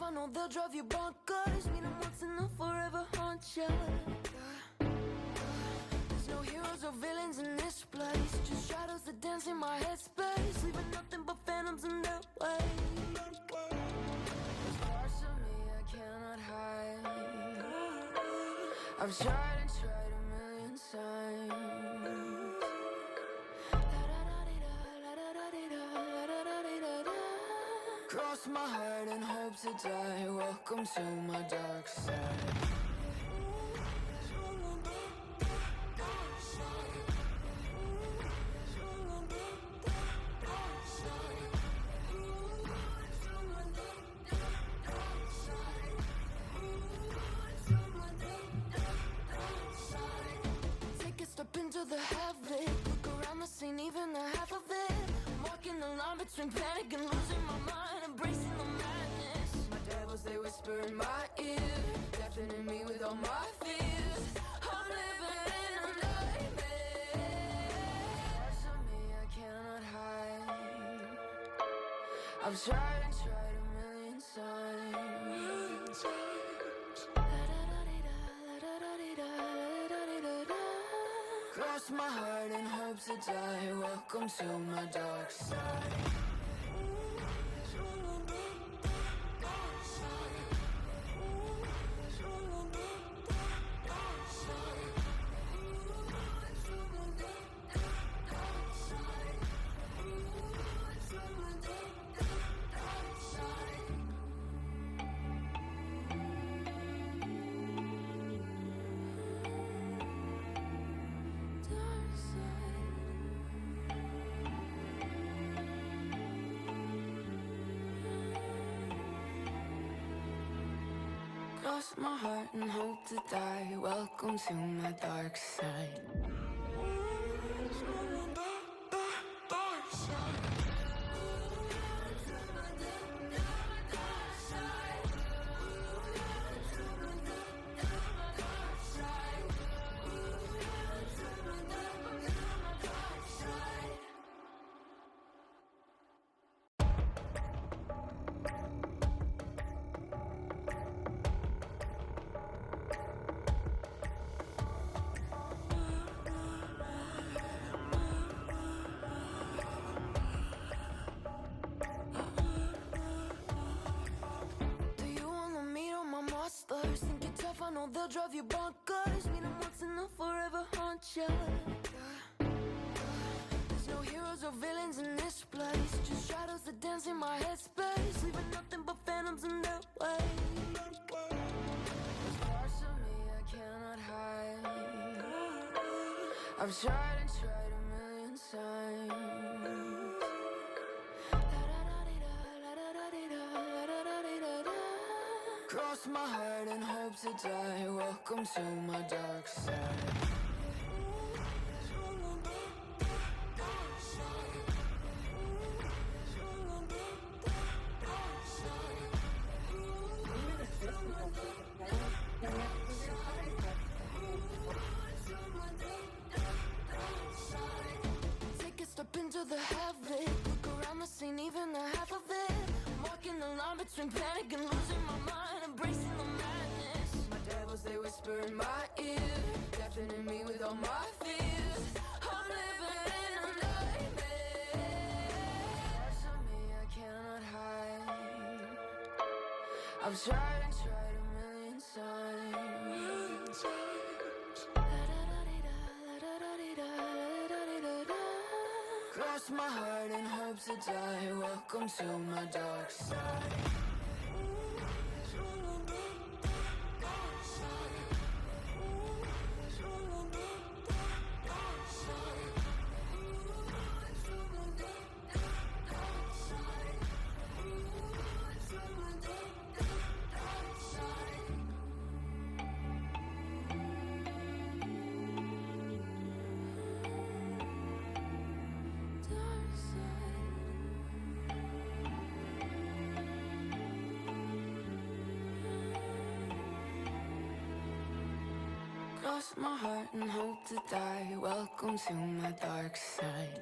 I know they'll drive you bonkers. Meet them once and they'll forever haunt you. There's no heroes or villains in this place, just shadows that dance in my headspace, leaving nothing but phantoms in their way. There's parts of me I cannot hide. I've tried and tried a million times. Cross my heart and hope to die. Welcome to my dark side. Take a step into the heaven. Look around the scene, even the half of it. I'm walking the line between panic and losing my mind, embracing the madness. My devils, they whisper in my ear, deafening me with all my fears. I'm living in a nightmare. Parts of me I cannot hide. I've tried and tried a million times. Cross my heart and hope to die. Welcome to my dark side. Cross my heart and hope to die. Welcome to my dark side. Think you're tough, I know they'll drive you bonkers. Meet them once and they'll forever haunt you. There's no heroes or villains in this place, just shadows that dance in my headspace, leaving nothing but phantoms in their way. There's parts of me I cannot hide. I've tried and tried a million times. Cross my heart and hope to die. Welcome to my dark side. Take a step into the heaven. Look around the scene, even the half of it. I'm walking the line between panic and losing my mind, embracing the madness. My devils, they whisper in my ear, deafening me with all my fears. I'm living in a nightmare. Parts of me I cannot hide. I've tried and tried a million times. Cross my heart and hope to die. Welcome to my dark side. Cross my heart and hope to die. Welcome to my dark side.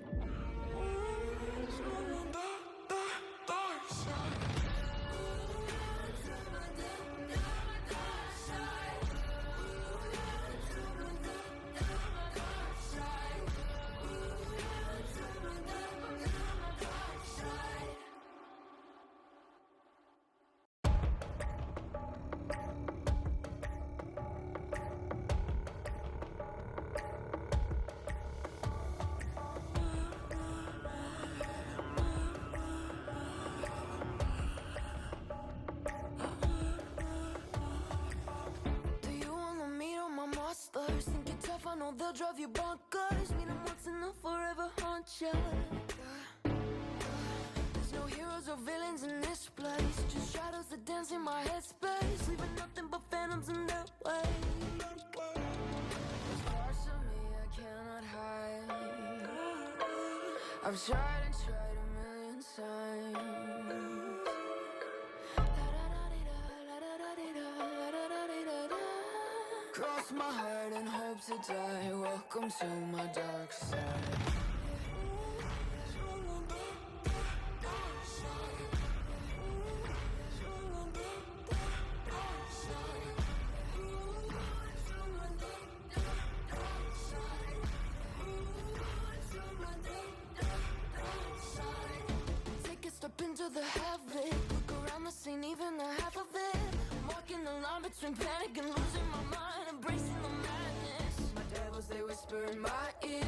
know they'll drive you bonkers. Meet them once and they'll forever haunt you. There's no heroes or villains in this place, just shadows that dance in my headspace, leaving nothing but phantoms in their way. There's parts of me I cannot hide. I've tried and tried a million times. Cross my heart and hope to die. Welcome to my dark side. Take a step into the heaven. Look around the scene, even the half of it. Walking the line between panic and losing my mind, embracing the madness. My devils, they whisper in my ear,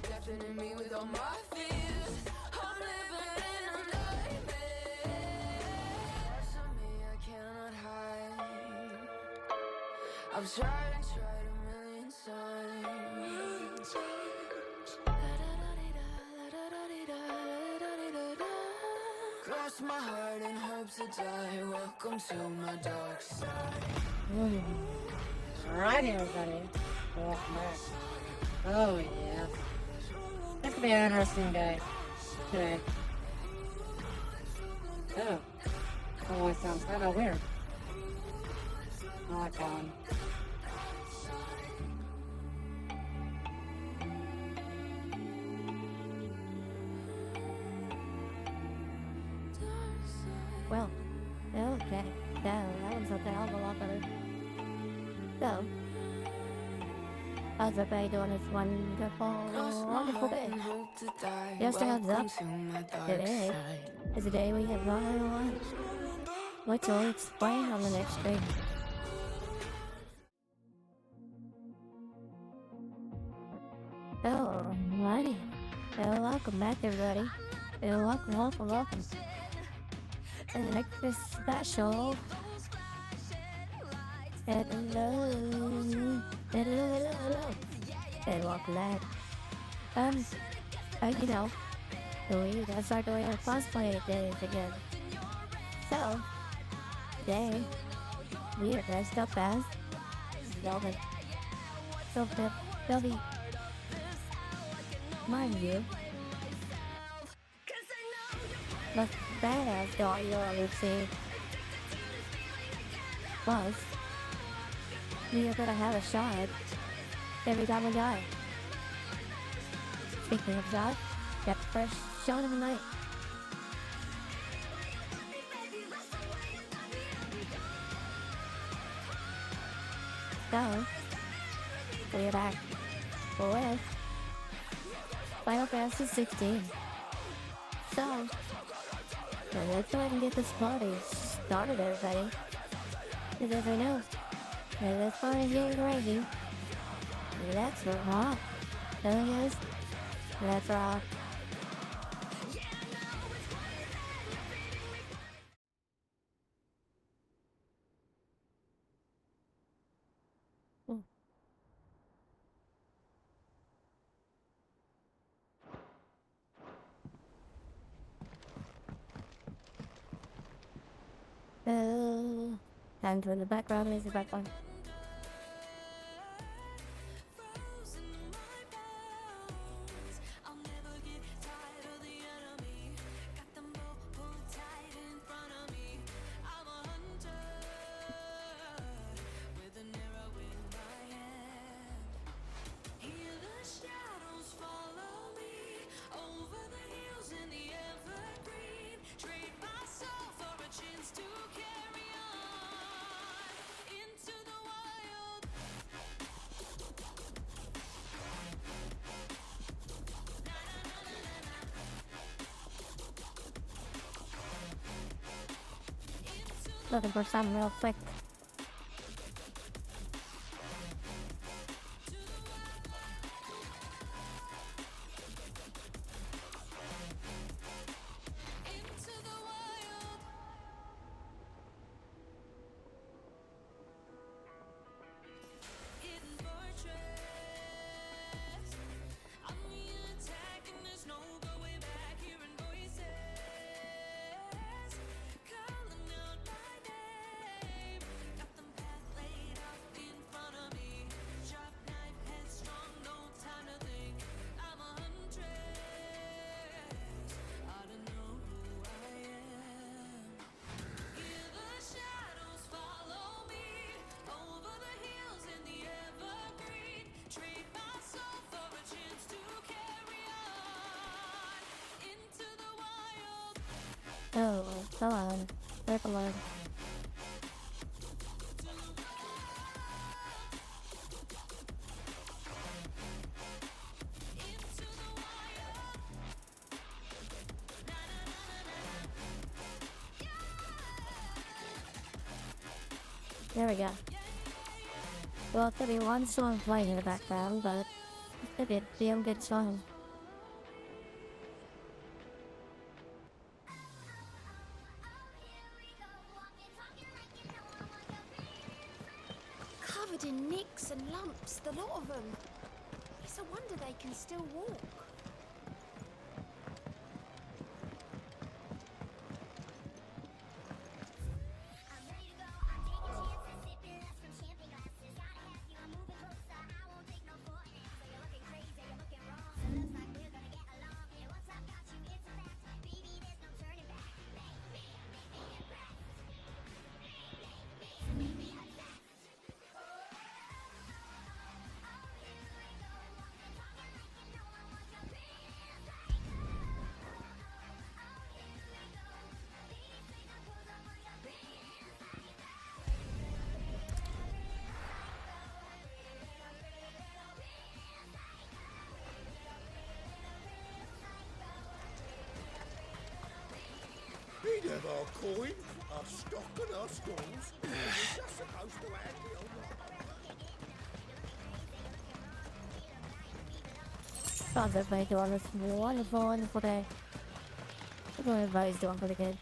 deafening me with all my fears. I'm living in a nightmare. Parts of me I cannot hide. I've tried and tried a million times. Cross my heart and hope to die. Welcome to my dark side. Alright, everybody. Welcome back. Oh, yeah. This could be an interesting day today. Oh. That voice sounds kind of weird. I like that one. Well, okay. That was a hell of a lot better. So, how's everybody doing this wonderful day? Just a heads up, today is the day we have one, which I'll explain on the next stream. Alrighty. Well, welcome back everybody. Welcome. And like this special. Hello. And welcome back. You know, we gotta start doing our cosplay days again. So, today, we are dressed up as Velvet. Mind you, the badass dog you'll ever see. Plus, we are gonna have a shot every time we die. Speaking of shots, got the first shot of the night. So, we are back with Final Fantasy 16. So, let's go ahead and get this party started, everybody. Because as I know, that this party's getting crazy. Let's rock. So guys, let's rock. And for the background music back on. Looking for something real quick. right below. There we go. Well, it could be one song playing in the background, but it could be a damn good song. Covered in nicks and lumps, the lot of them. It's a wonder they can still walk. We'd have our coin, our stock and our schools. We're just supposed to add the old How's everybody doing this wonderful, wonderful day? I think everybody's doing pretty good.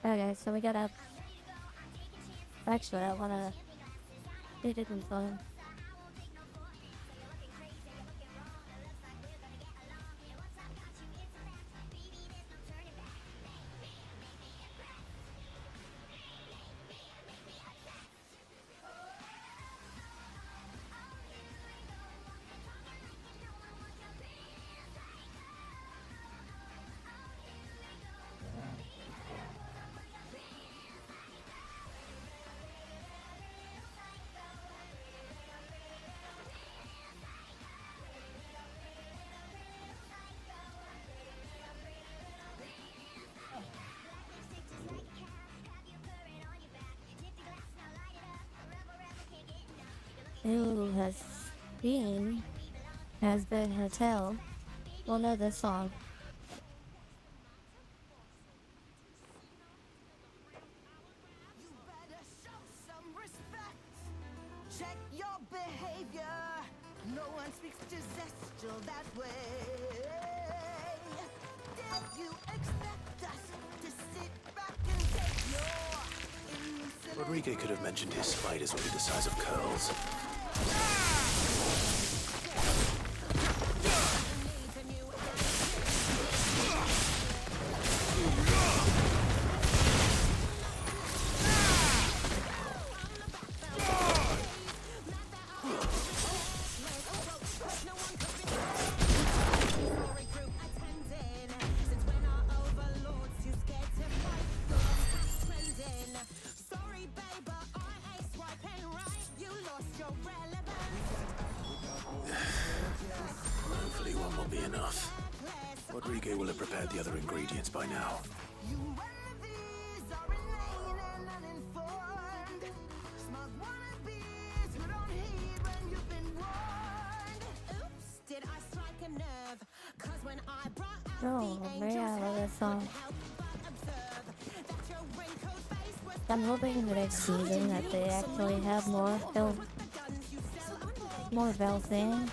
Okay, so we got up. Actually, I wanna. It didn't fun. Who has been Hotel will know this song. You better show some respect. Check your behavior. No one speaks to Zestial that way. Did you expect us to sit back and take your insolence? Rodrigo could have mentioned his spiders would be the size of curls. Rodrigo will have prepared the other ingredients by now. Oh, man, I love that song. I'm hoping the next season that they actually have more Belle sing.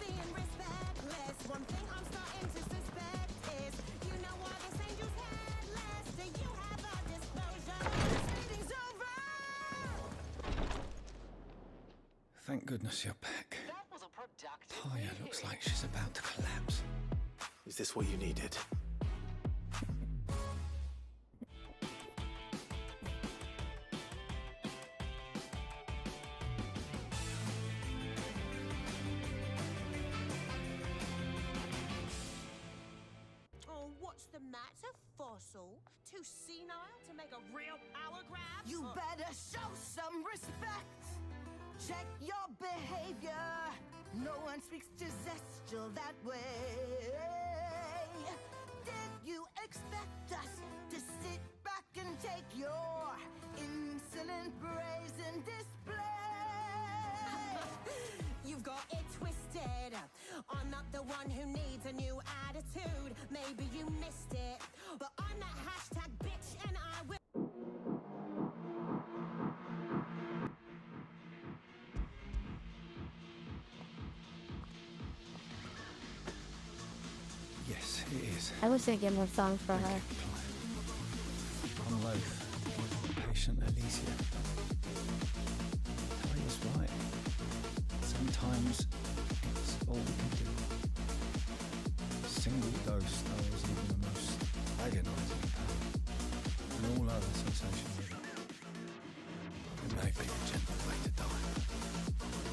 Thank goodness you're back. Taya looks like she's about to collapse. Is this what you needed? Oh, what's the matter, Foxo? Too senile to make a real power grab? You better show some respect. Check your behavior. No one speaks to Zestial that way. Did you expect us to sit back and take your insolent brazen display? You've got it twisted. I'm not the one who needs a new attitude. Maybe you missed it, but I'm that hashtag bitch and I will. Yes, it is. I wish they'd get more songs for her. On loath, patient Alicia. Taya's right. Sometimes it's all we can do. A single dose knows even the most agonizing pain, and all other sensations with it. It may be a gentle way to die.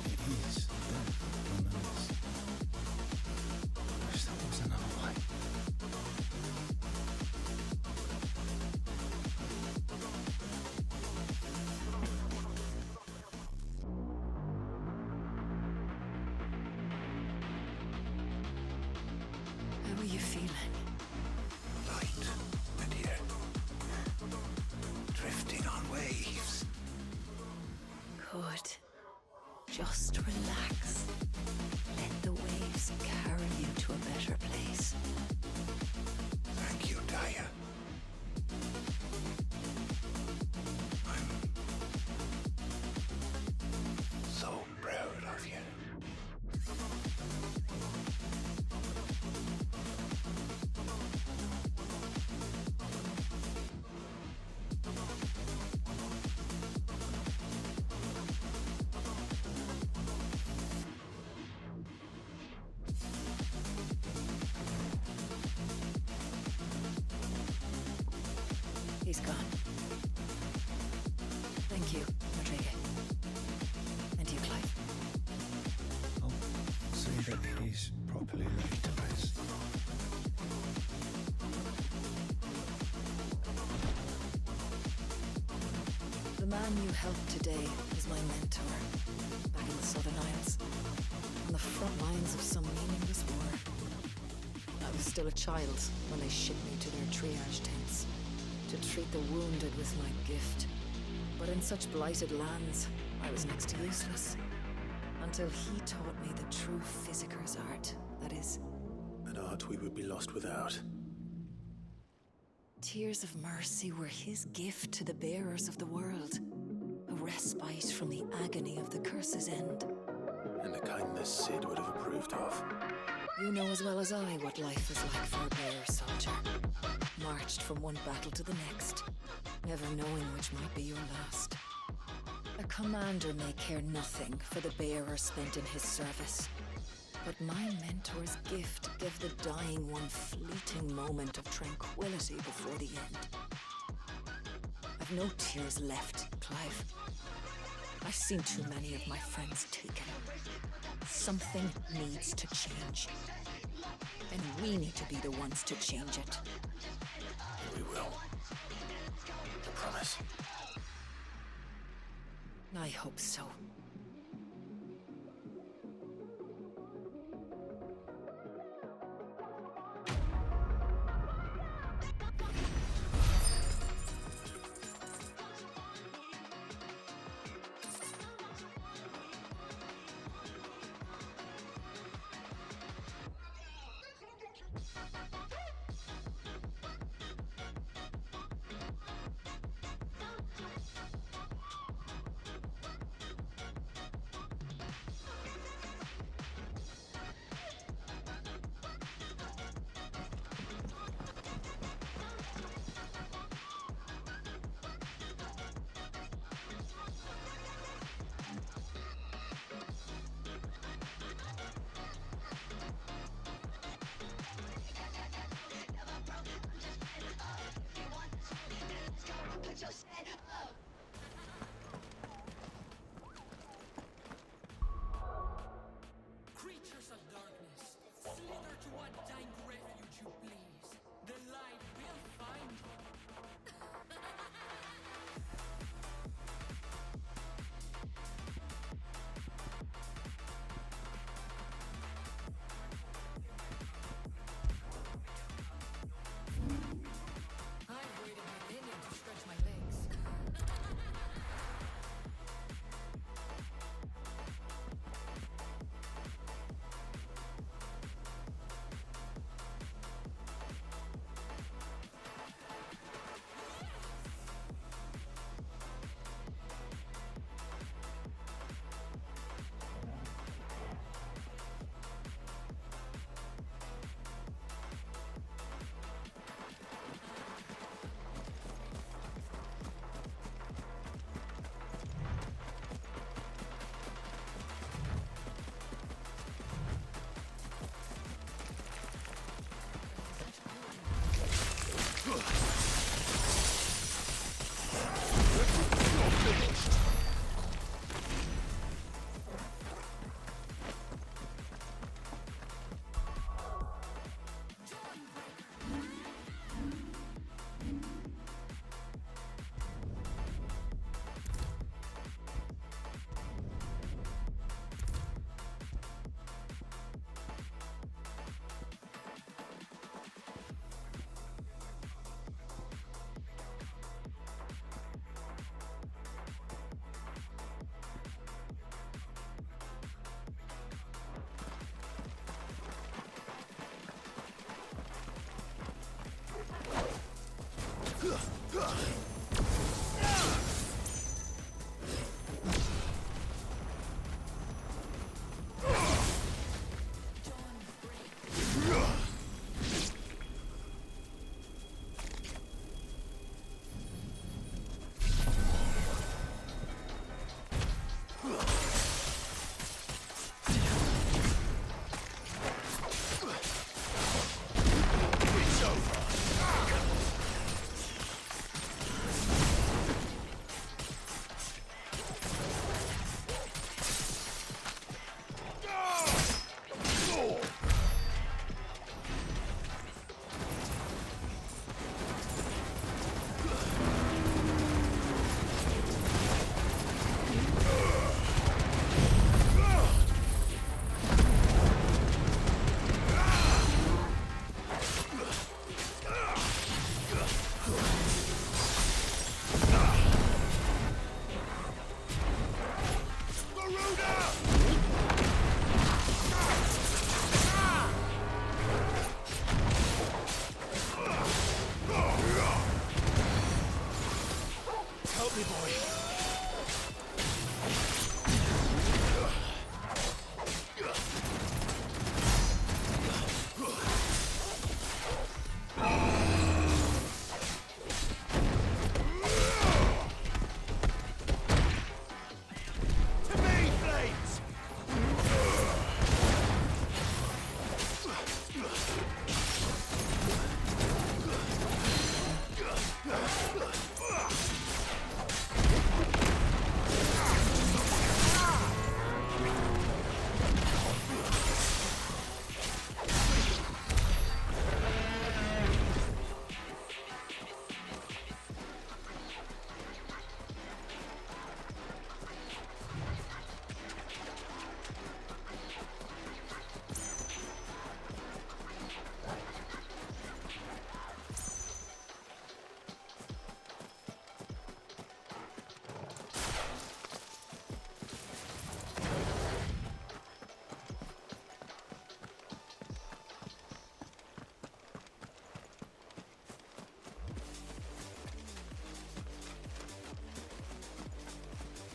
It is death, nonetheless. I wish there was another way. How are you feeling? Light, my dear. Drifting on waves. Good. Just relax. Let the waves carry you to a better place. Thank you, Taya. I'm so proud of you. He's gone. Thank you, Rodrigo. And you, Clive. I'll see that he's properly laid to rest. The man you helped today is my mentor, back in the Southern Isles, on the front lines of some meaningless war. I was still a child when they shipped me to their triage tents, to treat the wounded with my gift. But in such blighted lands, I was next to useless. Until he taught me the true physicker's art, that is, An art we would be lost without. tears of mercy were his gift to the bearers of the world. A respite from the agony of the curse's end. And a kindness Sid would have approved of. You know as well as I what life is like for a bearer soldier. Marched from one battle to the next, never knowing which might be your last. A commander may care nothing for the bearer spent in his service. But my mentor's gift gave the dying one fleeting moment of tranquility before the end. I've no tears left, Clive. I've seen too many of my friends taken. Something needs to change. And we need to be the ones to change it. We will. I promise. I hope so.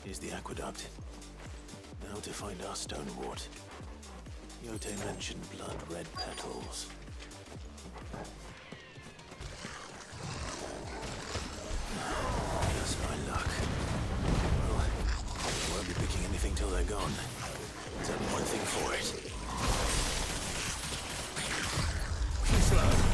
Here's the aqueduct. Now to find our stonewort. Yote mentioned blood-red petals. Just my luck. Well, we won't be picking anything till they're gone. There's only one thing for it. Slow.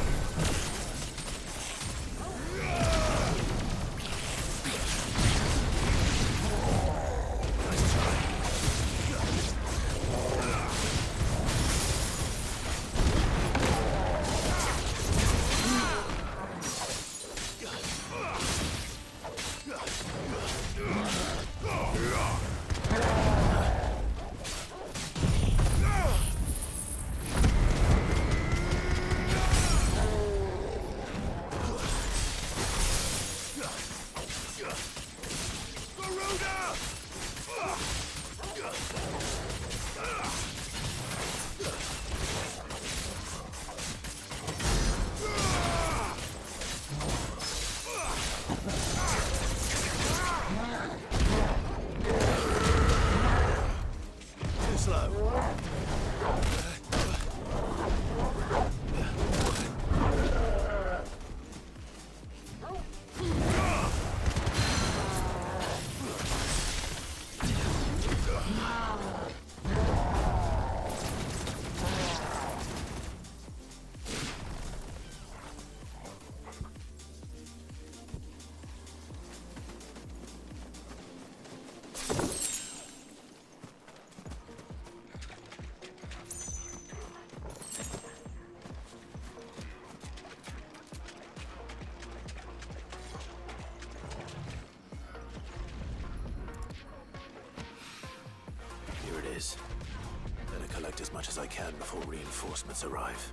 Better collect as much as I can before reinforcements arrive.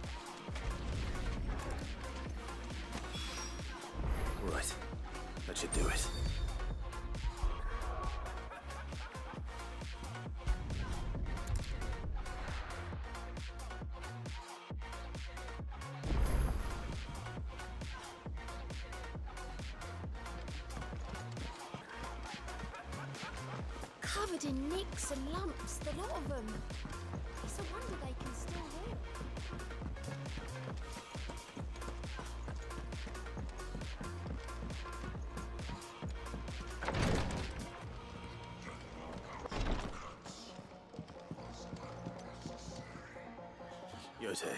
Right. That should do it. Covered in nicks and lumps, the lot of them. It's a wonder they can still heal. Yote,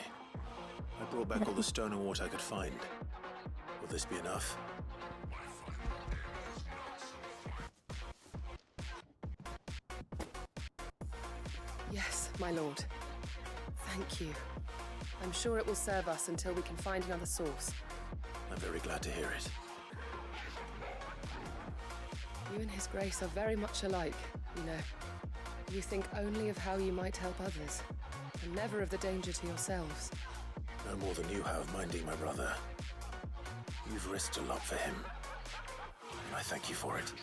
I brought back all the stone and water I could find. Will this be enough? Yes, my lord. Thank you. I'm sure it will serve us until we can find another source. I'm very glad to hear it. You and His Grace are very much alike, you know. You think only of how you might help others, and never of the danger to yourselves. No more than you have minding my brother. You've risked a lot for him, and I thank you for it.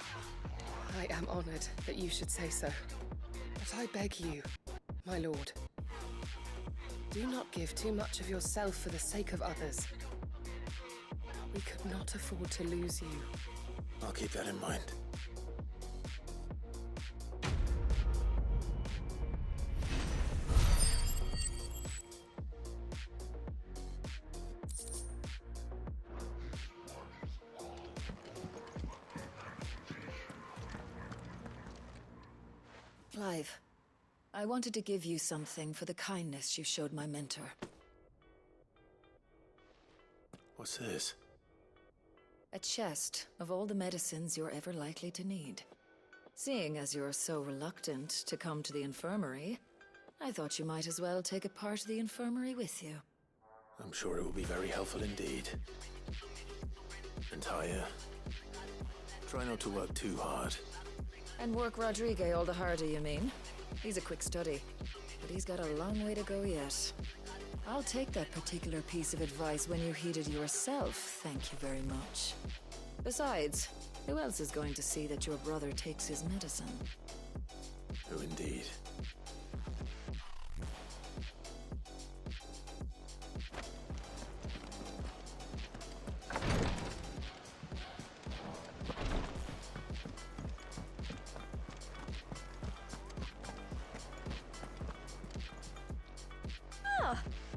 I am honored that you should say so. But I beg you, my lord, do not give too much of yourself for the sake of others. We could not afford to lose you. I'll keep that in mind. Clive, I wanted to give you something for the kindness you showed my mentor. What's this? A chest of all the medicines you're ever likely to need. Seeing as you're so reluctant to come to the infirmary, I thought you might as well take a part of the infirmary with you. I'm sure it will be very helpful indeed. And Taya, try not to work too hard. And work Rodrigue all the harder, you mean? He's a quick study, but he's got a long way to go yet. I'll take that particular piece of advice when you heed it yourself, thank you very much. Besides, who else is going to see that your brother takes his medicine? Who indeed?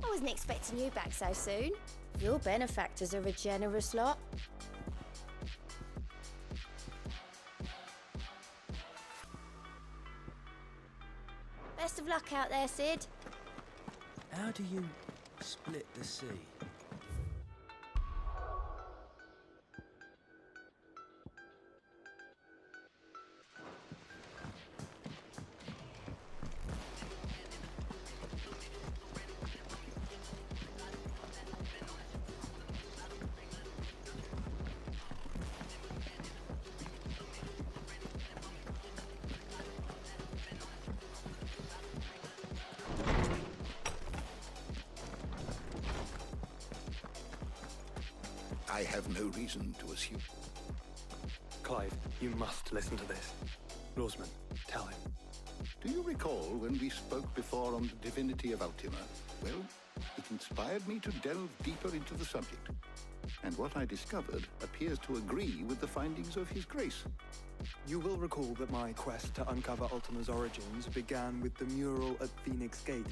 I wasn't expecting you back so soon. Your benefactors are a generous lot. Best of luck out there, Sid. How do you split the sea? I have no reason to assume. Clive, you must listen to this. Lawsman, tell him. Do you recall when we spoke before on the divinity of Ultima? Well, it inspired me to delve deeper into the subject. And what I discovered appears to agree with the findings of His Grace. You will recall that my quest to uncover Ultima's origins began with the mural at Phoenix Gate.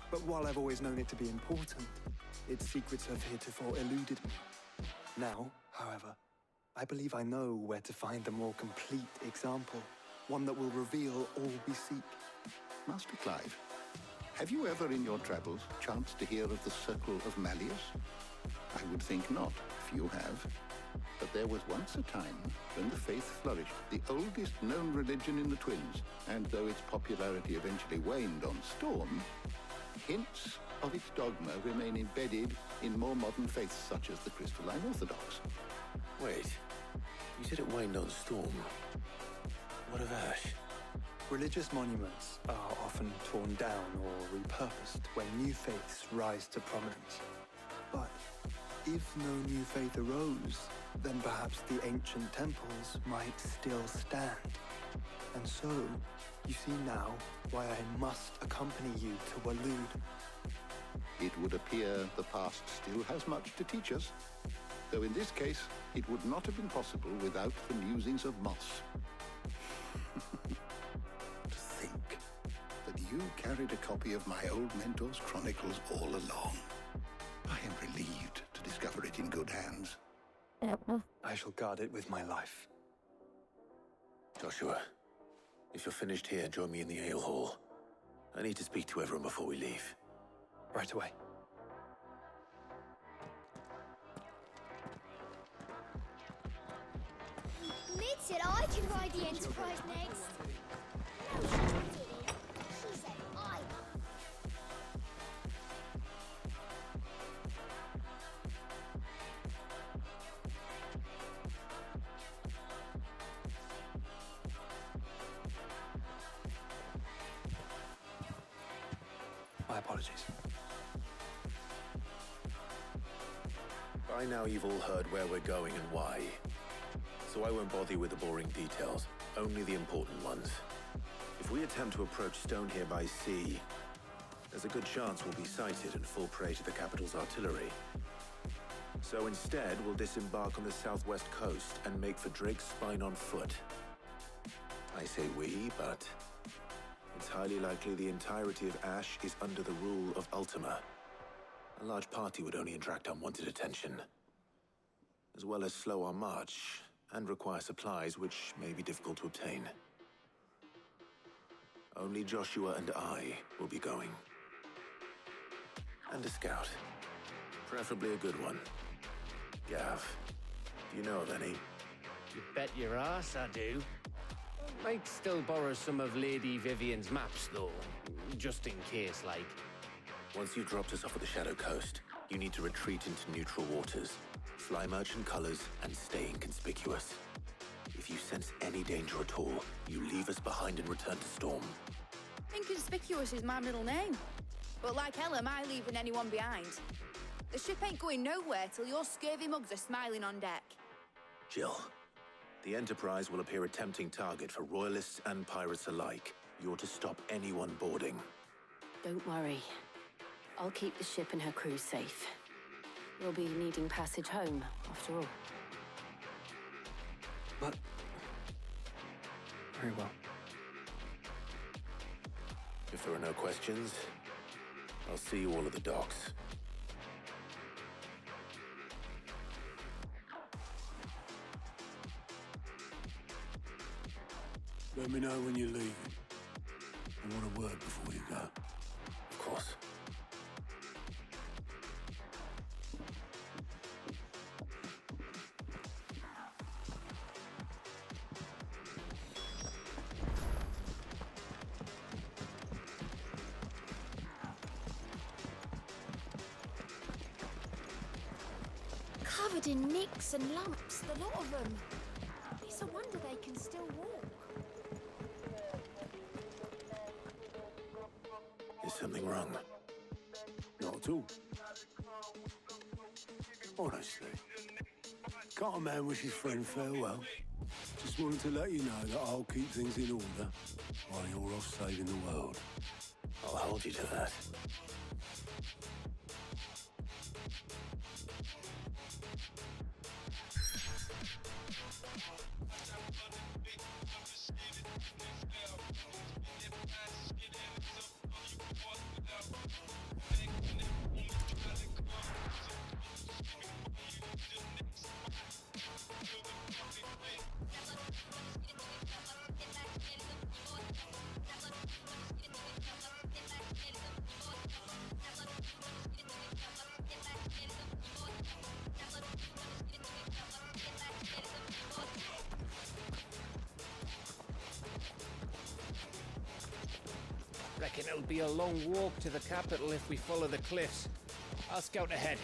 But while I've always known it to be important, its secrets have heretofore eluded me. Now, however, I believe I know where to find the more complete example, one that will reveal all we seek. Master Clive, have you ever in your travels chanced to hear of the Circle of Malleus? I would think not, if you have. But there was once a time when the faith flourished, the oldest known religion in the Twins, and though its popularity eventually waned on Storm, hints of its dogma remain embedded in more modern faiths such as the Crystalline Orthodox. Wait, you said it waned on Storm. What of Ash? Religious monuments are often torn down or repurposed when new faiths rise to prominence. But if no new faith arose, then perhaps the ancient temples might still stand. And so, you see now why I must accompany you to Waloed. It would appear the past still has much to teach us, though in this case, it would not have been possible without the musings of Moss. you carried a copy of my old mentor's chronicles all along. I am relieved to discover it in good hands. I shall guard it with my life. Joshua, if you're finished here, join me in the ale hall. I need to speak to everyone before we leave. Right away. Mid said I can ride the Enterprise next. No, she didn't. She said I. My apologies. By now you've all heard where we're going and why. So I won't bother you with the boring details, only the important ones. If we attempt to approach Stone here by sea, there's a good chance we'll be sighted and fall prey to the capital's artillery. So instead, we'll disembark on the southwest coast and make for Drake's Spine on foot. I say we, but it's highly likely the entirety of Ash is under the rule of Ultima. A large party would only attract unwanted attention, as well as slow our march and require supplies which may be difficult to obtain. Only Joshua and I will be going. And a scout. Preferably a good one. Gav, do you know of any? You bet your ass I do. Might still borrow some of Lady Vivian's maps, though. Just in case, like. Once you've dropped us off at the Shadow Coast, you need to retreat into neutral waters, fly merchant colors, and stay inconspicuous. If you sense any danger at all, you leave us behind and return to Storm. Inconspicuous is my middle name. But like hell am I leaving anyone behind. The ship ain't going nowhere till your scurvy mugs are smiling on deck. Jill, the Enterprise will appear a tempting target for royalists and pirates alike. You're to stop anyone boarding. Don't worry. I'll keep the ship and her crew safe. We'll be needing passage home, after all. But... very well. If there are no questions, I'll see you all at the docks. Let me know when you're leaving. I want a word before you go. Of course. Covered in nicks and lumps, the lot of them. It's a wonder they can still walk. Is something wrong? Not at all. Honestly. Can't a man wish his friend farewell? Just wanted to let you know that I'll keep things in order while you're off saving the world. I'll hold you to that. Reckon it'll be a long walk to the capital if we follow the cliffs. I'll scout ahead,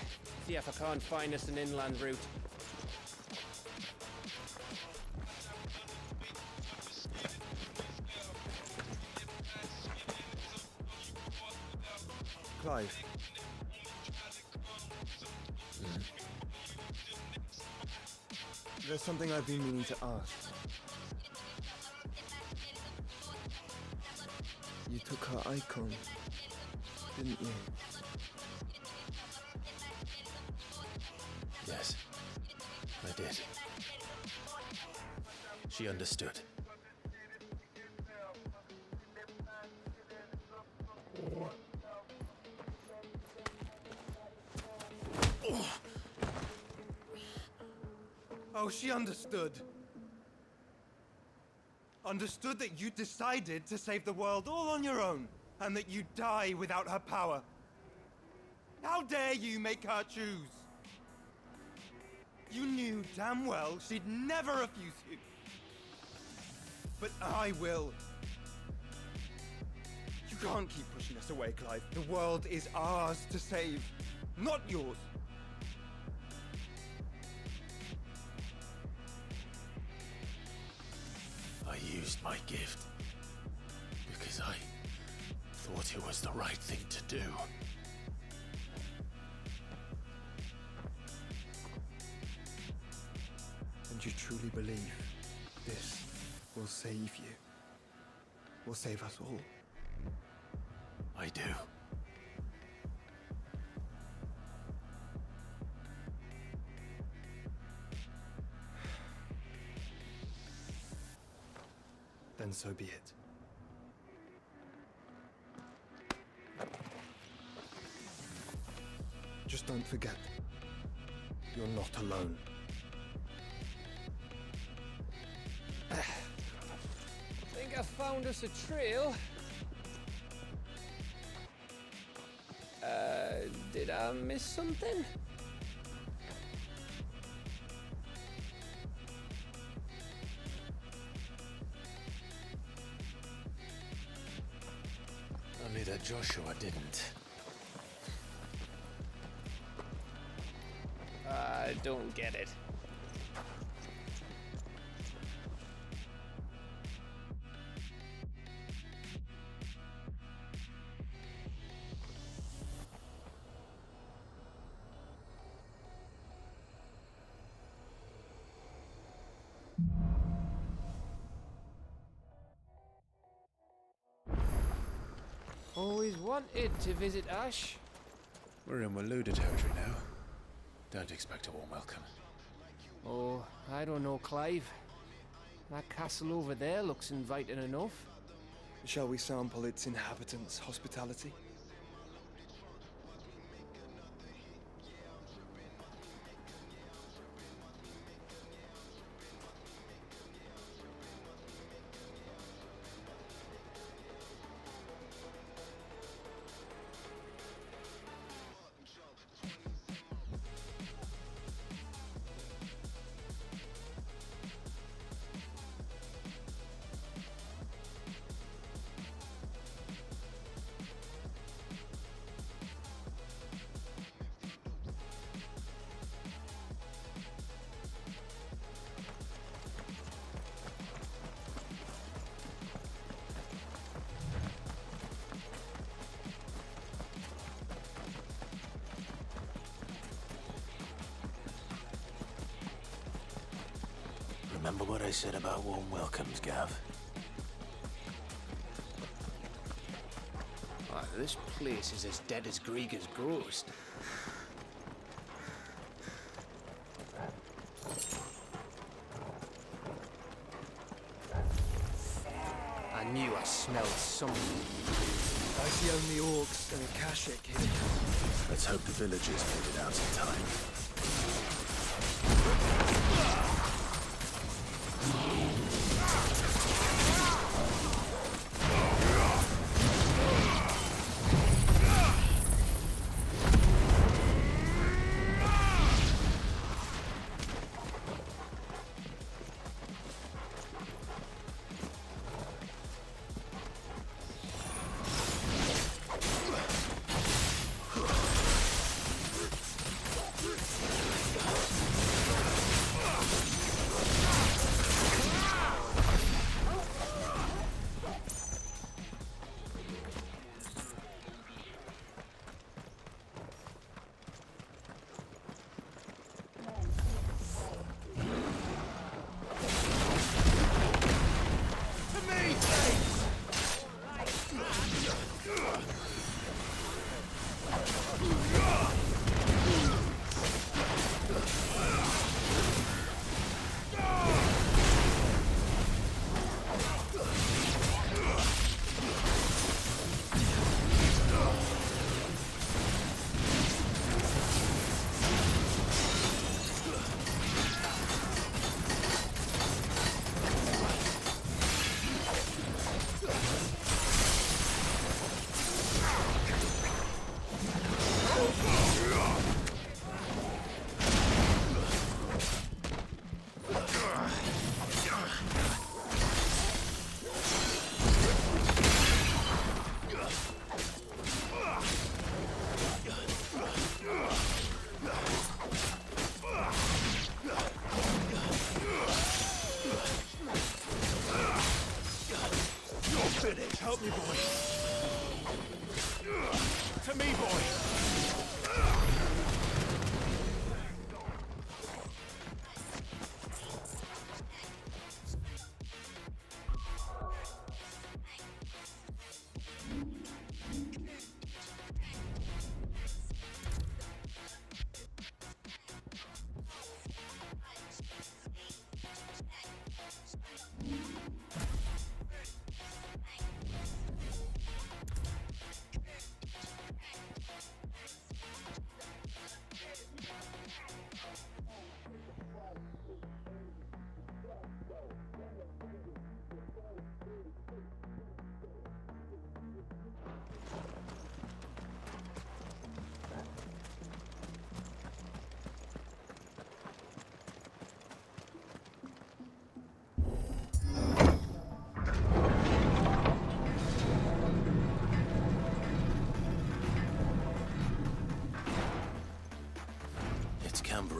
see if I can't find us an inland route. Clive. There's something I've been meaning to ask. You took her icon, didn't you? Yes, I did. She understood. Oh, she understood. Understood that you decided to save the world all on your own, and that you'd die without her power. How dare you make her choose? You knew damn well she'd never refuse you. But I will. You can't keep pushing us away, Clive. The world is ours to save, not yours. I used my gift because I thought it was the right thing to do. And you truly believe this will save you? Will save us all? I do. Then so be it. Just don't forget, you're not alone. Think I found us a trail. Did I miss something? Only that Joshua didn't. I don't get it. Always wanted to visit Ash. We're in Loona territory now. Don't expect a warm welcome. Oh, I don't know, Clive. That castle over there looks inviting enough. Shall we sample its inhabitants' hospitality? Remember what I said about warm welcomes, Gav? Oh, this place is as dead as Grieger's ghost. I knew I smelled something. I see only orcs and Akashic here. Let's hope the villagers made it out in time. Help me, boy. To me, boy.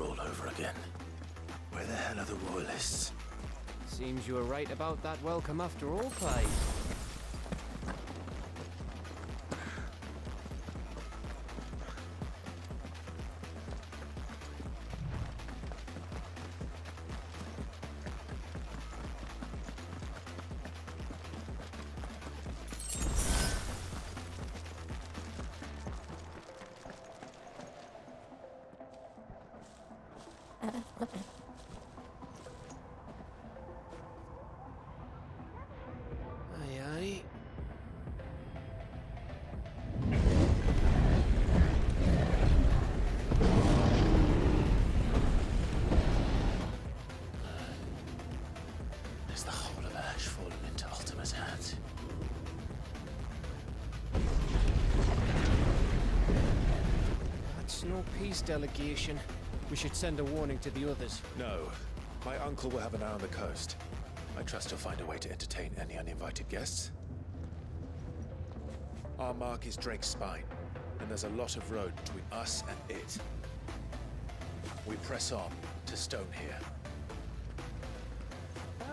All over again. Where the hell are the royalists? Seems you were right about that welcome after all, Clive. Aye, aye. Is the whole of Ash fallen into Ultima's hands? That's no peace delegation. We should send a warning to the others. No. My uncle will have an eye on the coast. I trust he'll find a way to entertain any uninvited guests. Our mark is Drake's Spine, and there's a lot of road between us and it. We press on to Stonehere.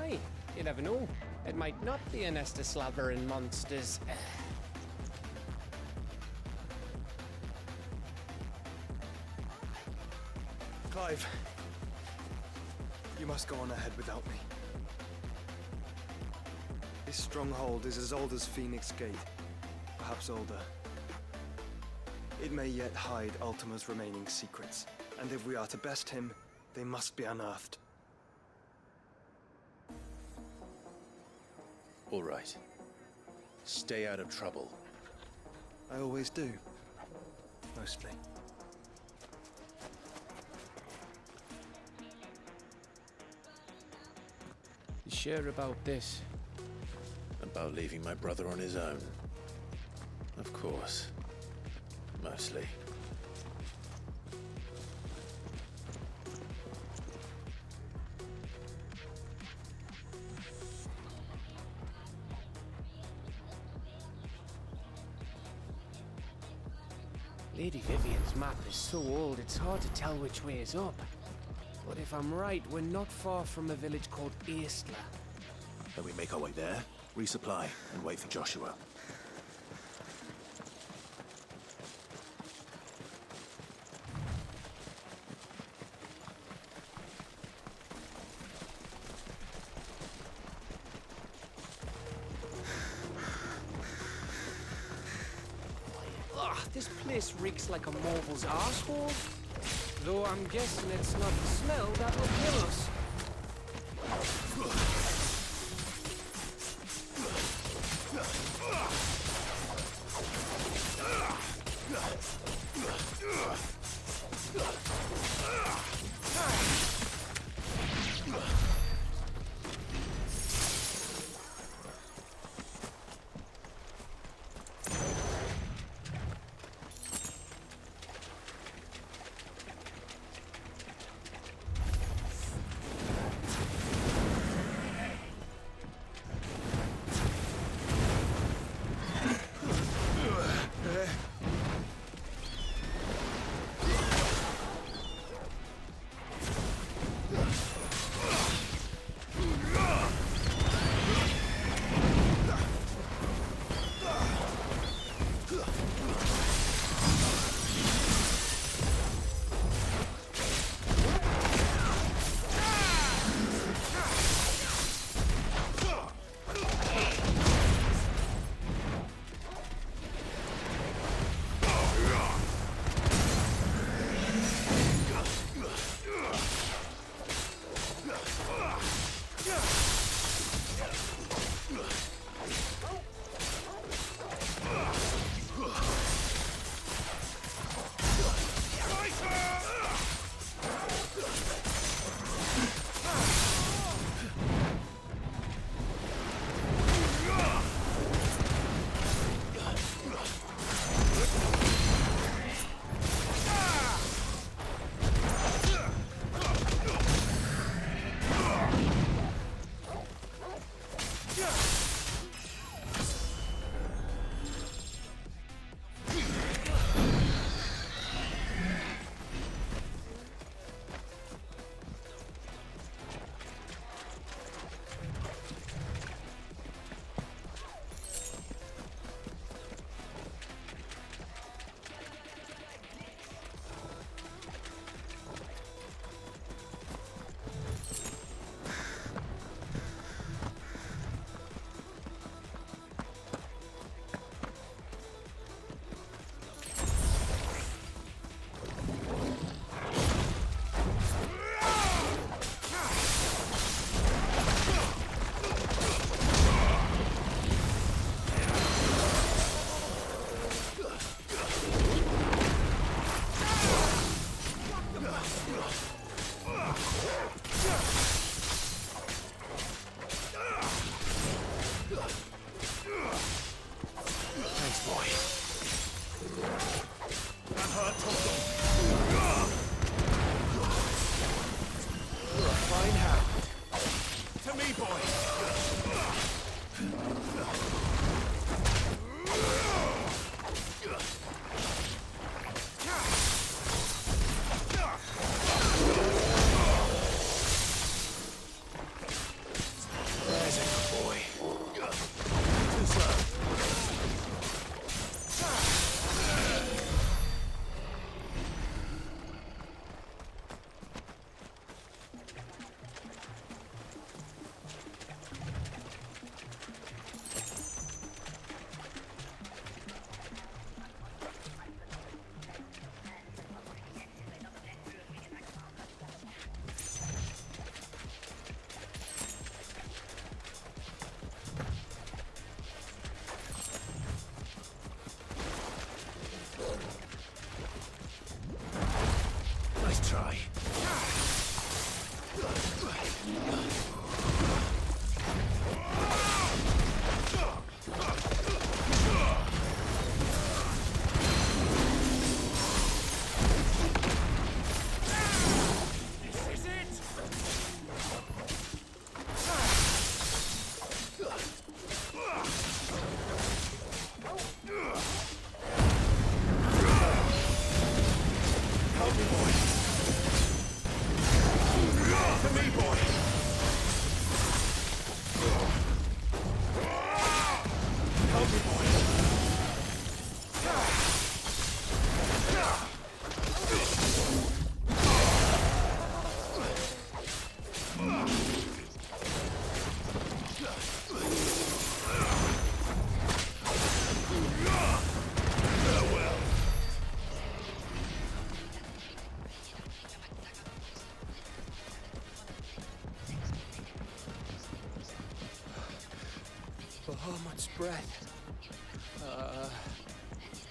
Aye, you never know. It might not be a nest of slabbering monsters. Clive, you must go on ahead without me. This stronghold is as old as Phoenix Gate, perhaps older. It may yet hide Ultima's remaining secrets, and if we are to best him, they must be unearthed. All right. Stay out of trouble. I always do. Mostly. You sure about this? About leaving my brother on his own? Of course. Mostly. Lady Vivian's map is so old it's hard to tell which way is up. But if I'm right, we're not far from a village called Eastla. Then we make our way there, resupply, and wait for Joshua. Ugh, this place reeks like a moble's arsehole. Though I'm guessing it's not the smell that will kill us. boy! There's a good boy. Nice try. This is it! Help me, boy. To me, boy. Help me, boy. Farewell. Bahamut's breath.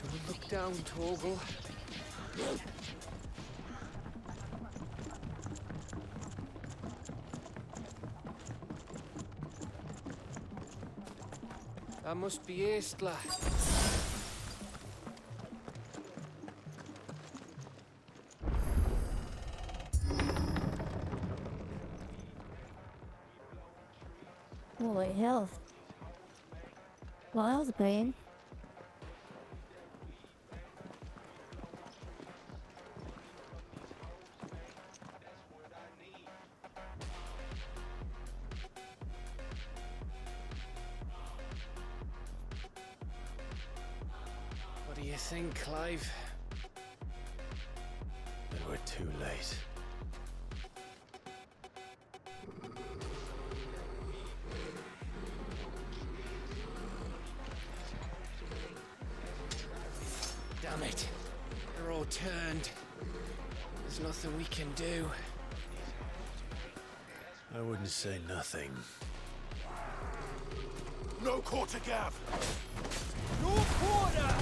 Don't look down, Torgal. That must be Aistla. Holy hell. Well, that was a pain. What do you think, Clive? But we're too late. Damn it. They're all turned. There's nothing we can do. I wouldn't say nothing. No quarter, Gav! No quarter!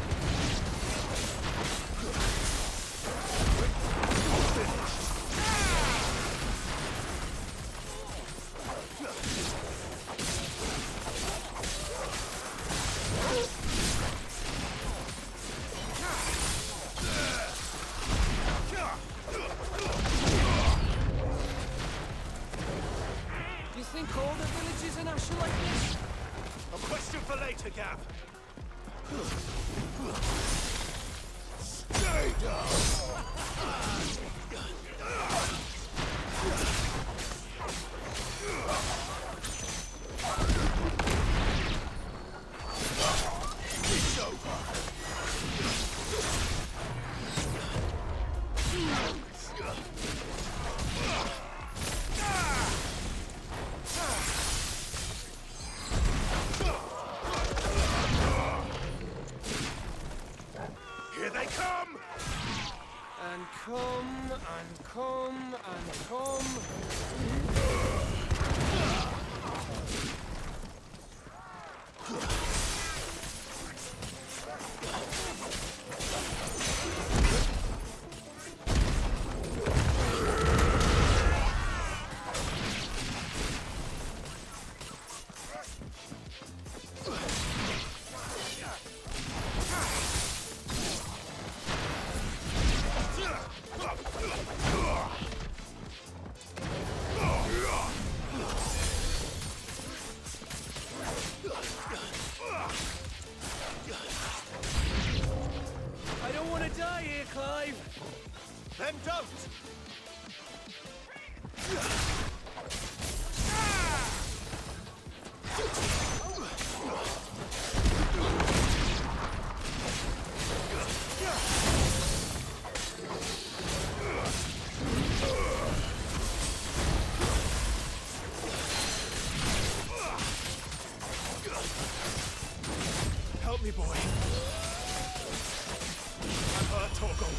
You think all the villages in Ash are like this? A question for later, Gav. Stay down! It's over. Here they come! And come, and come, and come. alive? Then don't! Help me, boy. I'm hurt, Torgal.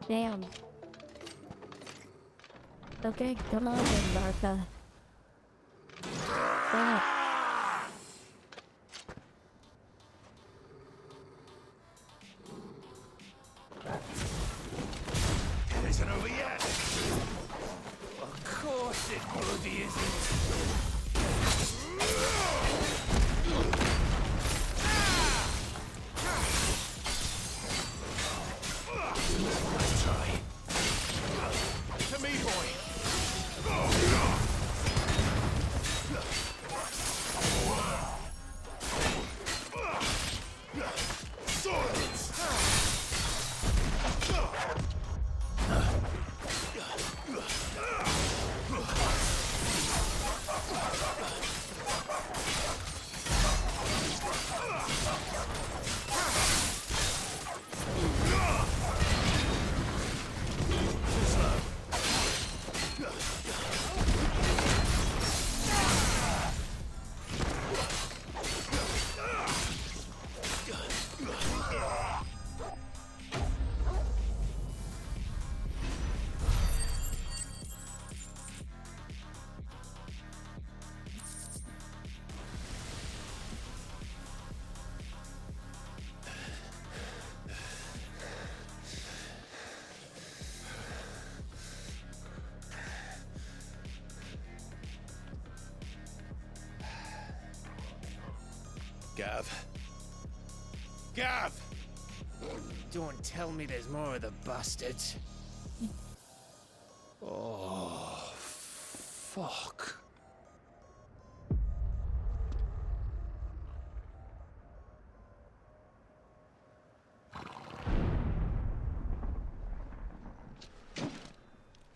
Damn. Okay, come on then, Martha. Stop. It isn't over yet. Of course it bloody isn't. Nice try. To me, boy. Gav. Gav! Don't tell me there's more of the bastards. Oh, fuck.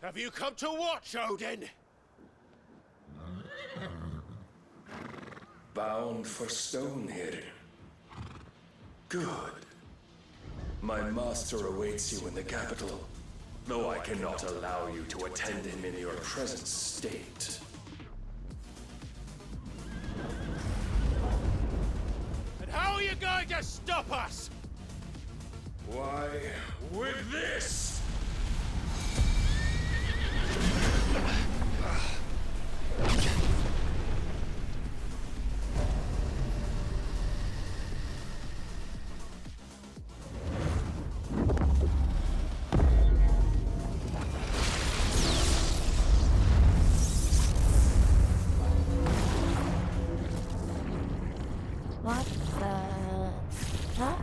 Have you come to watch, Odin? Bound for stone here. Good. My master awaits you in the capital, though I cannot allow you to attend him in your present state. And how are you going to stop us? Why, with this! What the... Huh?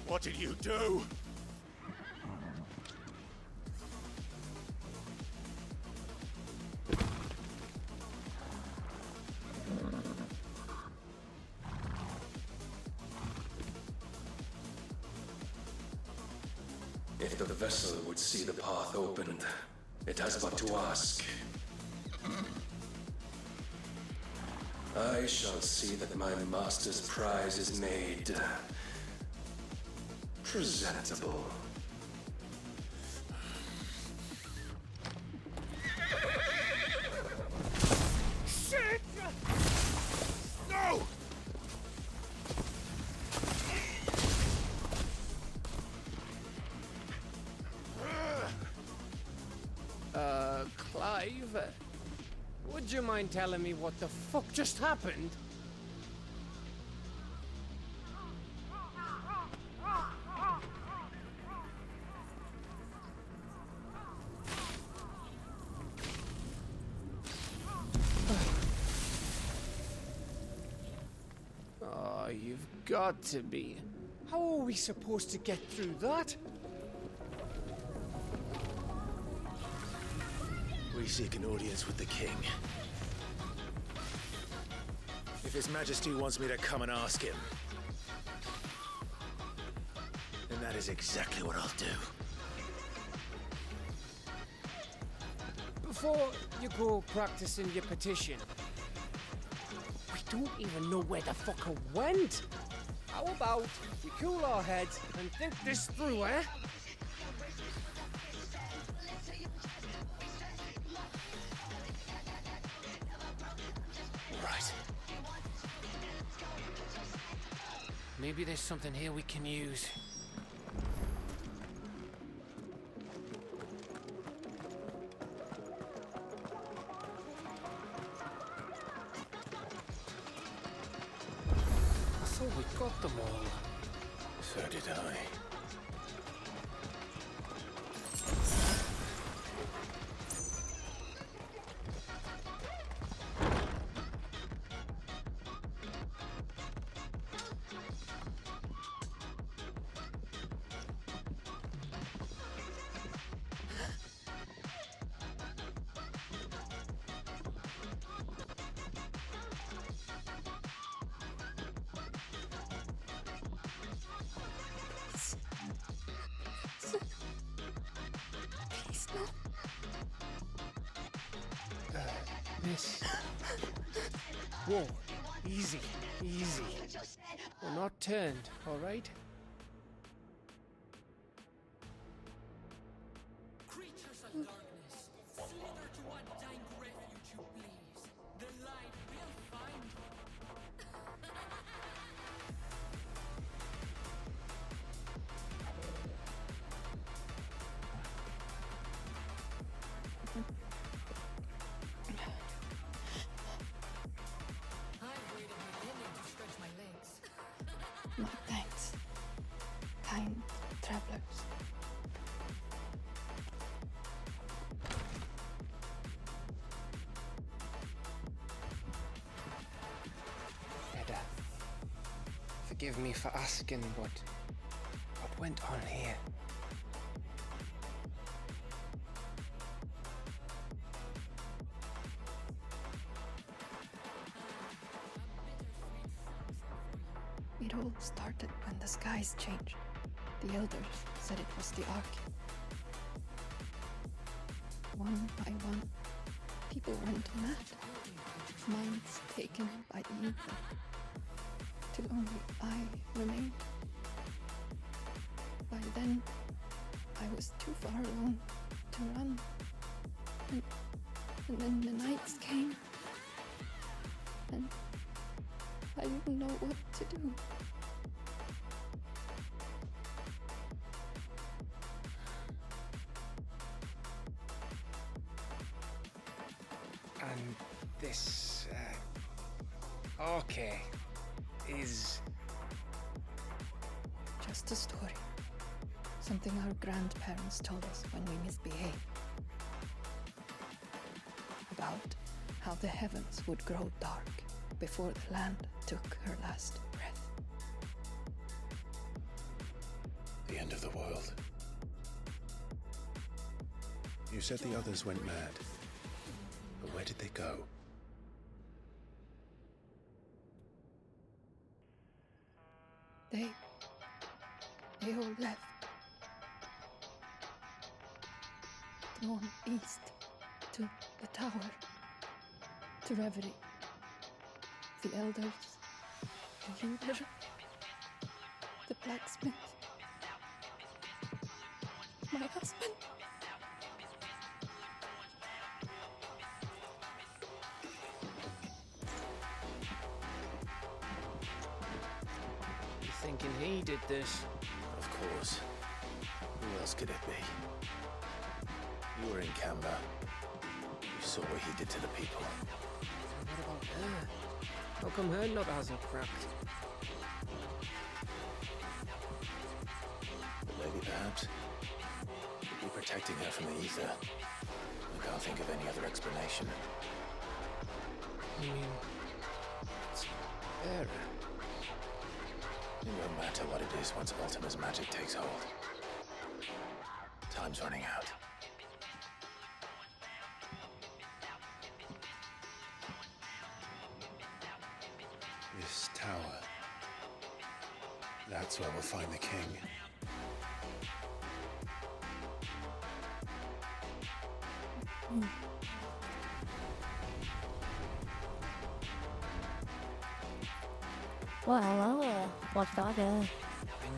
What did you do? If the vessel would see the path opened, it has but to ask. I shall see that my master's prize is made presentable. Shit! No! alive. Would you mind telling me what the fuck just happened? Oh, you've got to be. How are we supposed to get through that? We seek an audience with the king. If His Majesty wants me to come and ask him, then that is exactly what I'll do. Before you go practicing your petition, we don't even know where the fucker went. How about we cool our heads and think this through, eh? Right. Maybe there's something here we can use. I thought we got them all. So did I. Miss. Whoa. Easy. Easy. We're not turned, alright? Creatures of darkness, slither to what dank refuge you please. The light will find you. I've waited millennia to stretch my legs. No thanks, kind travelers. Edda, forgive me for asking, but what went on here? It all started when the skies changed. The elders said it was the Ark. One by one, people went mad, minds taken by the ether, till only I remained. By then, I was too far alone to run. And then the nights came, and I didn't know what to do. And this, okay, is... Just a story. Something our grandparents told us when we misbehaved. About how the heavens would grow dark before the land took her last breath. The end of the world. You said the others went mad. But where did they go? They all left. Gone east to the tower, to Reverie. The elders, the leader, the blacksmith, my husband. You thinking he did this? Of course. Who else could it be? You were in Canberra. saw what he did to the people. What about her? How come her nut hasn't cracked? But maybe perhaps he'd be protecting her from the ether. I can't think of any other explanation. I mean, it's her. It won't matter what it is once Ultima's magic takes hold. Time's running out. This tower. That's where we'll find the king. Well, hello, watchdog.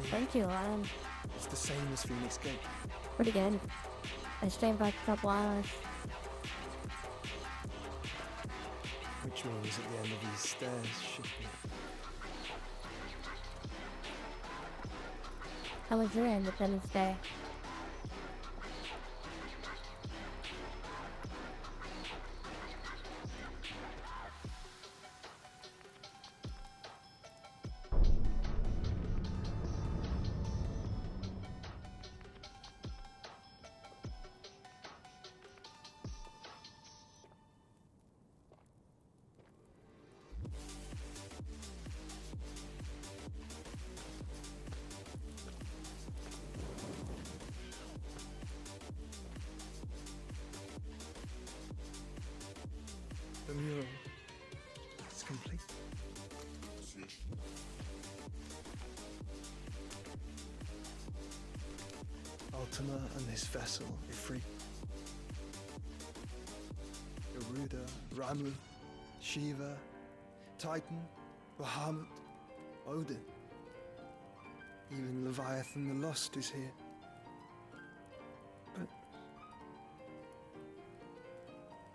Thank you, Alan. It's the same as Phoenix Gate. Pretty good. I stayed back a couple hours. Which means at the end of these stairs should be. How was your Independence Day? The mural. It's complete. Ultima and this vessel, Ifrit. Garuda, Ramu, Shiva, Titan, Bahamut, Odin. Even Leviathan the Lost is here. But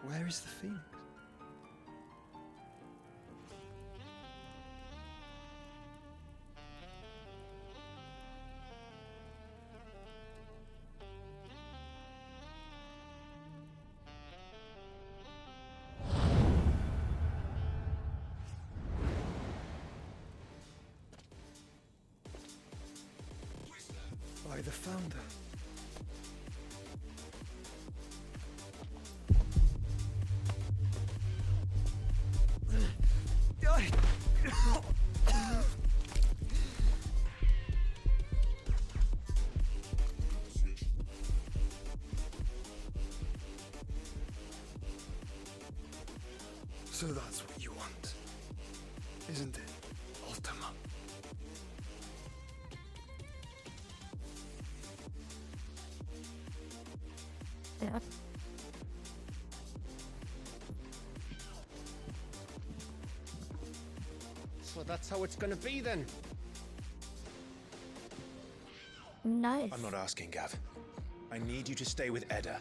where is the Phoenix? By the founder. So that's what you want, isn't it, Ultima? Yeah. So that's how it's gonna be then. Nice. I'm not asking, Gav. I need you to stay with Edda.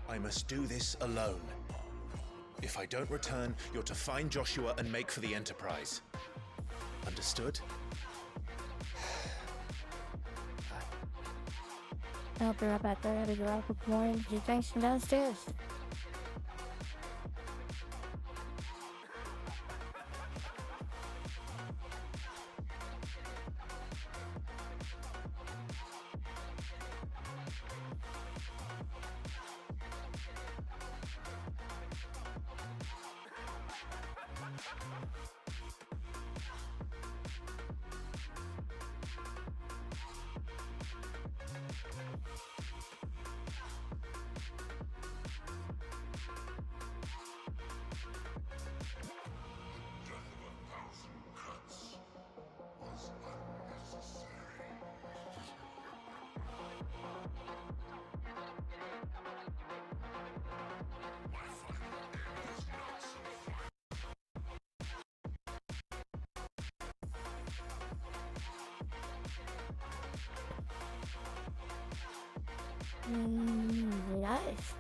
I must do this alone. If I don't return, you're to find Joshua and make for the Enterprise. Understood? I'll be right back there. I'll be right with more energy drinks from downstairs. Nice.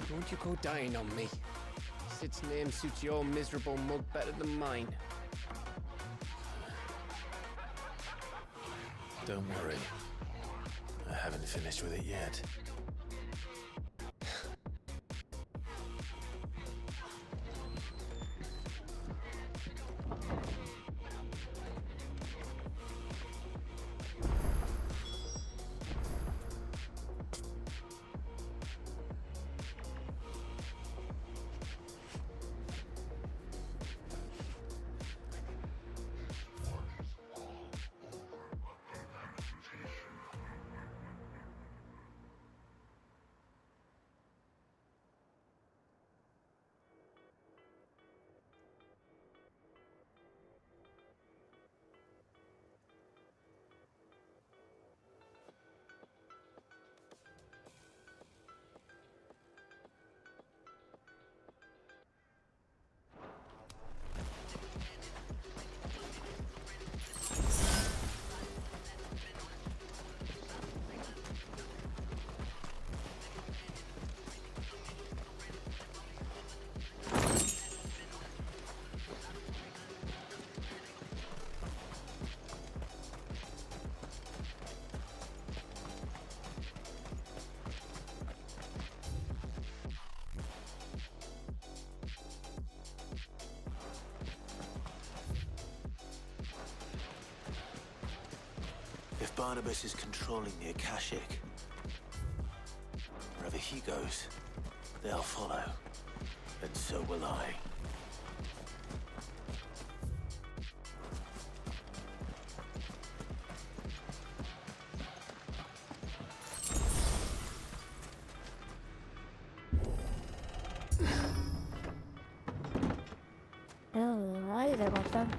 Don't you go dying on me. guess its name suits your miserable mug better than mine. Don't worry. I haven't finished with it yet. If Barnabas is controlling the Akashic, wherever he goes, they'll follow. And so will I. Oh, I did want them.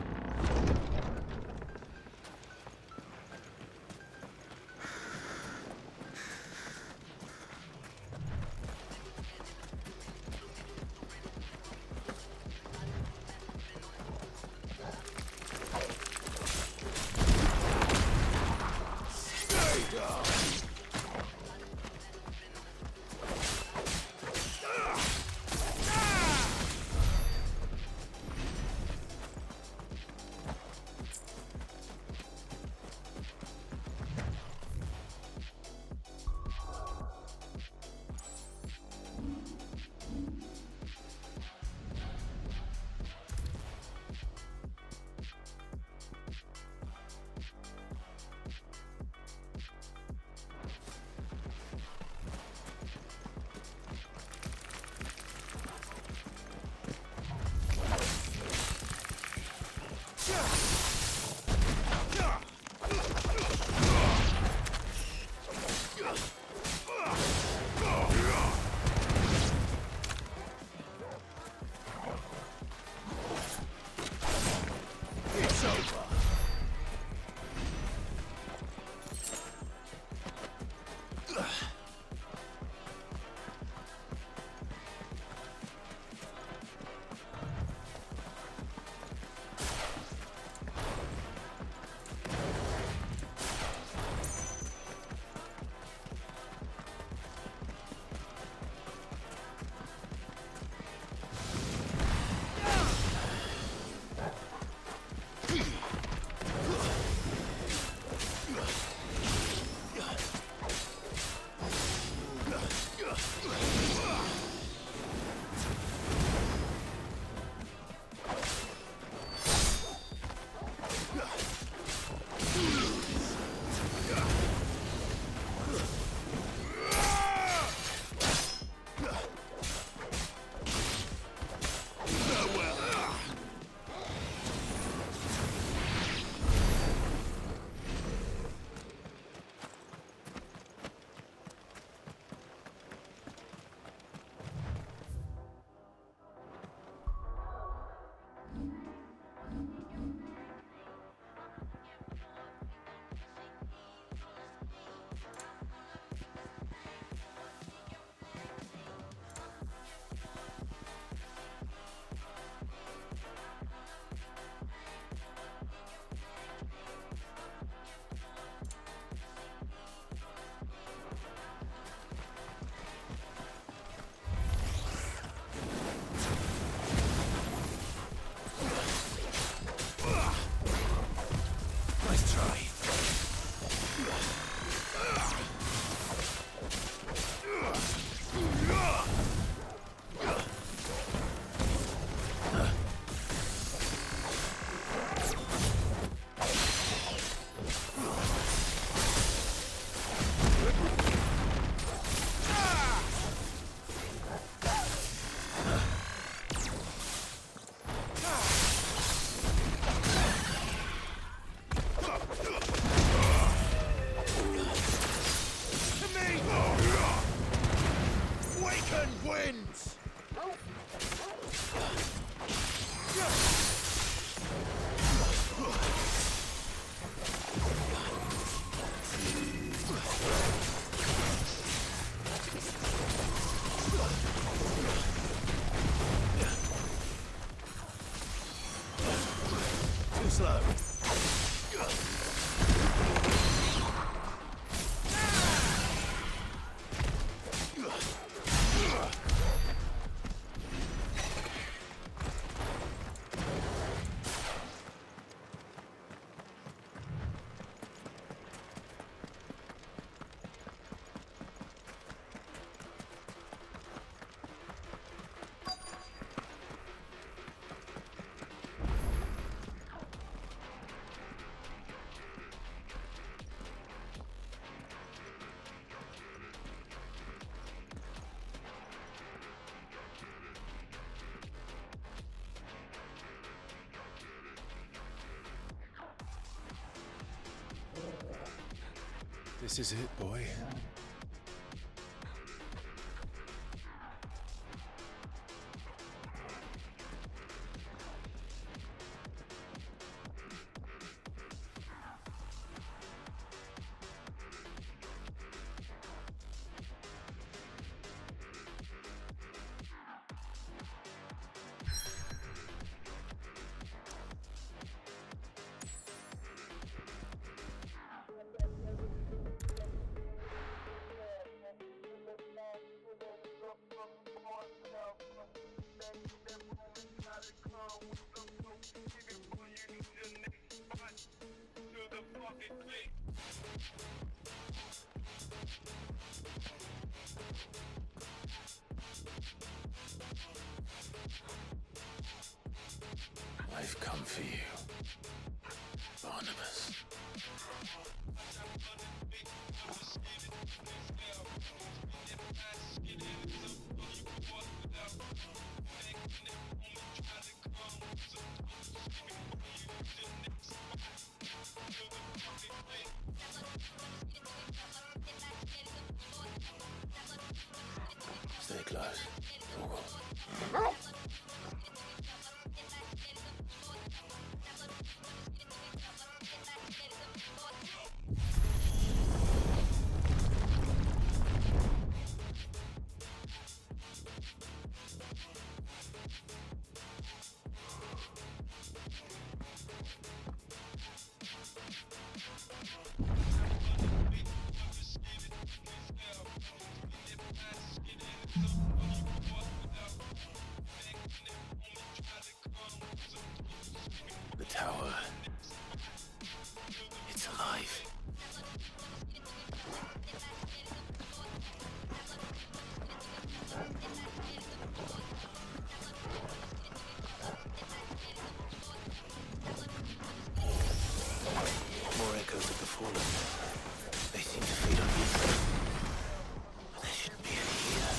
Too slow. This is it, boy. I've come for you, Barnabas. Stay close. The tower. It's alive. More echoes of the fallen. They seem to feed on you. But there shouldn't be any here.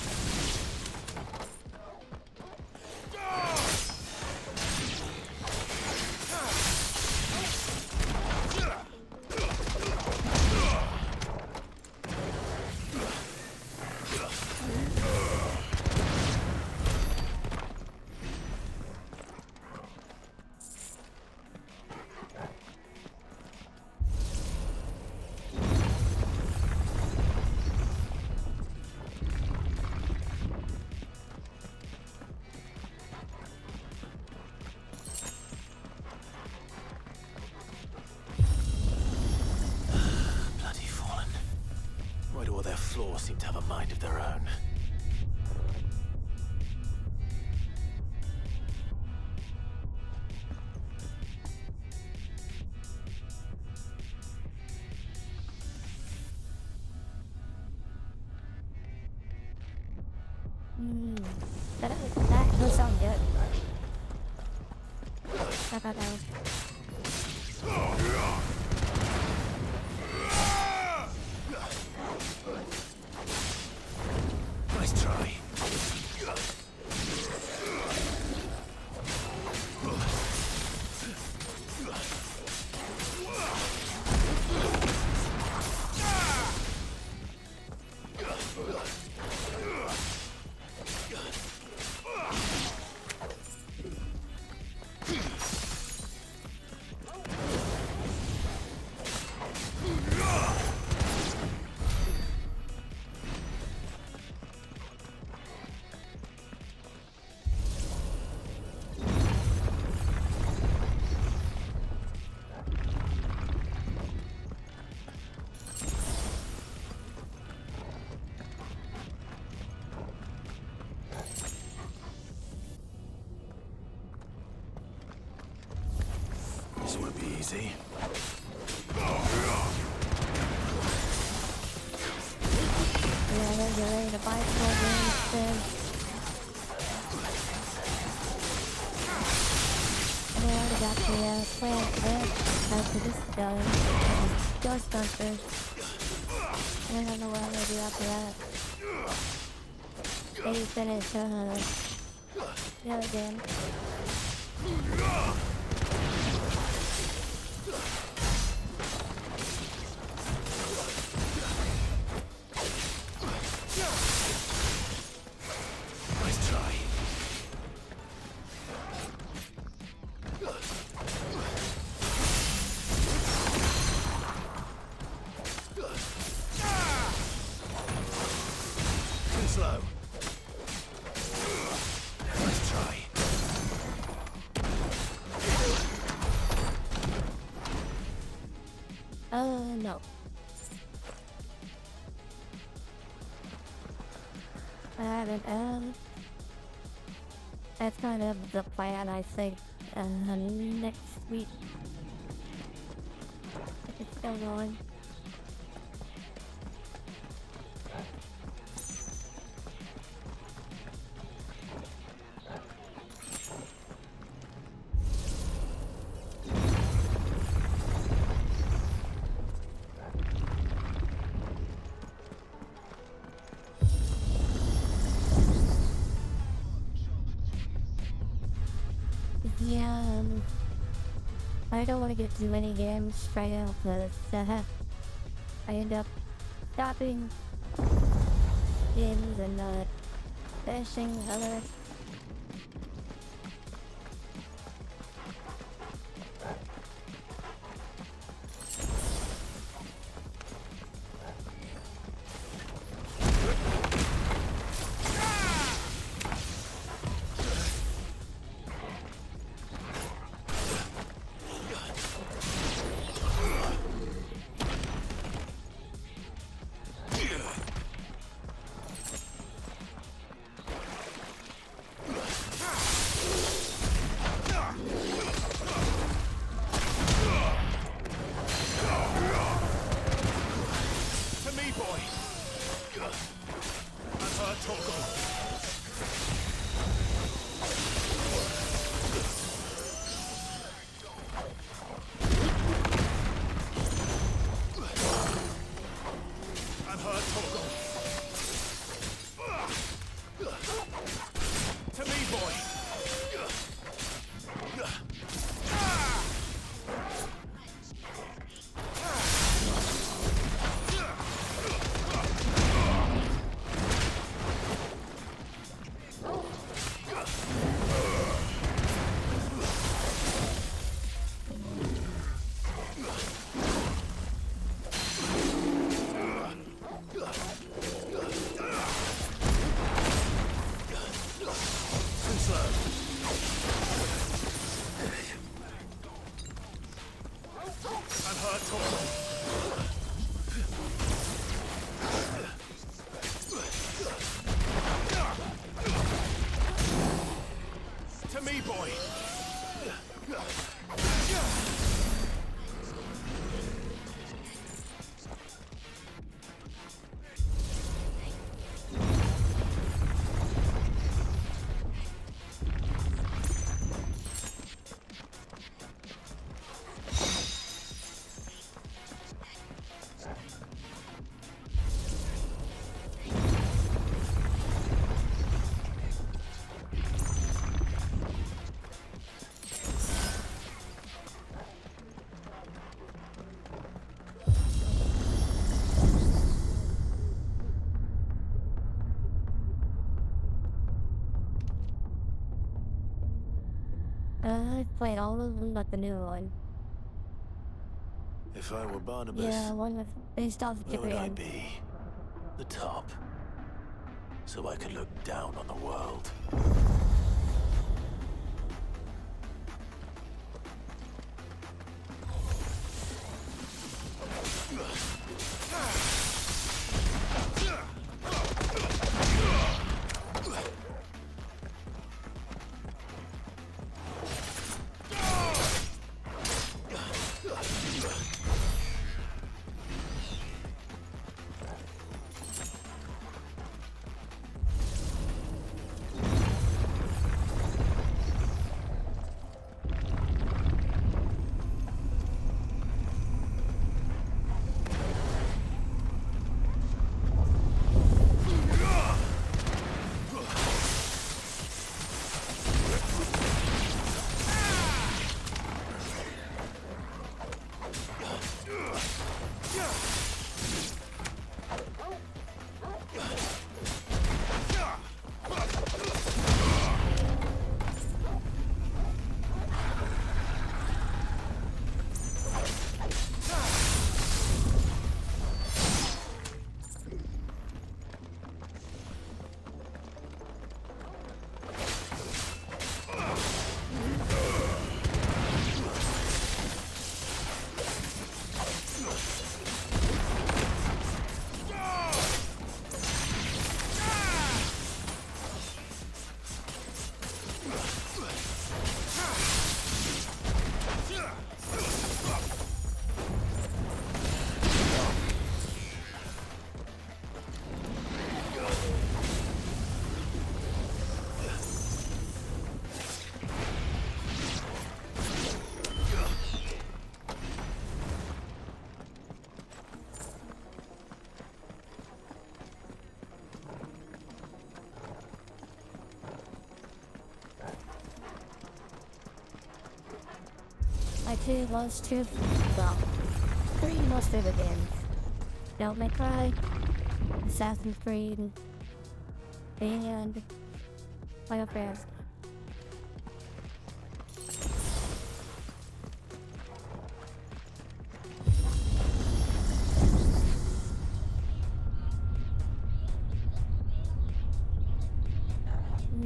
Floor seem to have a mind of their own. That does sound good. I thought that was... Nice try. easy. Yeah, they're ready to buy for instead. And I already got the plan for that. After this done, Ghostbusters. I don't know what I'm gonna do after that. Maybe finish the other game. Nice try. Too slow. Nice try. No. I haven't, that's kind of the plan, I think, next week. If it's still going. Yeah, I don't want to get too many games straight out because I end up stopping games and finishing others. I've played all of them but the new one. If I were Barnabas, Yeah, one with based off where would I Zephyrianna. be? The top. So I could look down on the world. my two most well, three most favorite games. Don't Make Cry, Assassin's Creed, and Final Fantasy.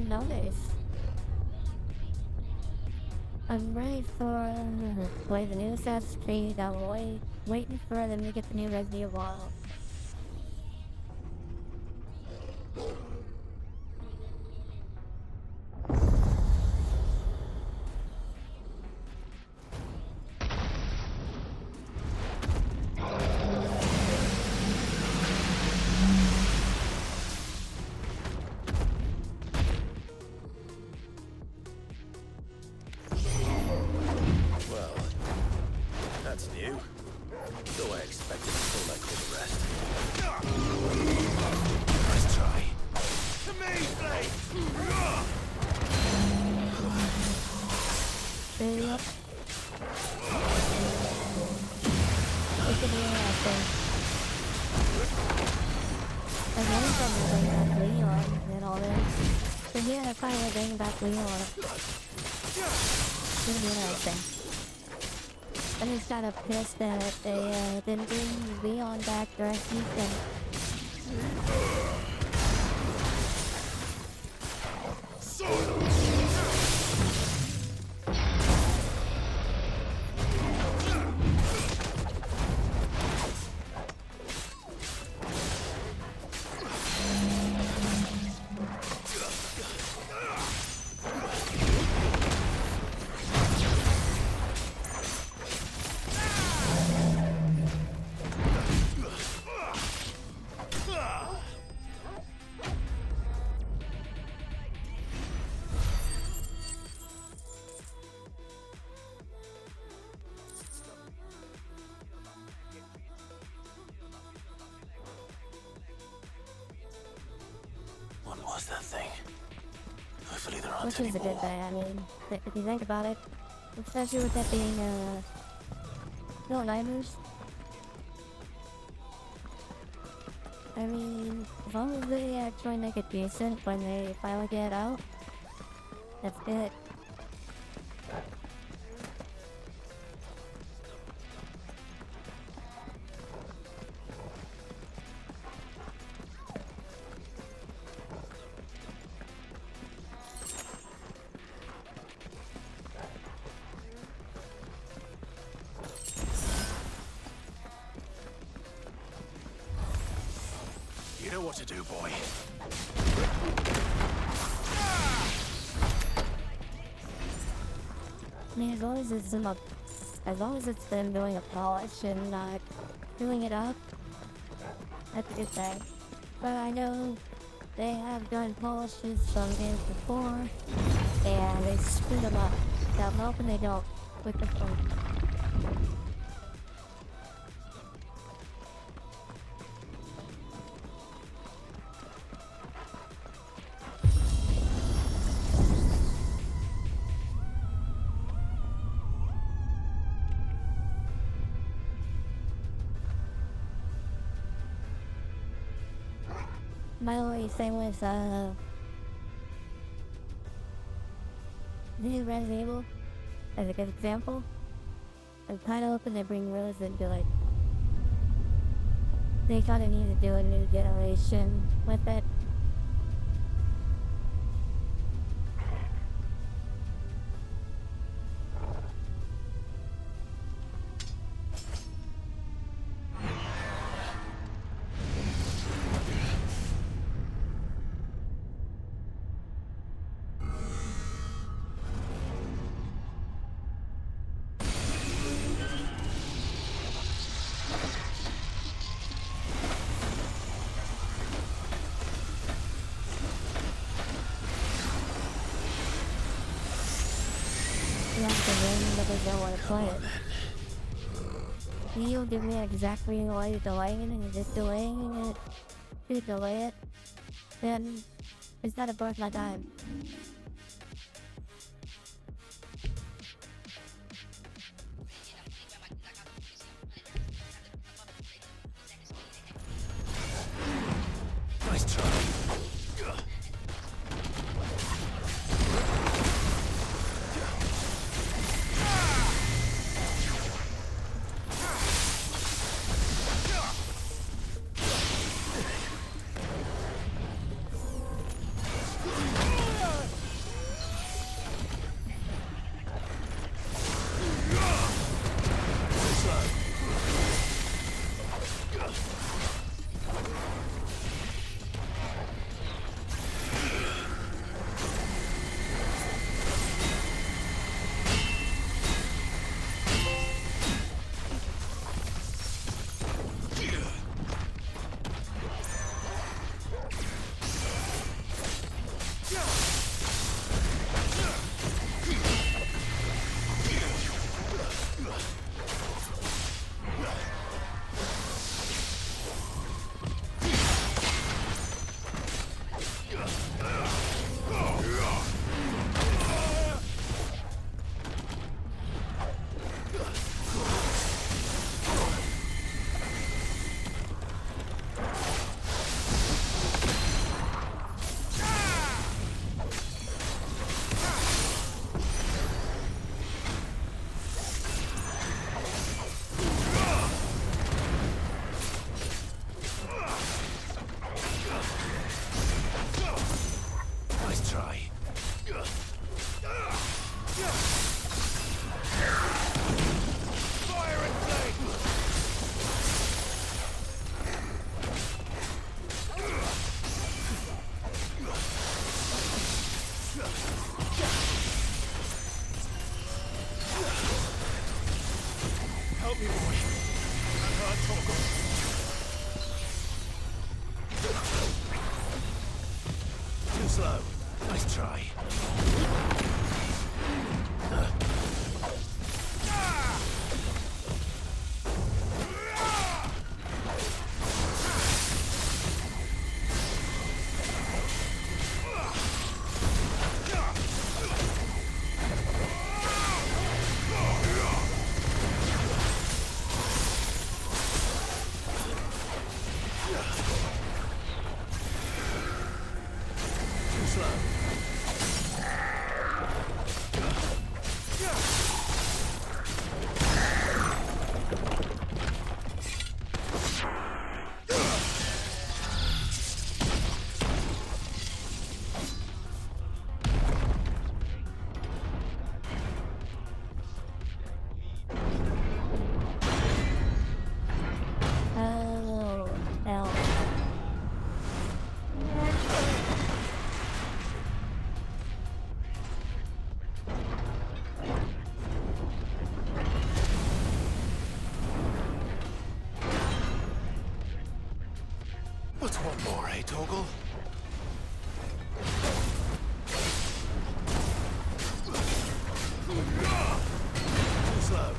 Nice. I'm ready for play the new Assassin's Creed. I'm waiting for them to get the new Resident Evil. Well, that's new. Though I expected it to like all the rest. Nice try. To me, Blade! Yep. It could be interesting. I learned from bringing back Leon and all this. So here I finally bring back Leon. It's gonna be interesting. I'm just kind of pissed that they didn't bring Leon back during season. What was that thing? Hopefully there aren't Which any is a good more. thing, I mean, if you think about it. Especially with that being, no nightmares. I mean, as long as they actually make it decent when they finally get out, that's good. You know what to do, boy. I mean, as long as it's them doing a polish and not doing it up, that's a good thing. But I know they have done polishes some games before, and they screw them up. I'm hoping they don't with this one. My only thing with new Resident Evil, as a good example, I'm kind of hoping they bring Rose into it. They kind of need to do a new generation with it. That's the game that they don't want to play it. You'll give me exactly why you're delaying it, and you're just delaying it to delay it, then it's not worth my time. me, boy. That hurt, Torgal. Too slow. Nice try. What's one more, eh, Torgal? Too slow.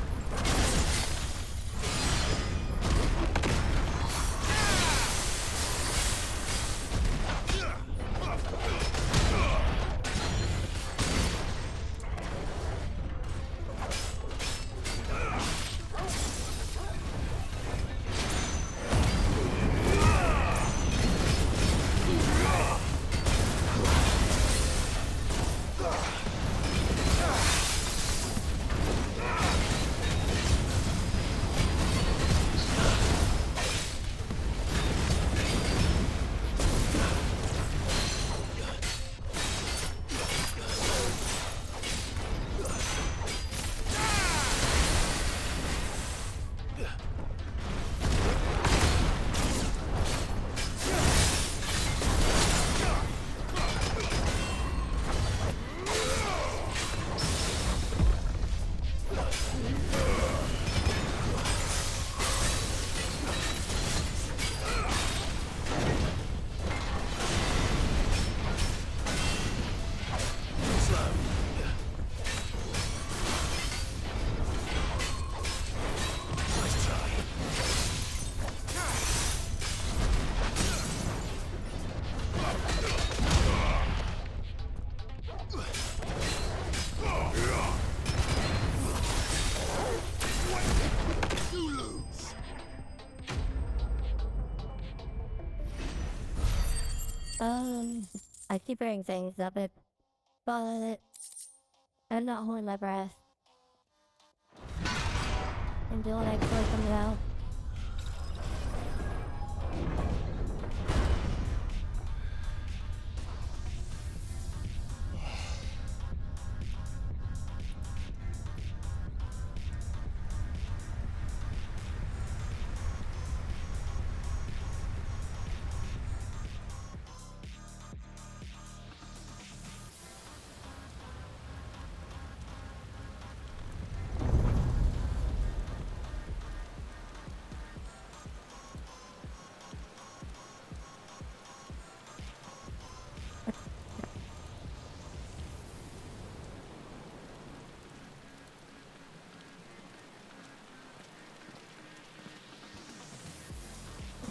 I keep hearing things of it, but I'm not holding my breath until it actually comes out.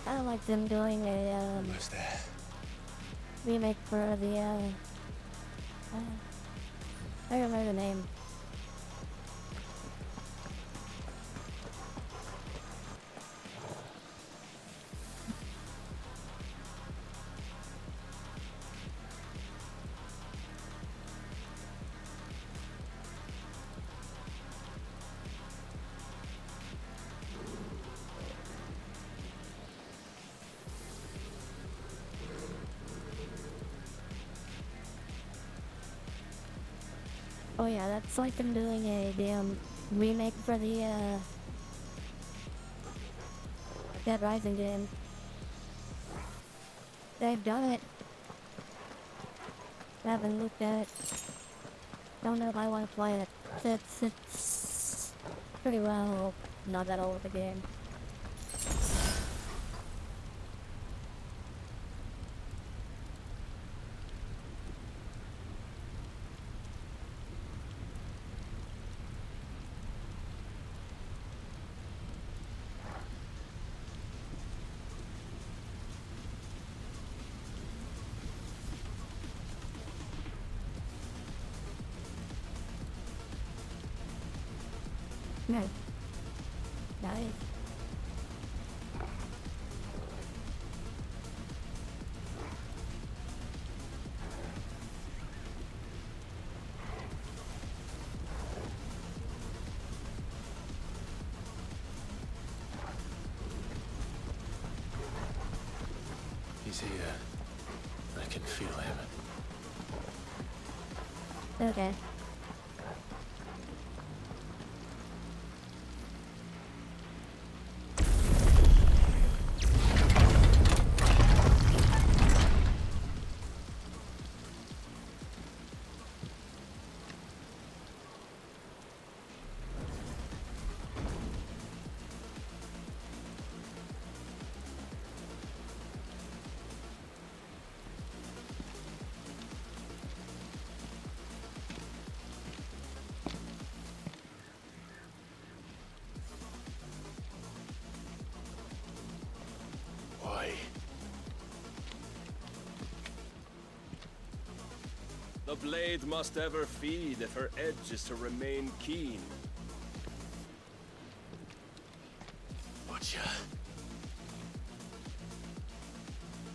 I don't like them doing a remake for the I don't remember the name. Oh yeah, that's like them doing a damn remake for the Dead Rising game. They've done it. I haven't looked at it. Don't know if I want to play it. It's pretty well not that old of a game. No. Nice. He's here. I can feel him. Okay. The blade must ever feed if her edge is to remain keen. Butcher.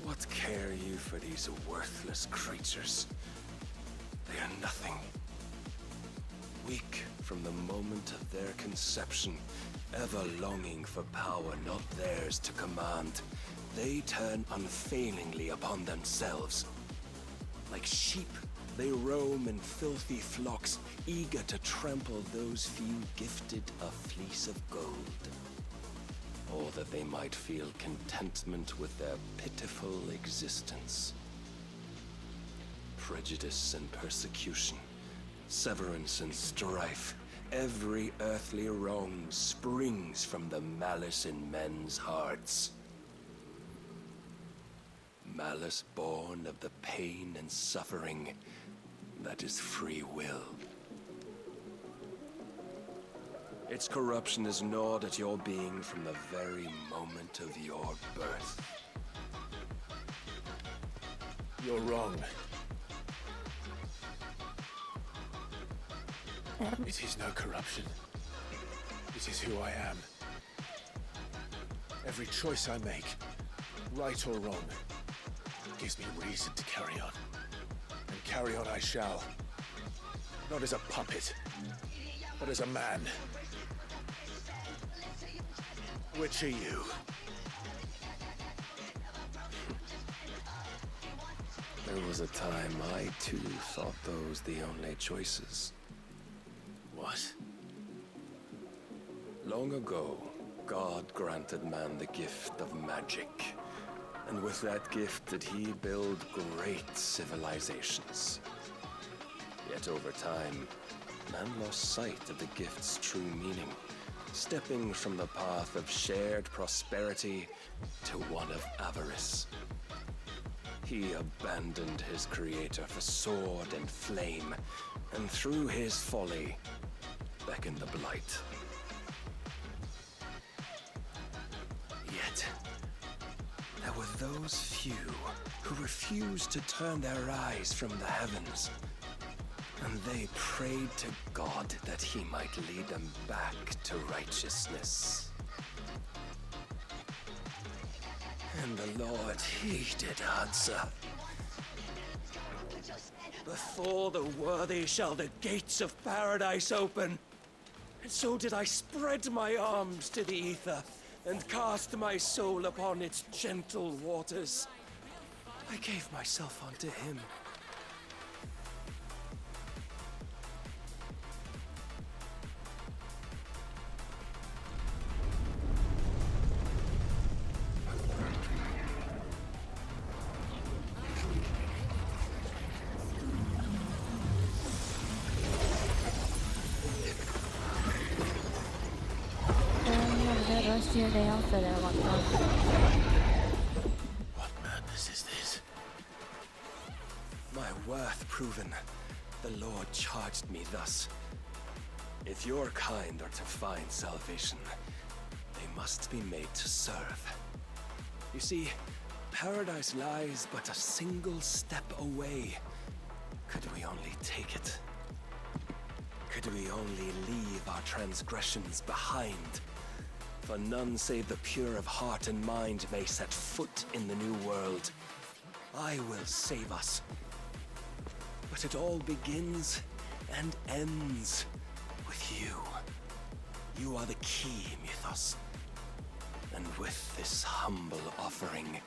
What care you for these worthless creatures? They are nothing. Weak from the moment of their conception, ever longing for power not theirs to command, they turn unfailingly upon themselves. Like sheep, they roam in filthy flocks, eager to trample those few gifted a fleece of gold. Or that they might feel contentment with their pitiful existence. Prejudice and persecution, severance and strife, every earthly wrong springs from the malice in men's hearts. Malice born of the pain and suffering that is free will. Its corruption is gnawed at your being from the very moment of your birth. You're wrong. It is no corruption. It is who I am. Every choice I make, right or wrong, gives me reason to carry on. And carry on I shall. Not as a puppet, but as a man. Which are you? There was a time I too thought those the only choices. What? Long ago, God granted man the gift of magic. And with that gift did he build great civilizations. Yet over time, man lost sight of the gift's true meaning, stepping from the path of shared prosperity to one of avarice. He abandoned his creator for sword and flame, and through his folly, beckoned the blight. Yet, there were those few who refused to turn their eyes from the heavens, and they prayed to God that he might lead them back to righteousness. And the Lord, he did answer. Before the worthy shall the gates of paradise open. And so did I spread my arms to the ether and cast my soul upon its gentle waters. I gave myself unto him. the rest of your day off for there, what What madness is this? My worth proven, the Lord charged me thus. If your kind are to find salvation, they must be made to serve. You see, paradise lies but a single step away. Could we only take it? Could we only leave our transgressions behind? For none save the pure of heart and mind may set foot in the new world. I will save us. But it all begins and ends with you. You are the key, Mythos. And with this humble offering,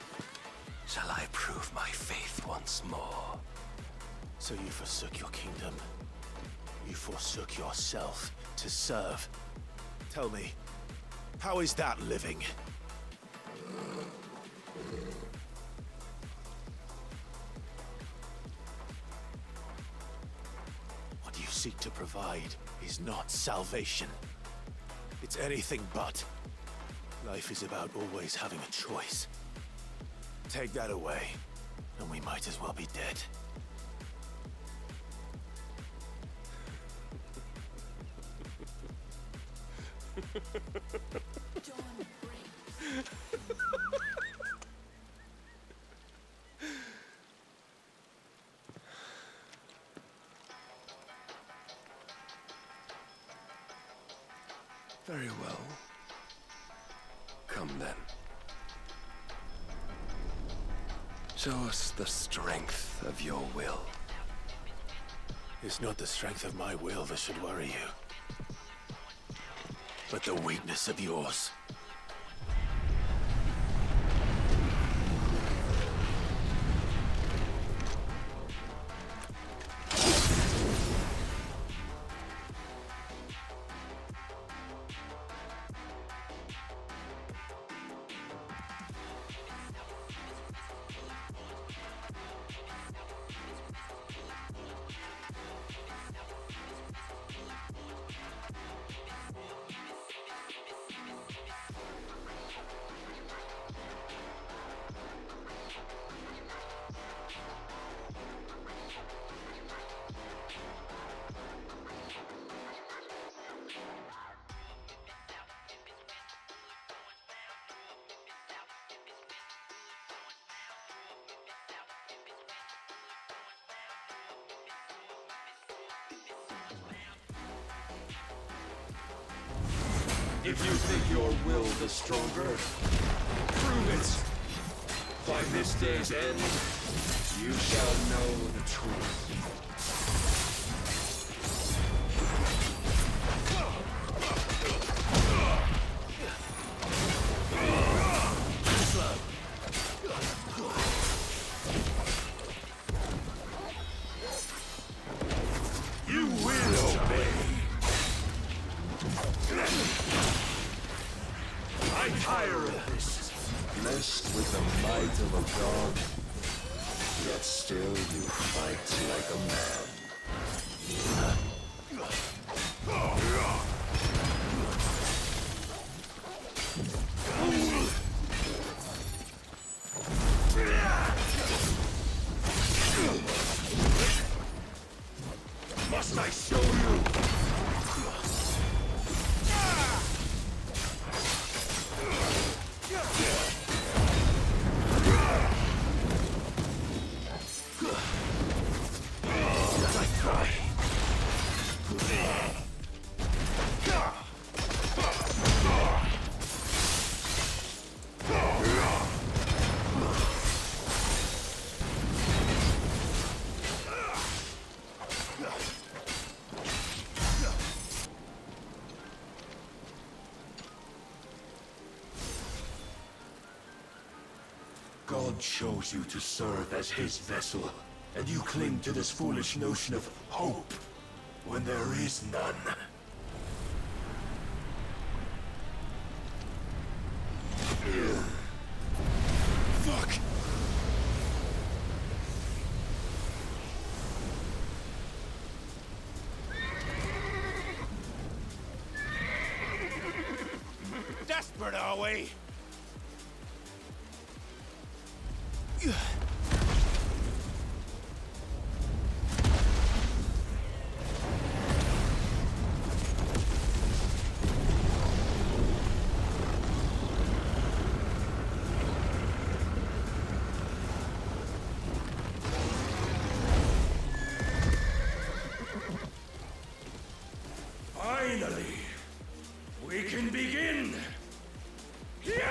shall I prove my faith once more. So you forsook your kingdom. You forsook yourself to serve. Tell me, how is that living? What you seek to provide is not salvation. It's anything but. Life is about always having a choice. Take that away, and we might as well be dead. Very well. Come then. Show us the strength of your will. It's not the strength of my will that should worry you, but the weakness of yours. If you think your will the stronger, prove it. By this day's end, you shall know the truth. You will obey. I tire of this. Blessed with the might of a god, yet still you fight like a man. Must I show you? God chose you to serve as his vessel, and you cling to this foolish notion of hope when there is none. Fuck! desperate, are we? Finally, we can begin. Yeah!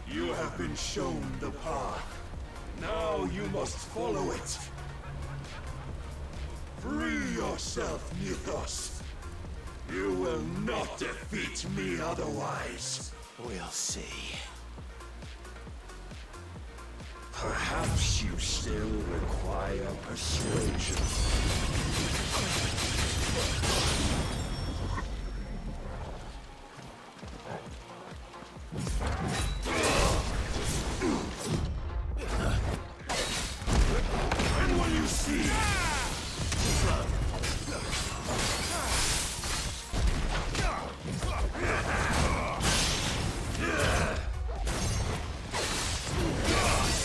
You have been shown the path. Now you must follow it. Free yourself, Mythos. You will not defeat me otherwise. We'll see. Perhaps you still require persuasion. And when you see...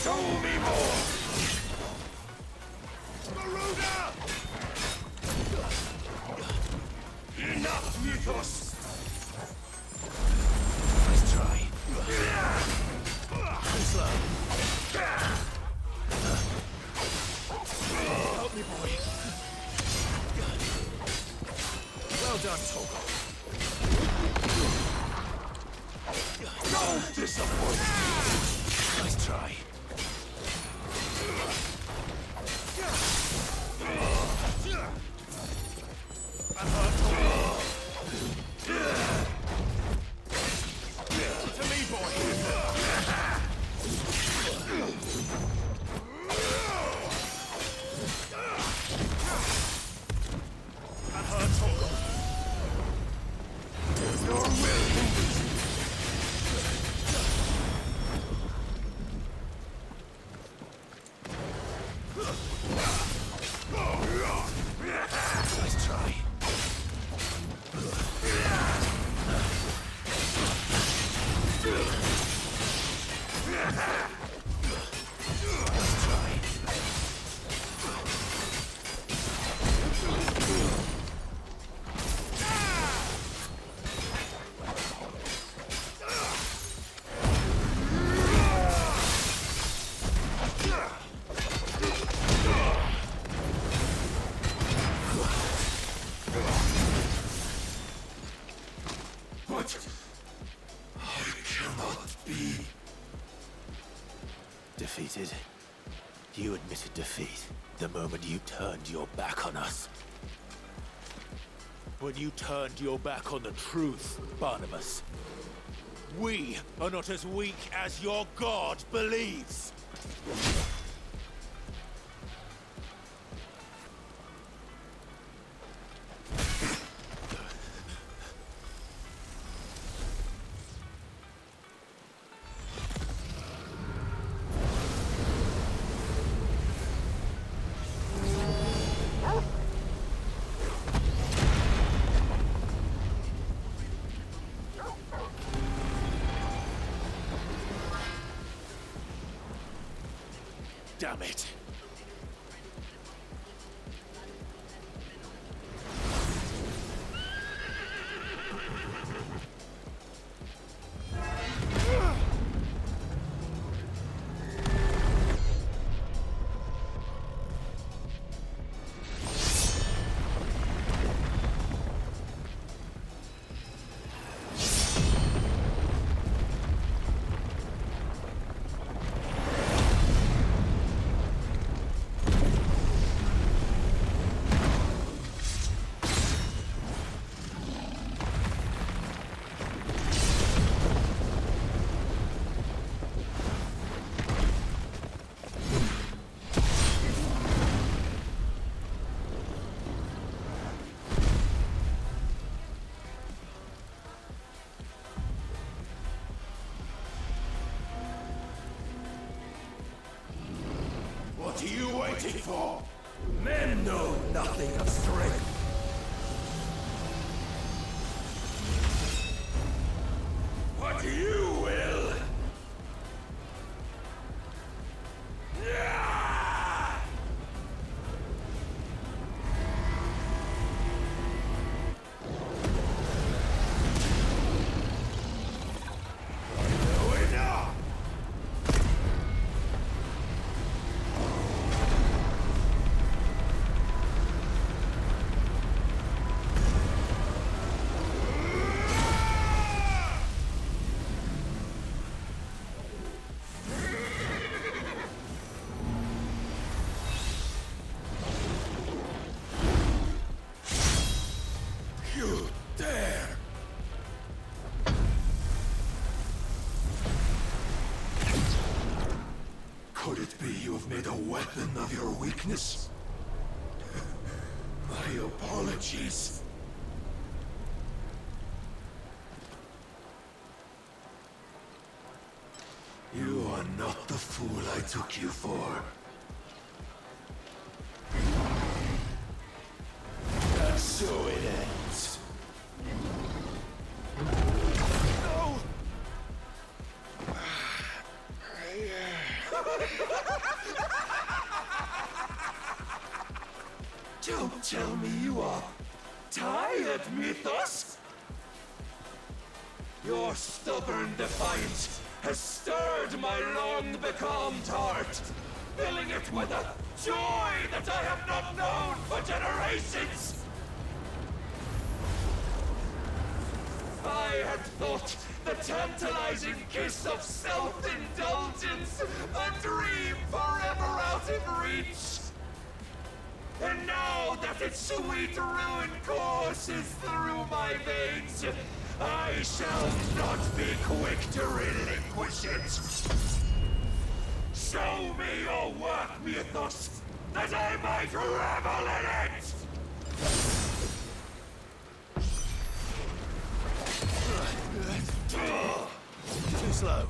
Show me more! Enough, Mythos! Nice try. Slow. Help me, boy. Well done, Togo. Don't disappoint me! Nice try. To me, boy! That hurt, Togo. Your will hinders you. Nice try. Nice try. What? I cannot be. Defeated. You admitted defeat the moment you turned your back on us. When you turned your back on the truth, Barnabas. We are not as weak as your god believes. Damn it. waiting for? Men know nothing of strength. But you will. Could it be you have made a weapon of your weakness? My apologies. You are not the fool I took you for. And so it ends. No! Don't tell me you are tired, Mythos! Your stubborn defiance has stirred my long-becalmed heart, filling it with a joy that I have not known for generations! I had thought the tantalizing kiss of self-indulgence a dream forever out of reach. And now that its sweet ruin courses through my veins, I shall not be quick to relinquish it. Show me your work, Mythos, that I might revel in it! Too slow.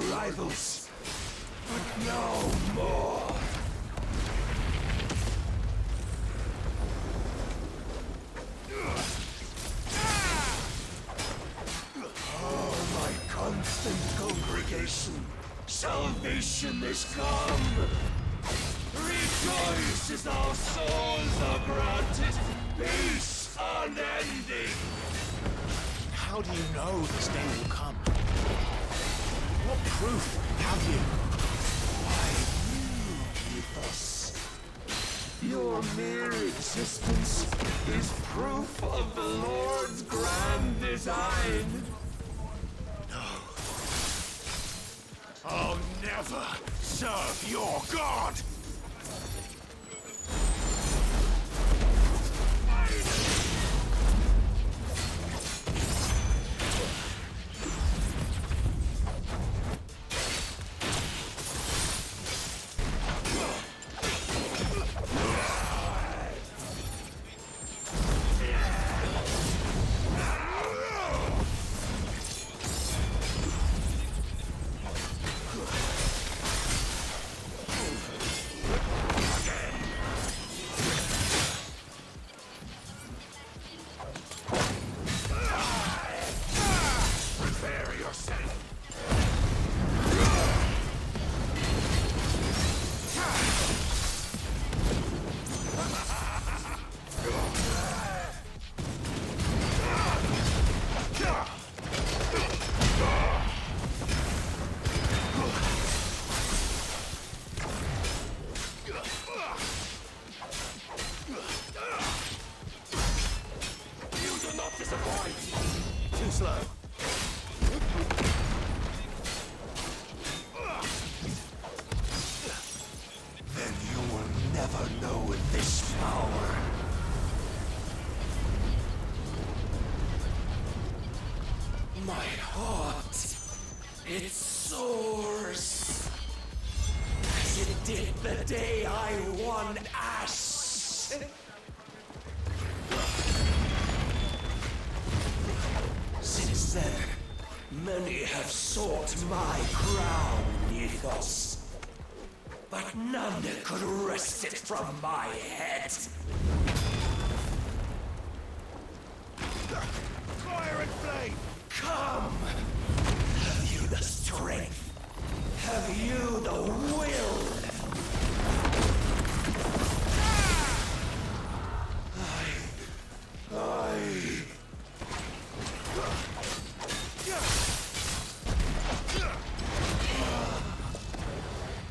Rivals, but no more. Oh, my constant congregation, salvation is come. Rejoice as our souls are granted peace unending. How do you know this day will come? What proof have you? Your mere existence is proof of the Lord's grand design. No. I'll never serve your god! Then you will never know this power. My heart, it soars, as it did the day I won Ash. Since then, many have sought my crown, Ethos, but none could wrest it from my head. Fire and flame! Come! Have you the strength? Have you the will?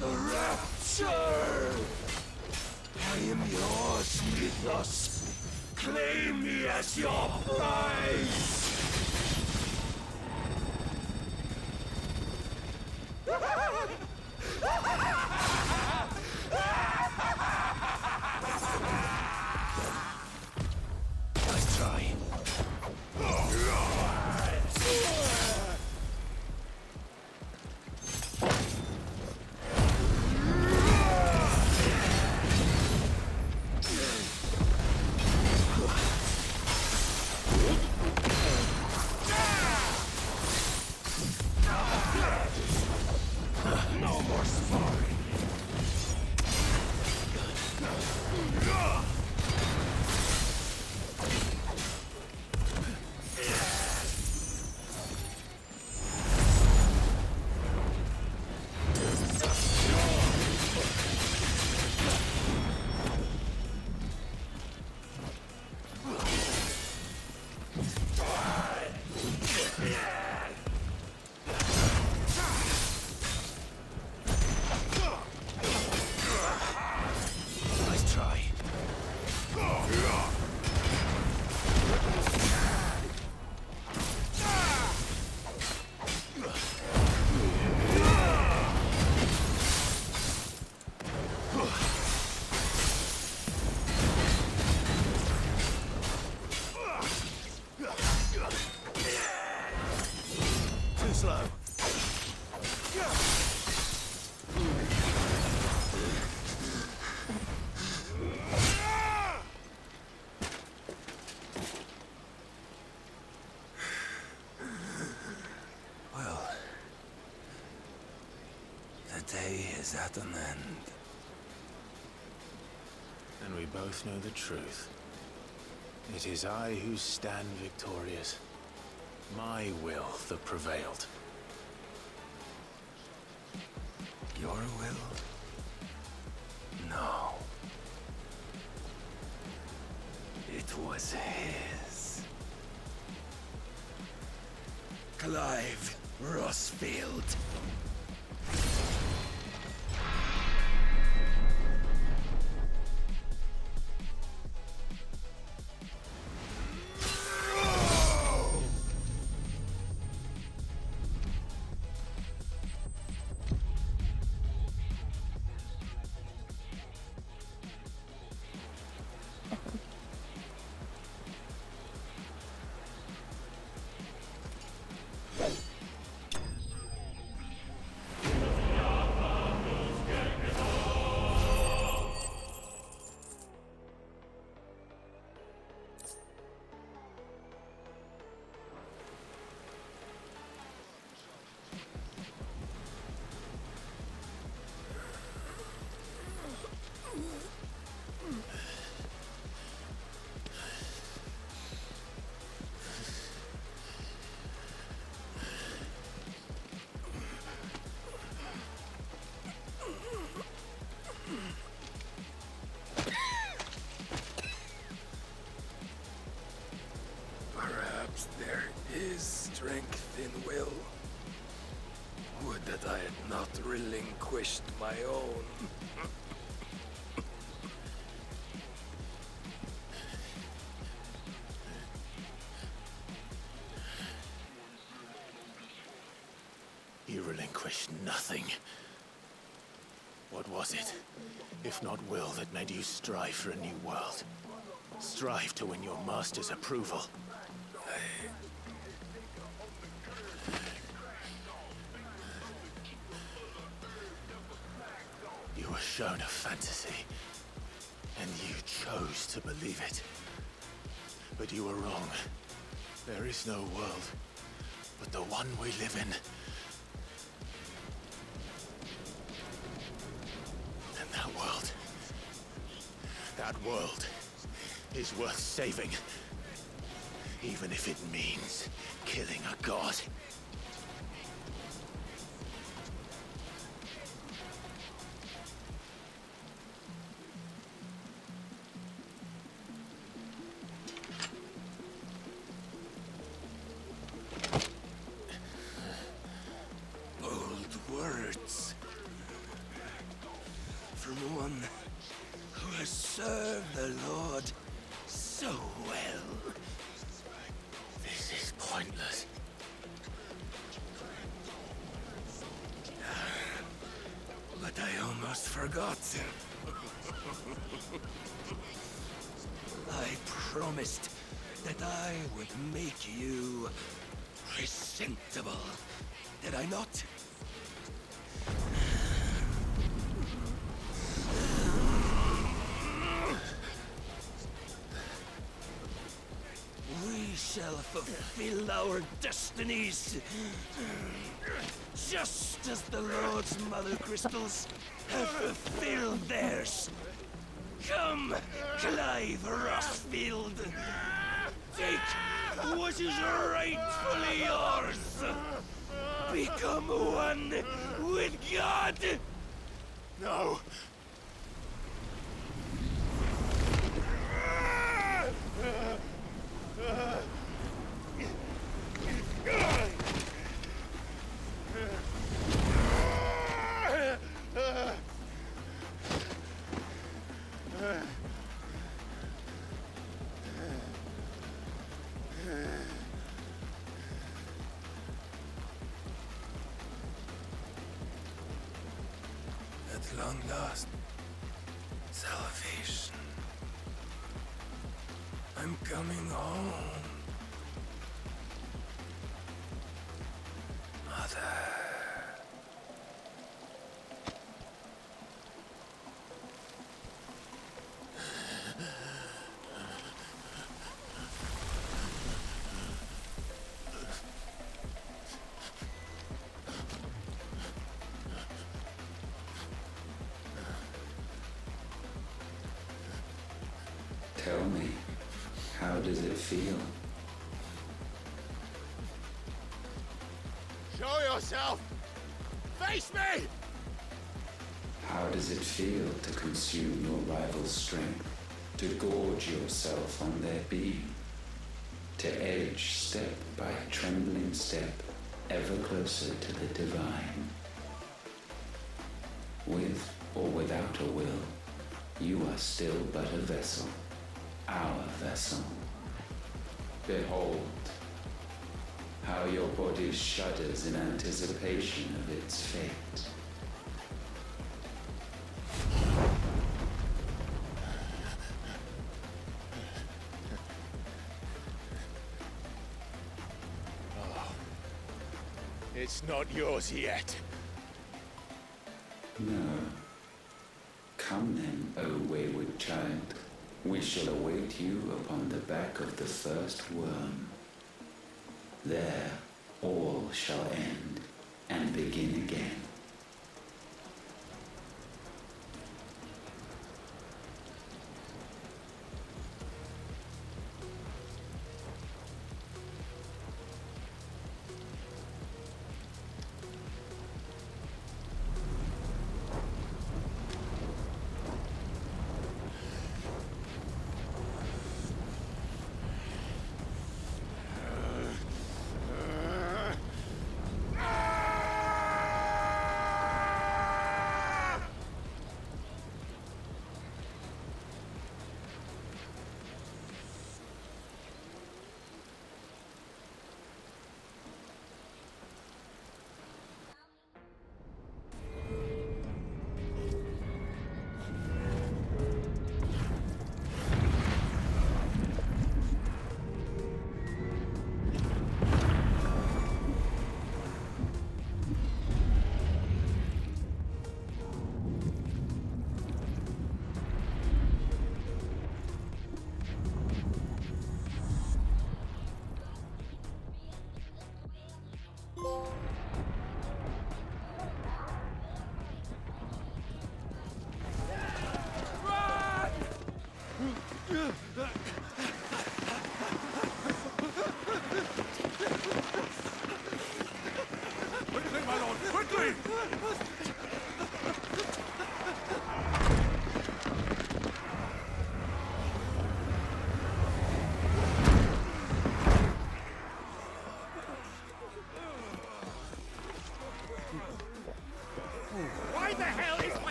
The rapture! I am yours, Mythos. Claim me as your prize! Nice try. No more sparring. Nice try. Too slow. Well, the day is at an end. And we both know the truth. It is I who stand victorious. My will that prevailed. Your will? No. It was his. Clive Rossfield. There is strength in will. Would that I had not relinquished my own. You relinquished nothing. What was it, if not will, that made you strive for a new world? Strive to win your master's approval? You were shown a fantasy, and you chose to believe it. But you were wrong. There is no world but the one we live in. And that world is worth saving. Even if it means killing a god. Words from one who has served the Lord so well. This is pointless. But I almost forgot. I promised that I would make you presentable. Did I not? We shall fulfill our destinies, just as the Lord's Mother Crystals have fulfilled theirs. Come, Clive Rossfield. Take what is rightfully yours. Become one with God. No. At long last, salvation. I'm coming home. Mother. Tell me, how does it feel? Show yourself! Face me! How does it feel to consume your rival's strength? To gorge yourself on their beam? To edge step by trembling step ever closer to the divine? With or without a will, you are still but a vessel. Our vessel. Behold, how your body shudders in anticipation of its fate. Oh, it's not yours yet. No. Come then, O wayward child. We shall await you upon the back of the first worm. There, all shall end and begin again.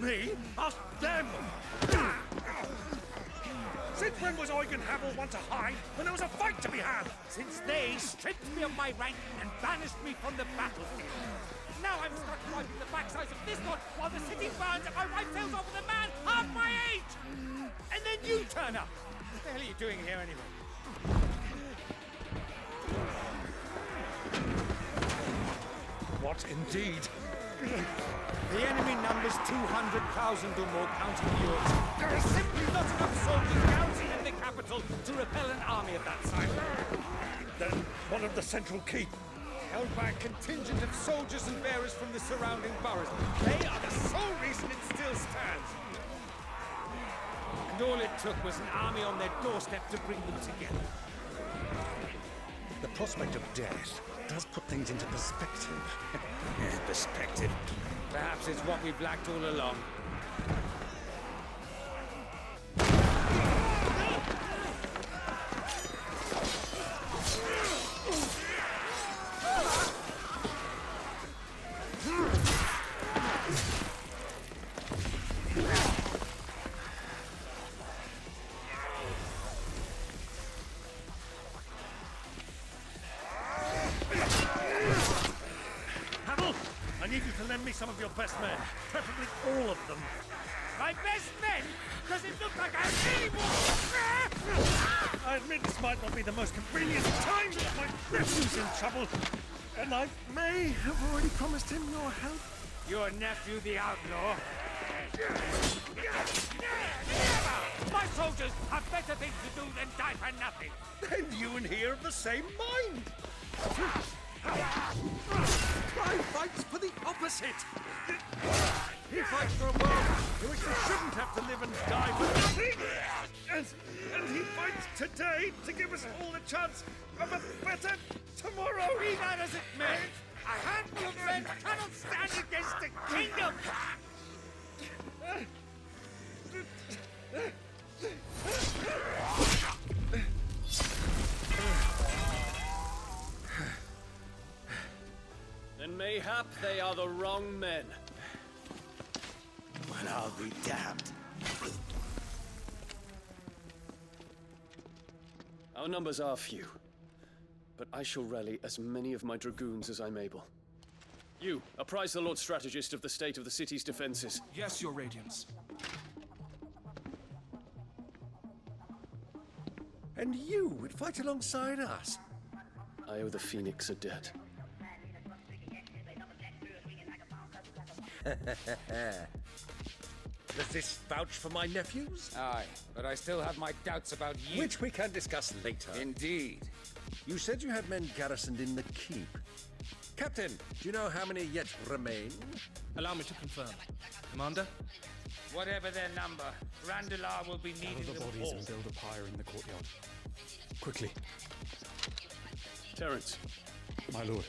me, ask them! Since when was Eugen Havel one to hide when there was a fight to be had? Since they stripped me of my rank and banished me from the battlefield. Now I'm stuck wiping the backsides of this one while the city burns and my wife tails off with a man half my age! And then you turn up! What the hell are you doing here anyway? What indeed? The enemy numbers 200,000 or more, counting yours. There are simply not enough soldiers garrisoned in the capital to repel an army of that size. Then one of the central keep. Held by a contingent of soldiers and bearers from the surrounding boroughs. They are the sole reason it still stands. And all it took was an army on their doorstep to bring them together. The prospect of death does put things into perspective. Perspective. Perhaps it's what we've lacked all along. Some of your best men, preferably all of them. My best men? Does it look like I'm evil? I admit this might not be the most convenient time, but my nephew's in trouble, and I may have already promised him your help. Your nephew, the outlaw? My soldiers have better things to do than die for nothing. Then you and he are of the same mind. I fights for the opposite. He fights for a world in which we shouldn't have to live and die for nothing. And he fights today to give us all the chance of a better tomorrow. Be that as it may, a handful of men cannot stand against a kingdom. Then mayhap they are the wrong men. Well, I'll be damned. Our numbers are few, but I shall rally as many of my dragoons as I'm able. You, apprise the Lord Strategist of the state of the city's defenses. Yes, Your Radiance. And you would fight alongside us? I owe the Phoenix a debt. Does this vouch for my nephews? Aye, but I still have my doubts about you. Which we can discuss later. Indeed. You said you had men garrisoned in the keep. Captain, do you know how many yet remain? Allow me to confirm. Commander? Whatever their number, Randalar will be needing Gather the them bodies all. and build a pyre in the courtyard. Quickly. Terence. My lord.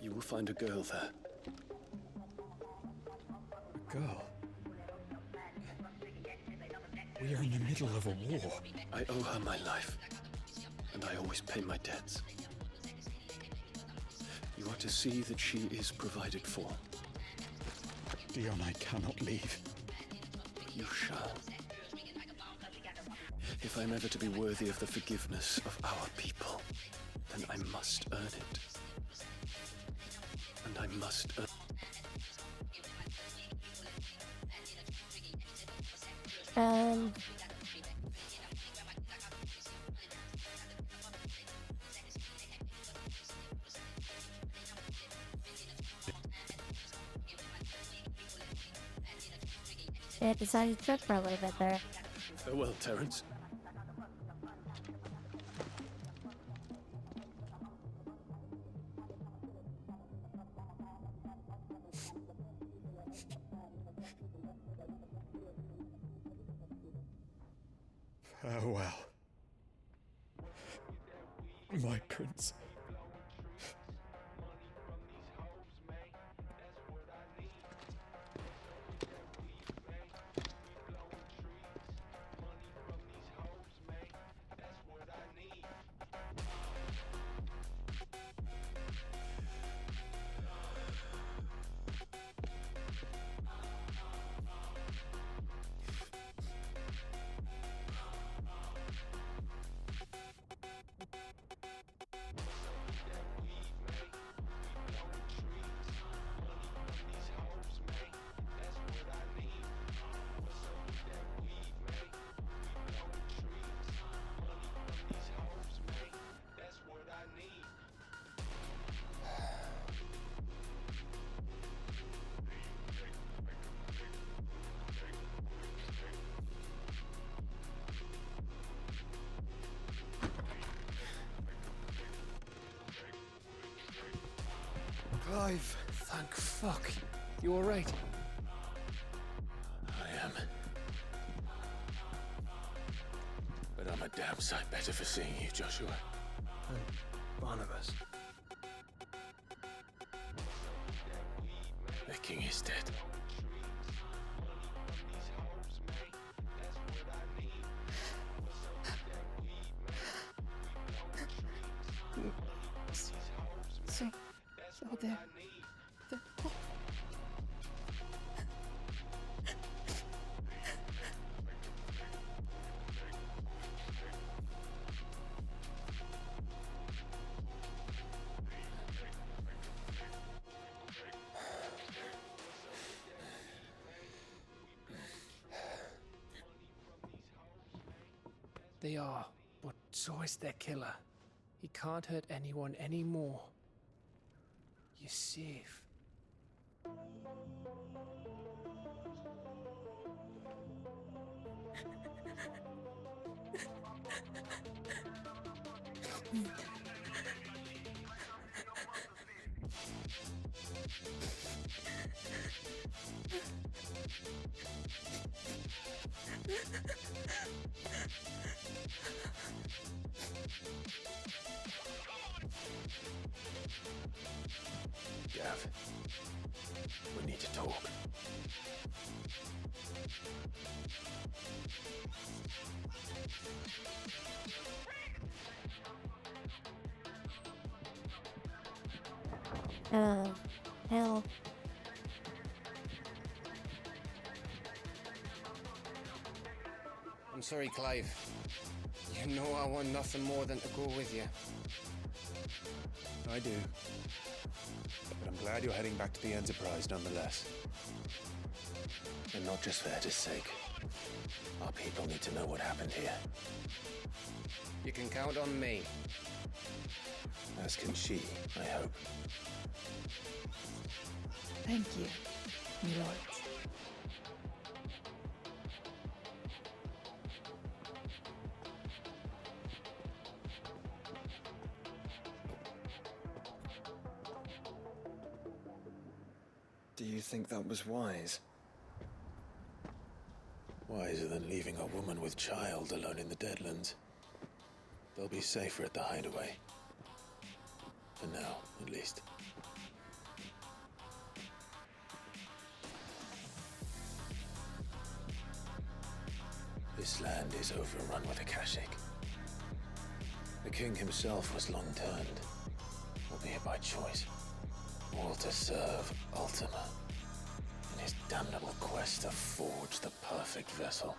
You will find a girl there. A girl? We are in the middle of a war. I owe her my life, and I always pay my debts. You are to see that she is provided for. Dion, I cannot leave. You shall. If I'm ever to be worthy of the forgiveness of our people, then I must earn it. And I must earn... Yeah, decided to trip for a little bit there. Farewell, Terence. Farewell. My prince. alive. Thank fuck. You alright? I am. But I'm a damn sight better for seeing you, Joshua. And Barnabas. The king is dead. So they're off. They are, but so is their killer. He can't hurt anyone anymore. You're safe. Gav, we need to talk. Hell. I'm sorry, Clive. You know I want nothing more than to go with you. I do. But I'm glad you're heading back to the Enterprise nonetheless. And not just for Edda's sake. Our people need to know what happened here. You can count on me. As can she, I hope. Thank you, my lord. Do you think that was wise? Wiser than leaving a woman with child alone in the Deadlands. They'll be safer at the hideaway. For now, at least. This land is overrun with Akashic. The king himself was long turned, albeit by choice, all to serve Ultima in his damnable quest to forge the perfect vessel.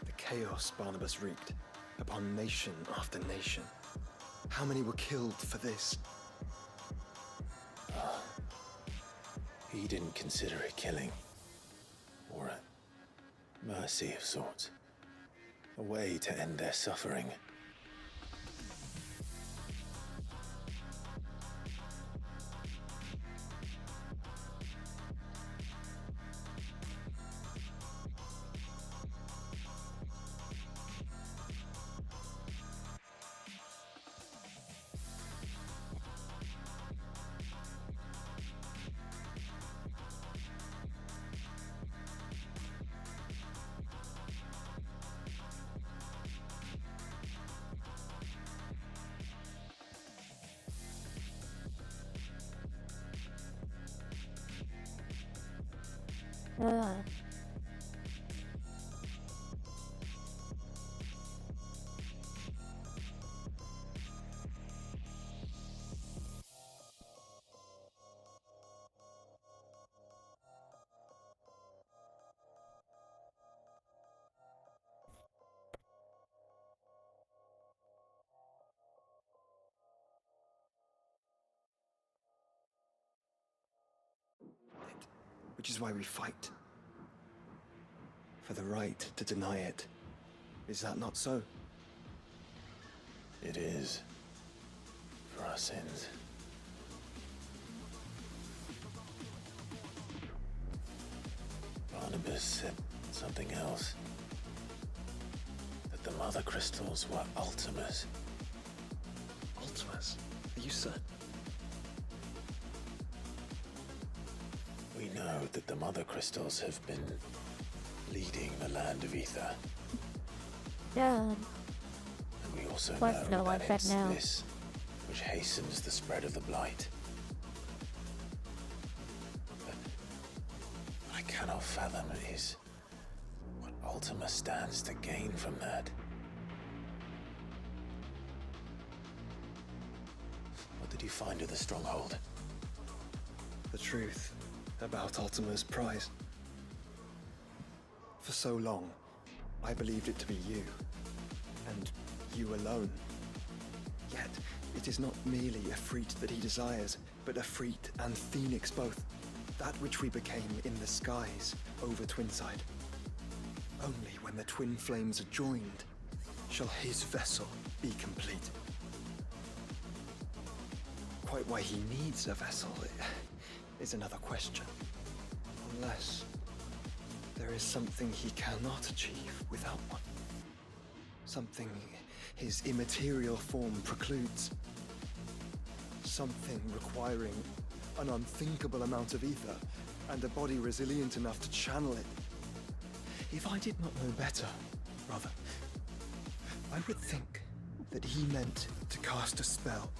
The chaos Barnabas wreaked upon nation after nation. How many were killed for this? He didn't consider it killing, or a mercy of sorts. A way to end their suffering. Which is why we fight. For the right to deny it. Is that not so? It is. For our sins. Barnabas said something else. That the mother crystals were Ultimas. Ultimas? Are you certain? know that the Mother Crystals have been leading the land of Ether. Yeah. And we also Of course, know no, I that bet it's now. this which hastens the spread of the blight. But what I cannot fathom is what Ultima stands to gain from that. What did you find at the stronghold? The truth about Ultima's prize. For so long, I believed it to be you, and you alone. Yet, it is not merely a freat that he desires, but a freat and phoenix both. That which we became in the skies over Twinside. Only when the twin flames are joined shall his vessel be complete. Quite why he needs a vessel is another question. Unless there is something he cannot achieve without one. Something his immaterial form precludes. Something requiring an unthinkable amount of ether and a body resilient enough to channel it. If I did not know better, rather, I would think that he meant to cast a spell.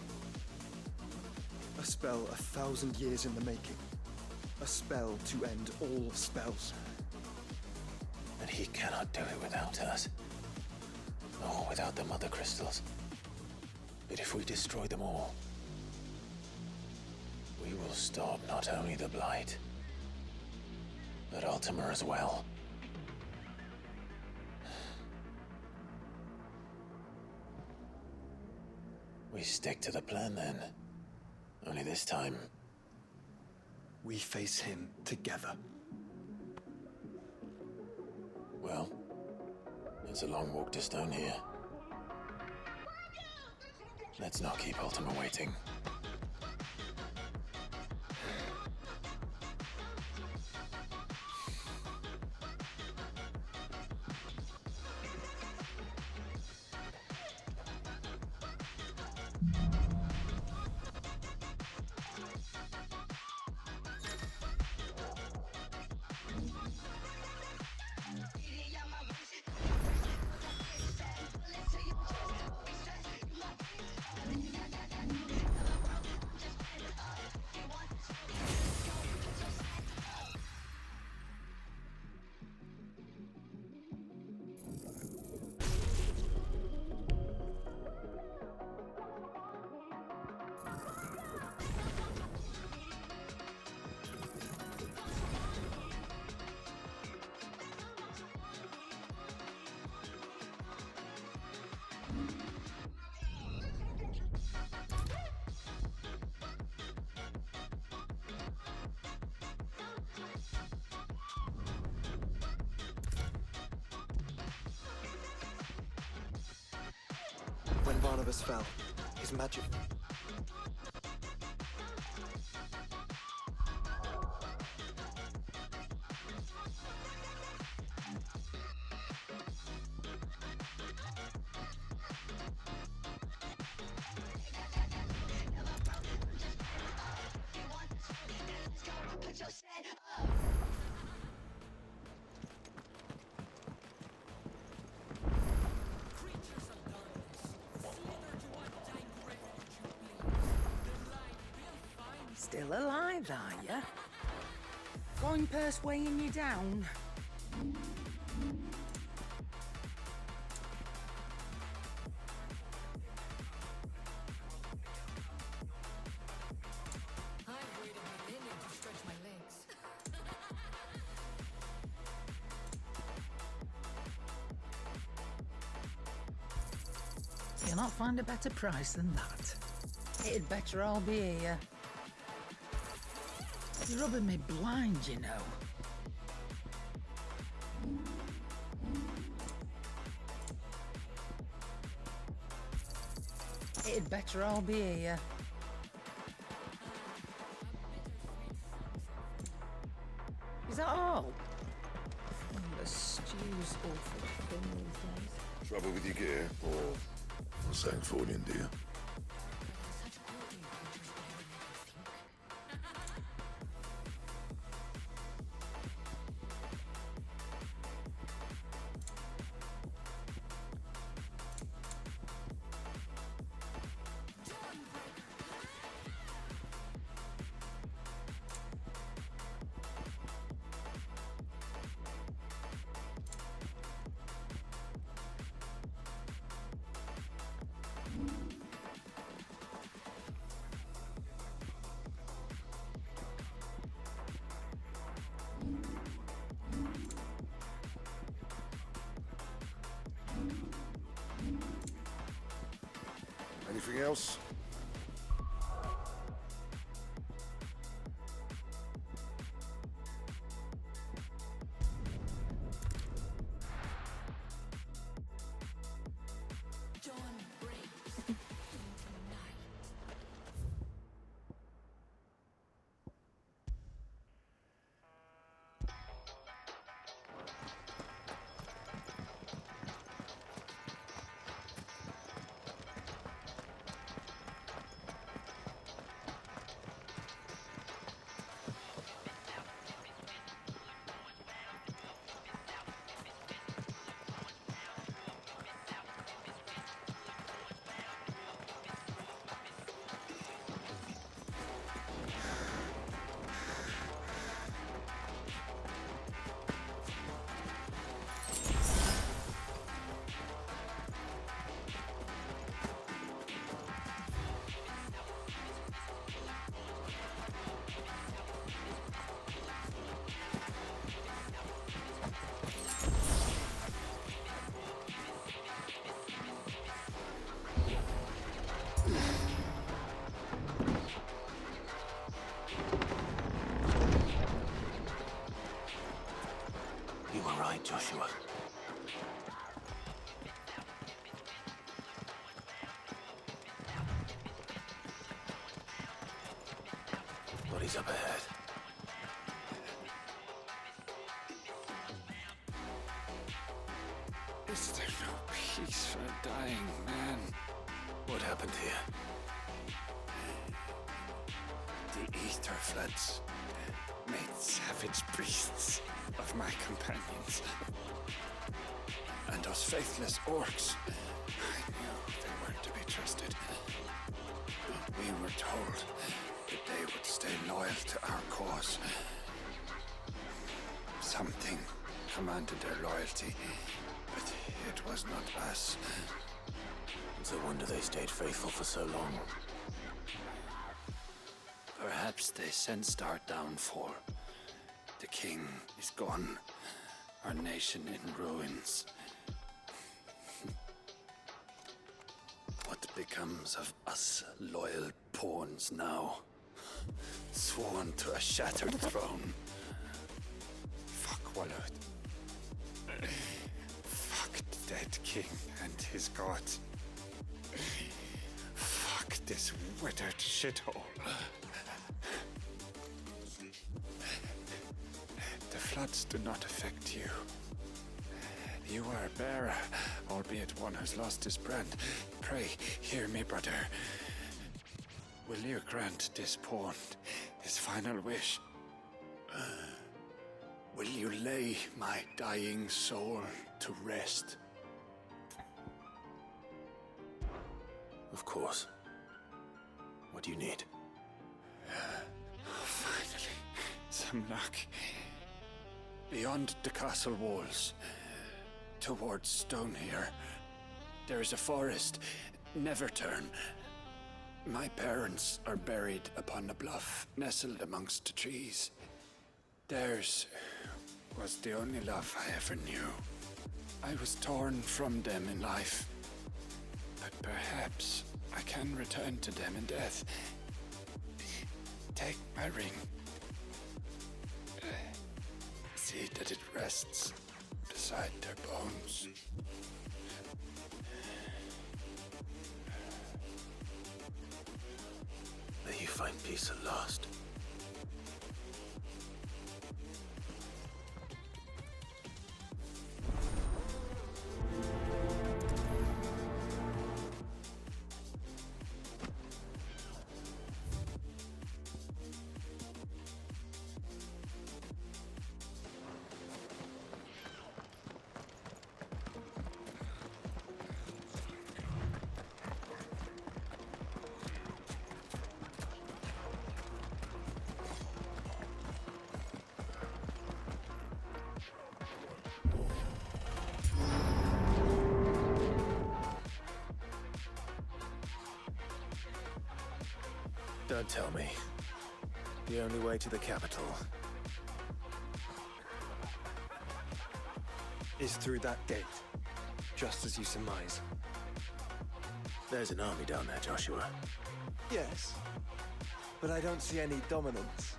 A spell 1,000 years in the making. A spell to end all spells. And he cannot do it without us. Nor without the Mother Crystals. But if we destroy them all, we will stop not only the blight, but Ultima as well. We stick to the plan then. Only this time, we face him together. Well, it's a long walk to Stone here. Let's not keep Ultima waiting. When Barnabas fell, his magic... Still alive, are ya? Coin purse weighing you down? You'll not find a better price than that. It'd better all be here. You're rubbing me blind, you know. It'd better all be here. Is that all? The stew's awful thin these days. Trouble with your gear, or something falling, do you? Anything else? You were right, Joshua. Bodies up ahead. Is there no peace for a dying man? What happened here? The ether floods made savage beasts of my companions. And those faithless orcs, I knew they weren't to be trusted. We were told that they would stay loyal to our cause. Something commanded their loyalty, but it was not us. It's a wonder they stayed faithful for so long. Perhaps they sensed our downfall. The king is gone, our nation in ruins. What becomes of us loyal pawns now? Sworn to a shattered throne. Fuck Walud. Fuck the dead king and his gods. Fuck this withered shithole. The floods do not affect you. You are a bearer, albeit one who's lost his brand. Pray, hear me, brother. Will you grant this pawn his final wish? Will you lay my dying soul to rest? Of course. What do you need? Finally, some luck. Beyond the castle walls, towards Stone here, there is a forest. Never turn. My parents are buried upon a bluff, nestled amongst the trees. Theirs was the only love I ever knew. I was torn from them in life, but perhaps I can return to them in death. Take my ring. See that it rests beside their bones. May you find peace at last. Don't tell me. The only way to the capital is through that gate, just as you surmise. There's an army down there, Joshua. Yes, but I don't see any dominance.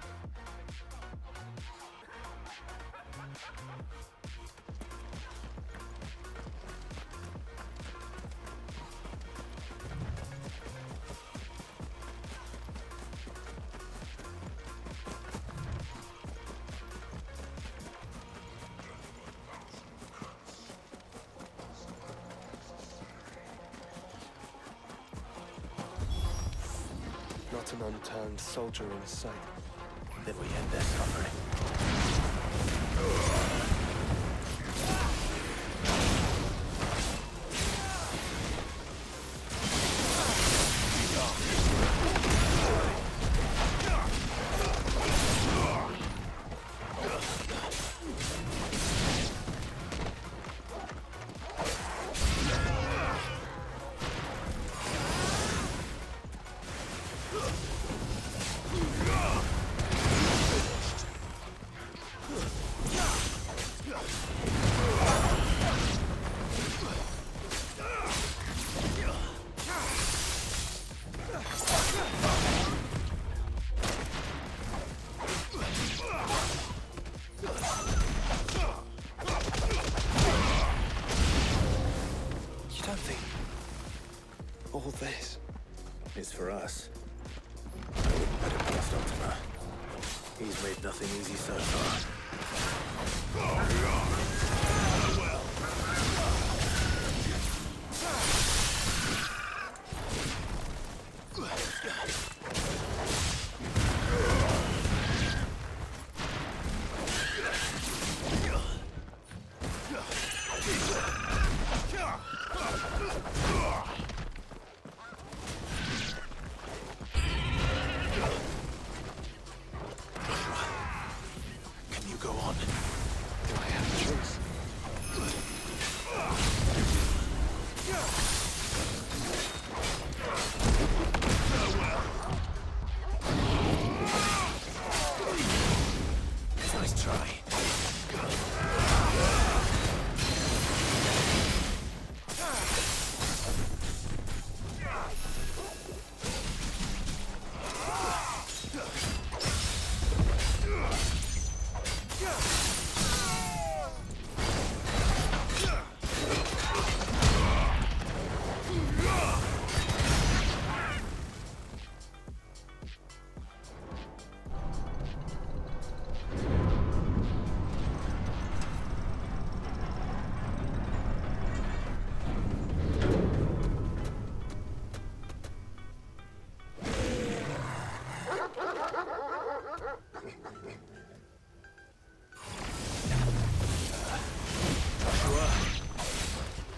Not an unturned soldier in sight. Then we end their suffering. All this is for us. I wouldn't let it past Optima. He's made nothing easy so far.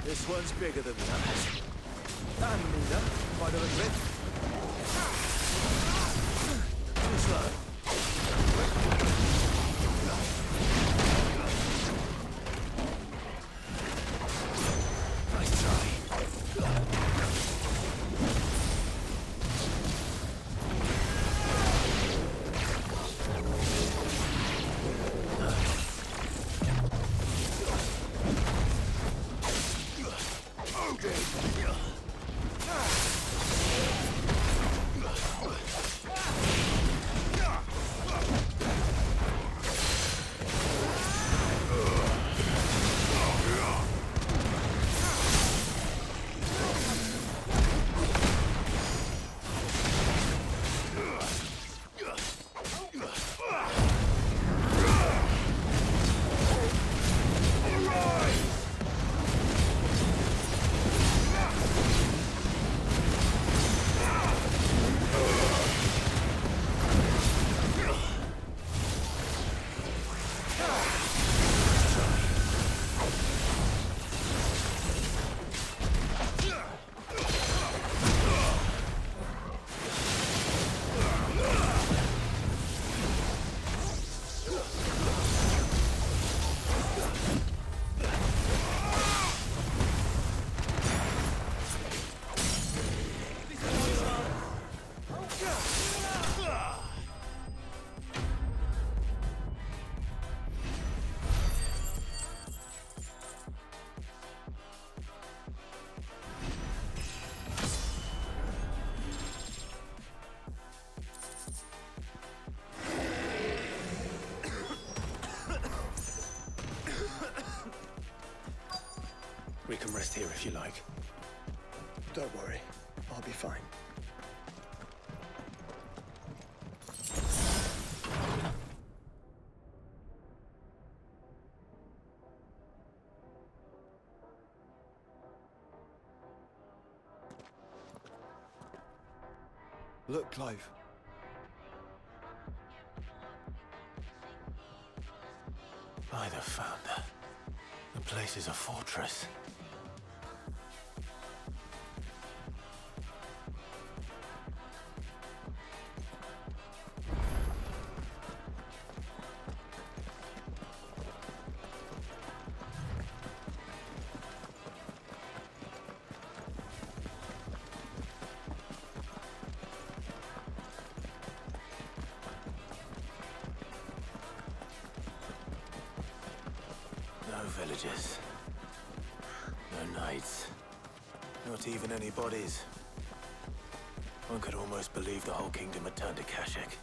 This one's bigger than the others. And Loona, by the looks of it. Too slow. Nice try. We can rest here if you like. Don't worry, I'll be fine. Look, Clive. By the Founder. The place is a fortress. No villages. No knights. Not even any bodies. One could almost believe the whole kingdom had turned to Kashyyyk.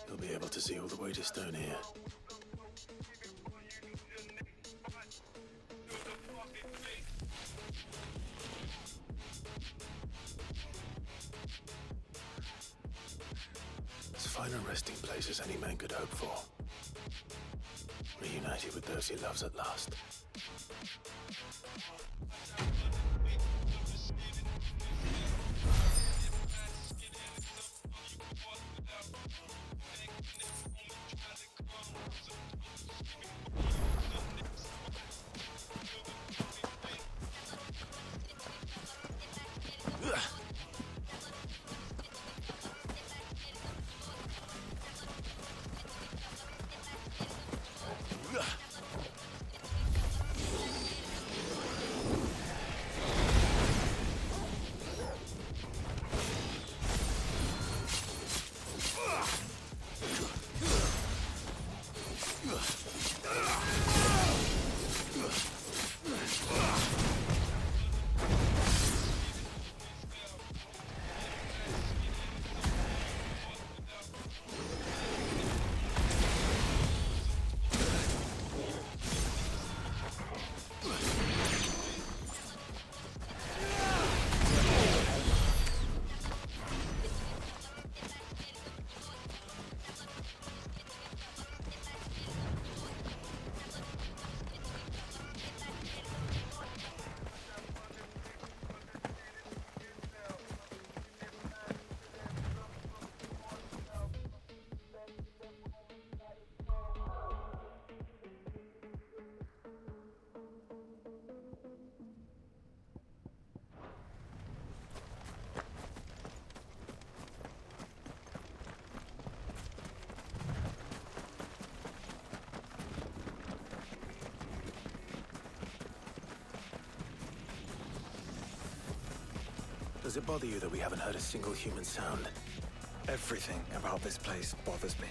You'll be able to see all the way to Stone here. As fine a resting place as any man could hope for. Reunited with those he loves at last. Does it bother you that we haven't heard a single human sound? Everything about this place bothers me.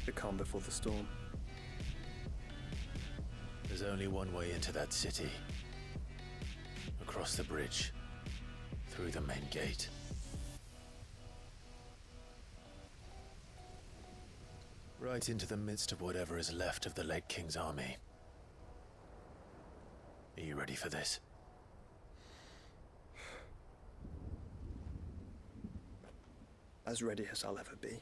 The calm before the storm. There's only one way into that city. Across the bridge. Through the main gate. Right into the midst of whatever is left of the late King's army. Are you ready for this? As ready as I'll ever be.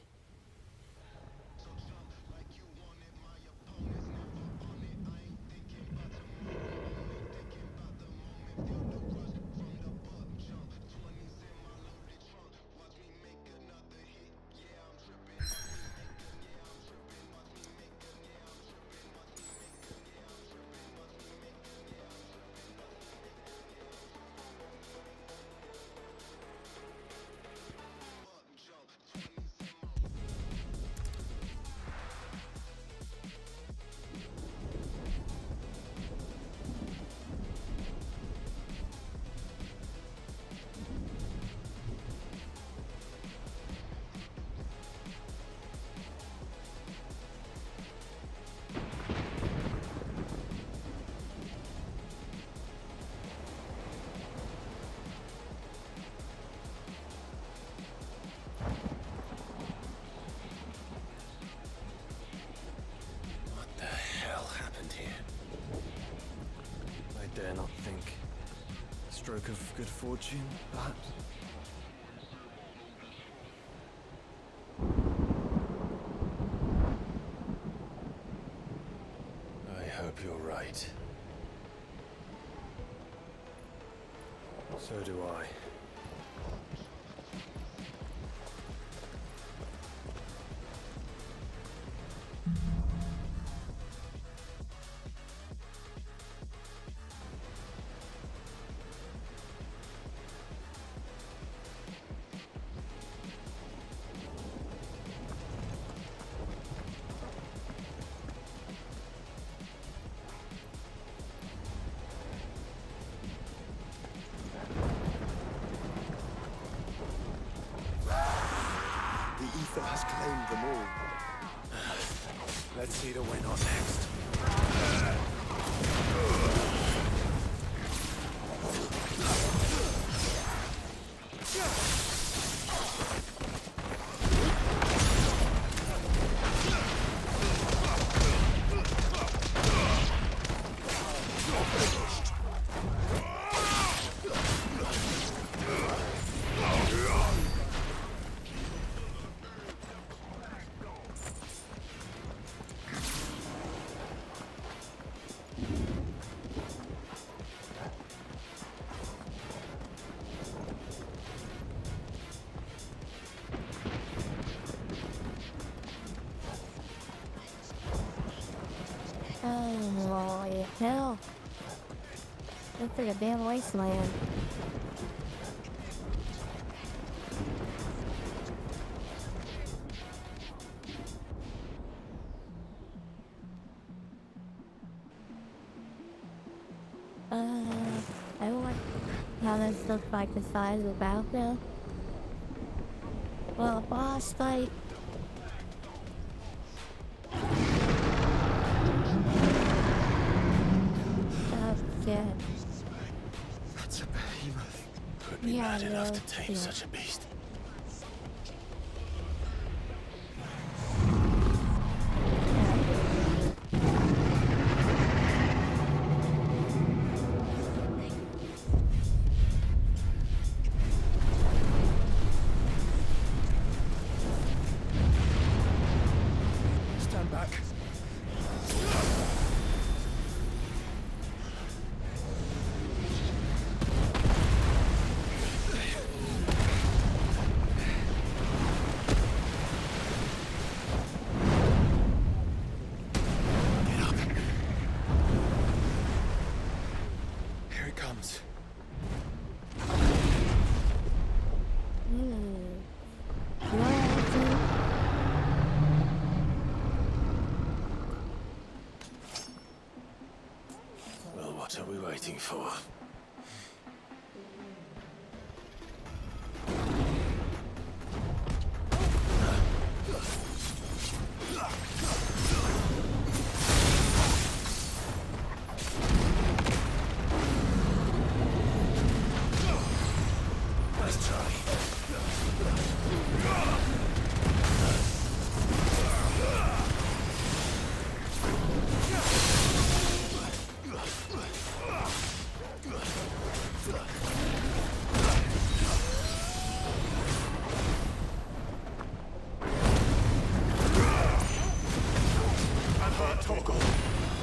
Dare not think. A stroke of good fortune, perhaps? I hope you're right. So do I. Ether has claimed them all. Let's see the winner next. Oh, hell. Looks like a damn wasteland. I want how this looks like the size of the battlefield. Well, boss fight. Yeah. That's a behemoth. Could be mad enough to tame such a beast. Stand back. Here it comes. Well, what are we waiting for? Nice try.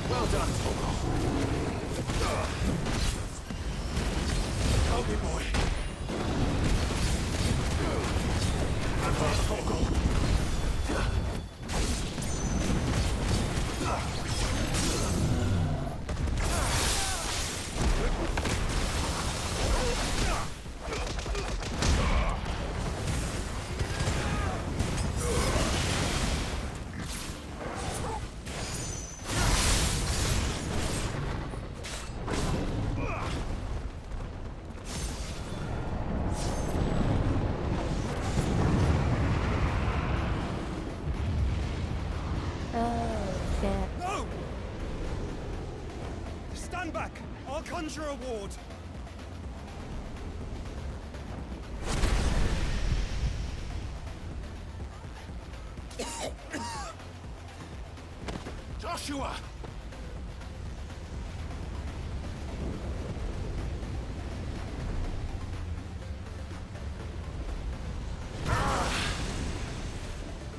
Well done, Togo. Help me, boy. Togo. No! Stand back! I'll conjure a ward. Joshua!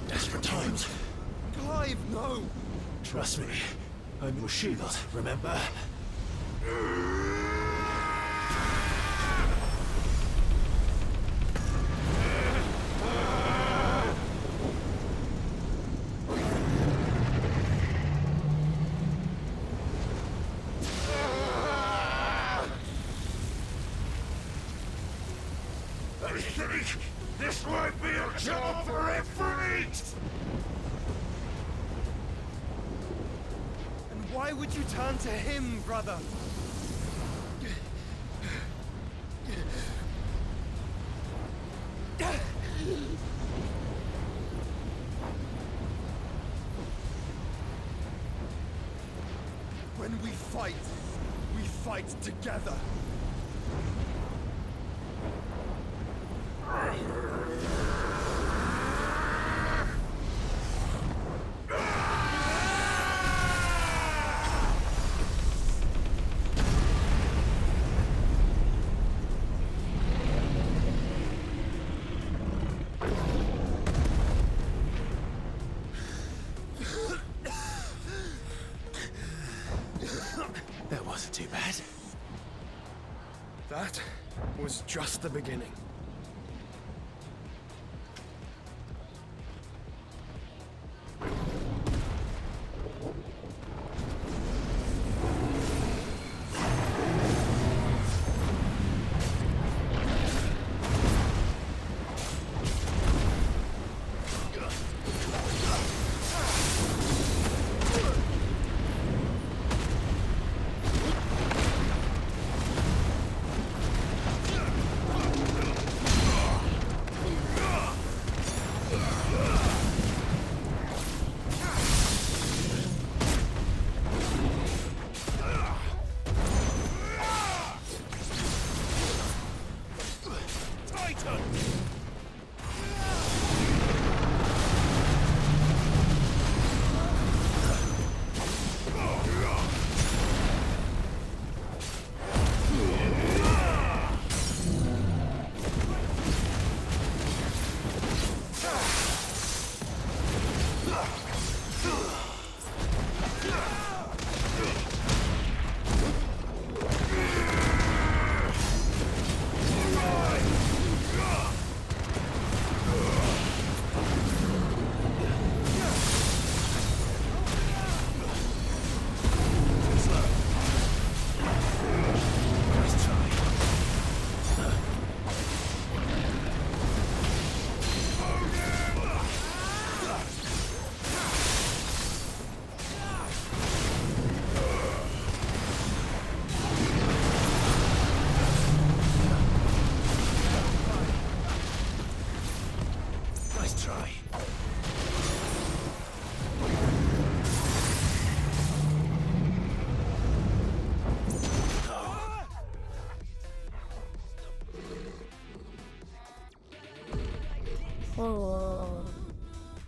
Desperate times. Clive, no! Trust me, I'm your shield, remember? I think this might be a job for a freak! Why would you turn to him, brother? When we fight together. That wasn't too bad. That was just the beginning.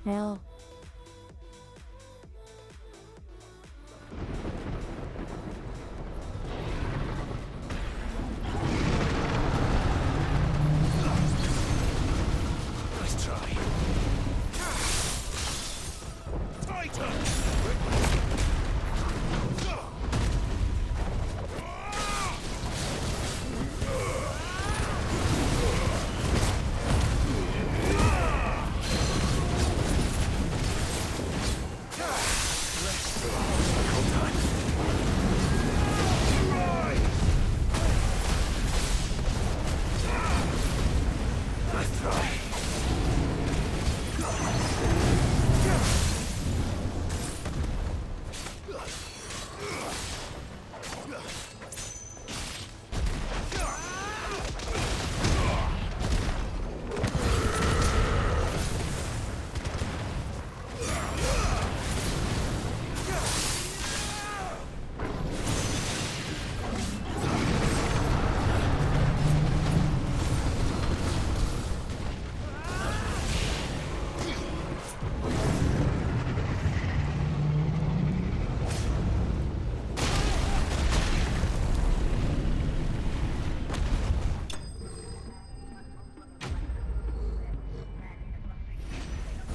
hell. Nice try. Tighter!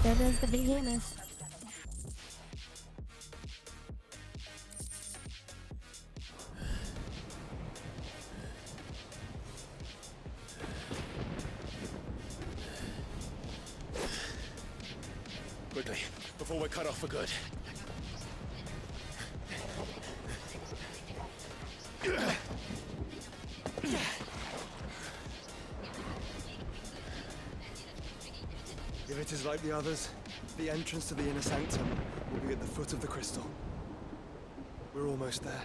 There goes the behemoth. Quickly, before we're cut off for good. If it is like the others, the entrance to the inner sanctum will be at the foot of the crystal. We're almost there.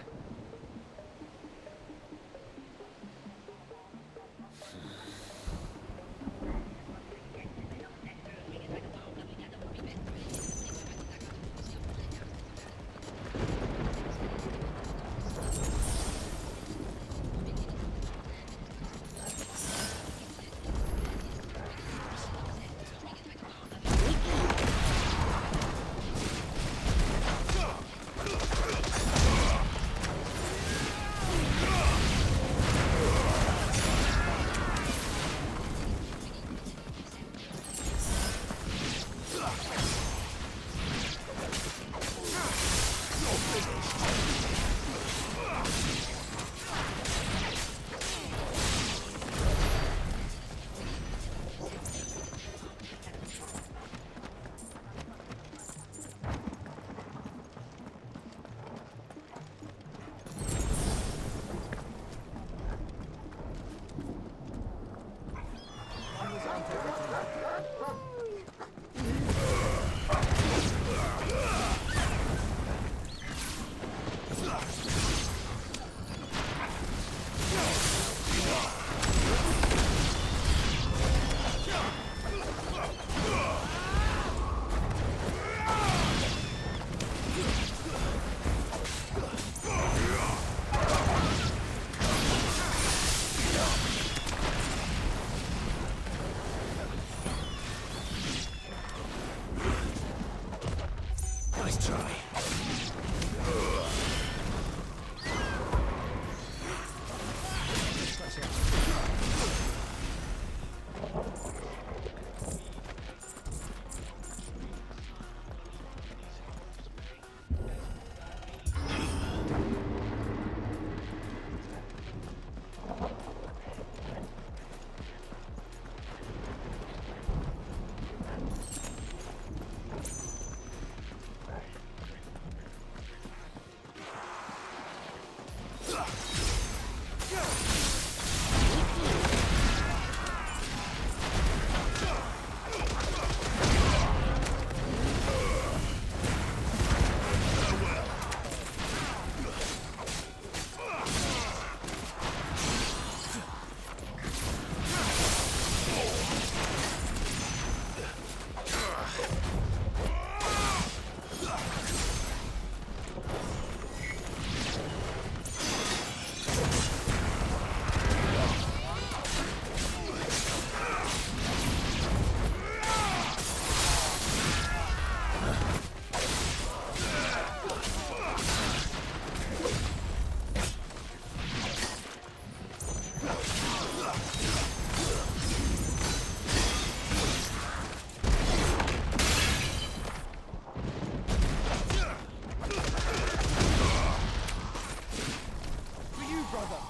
brother.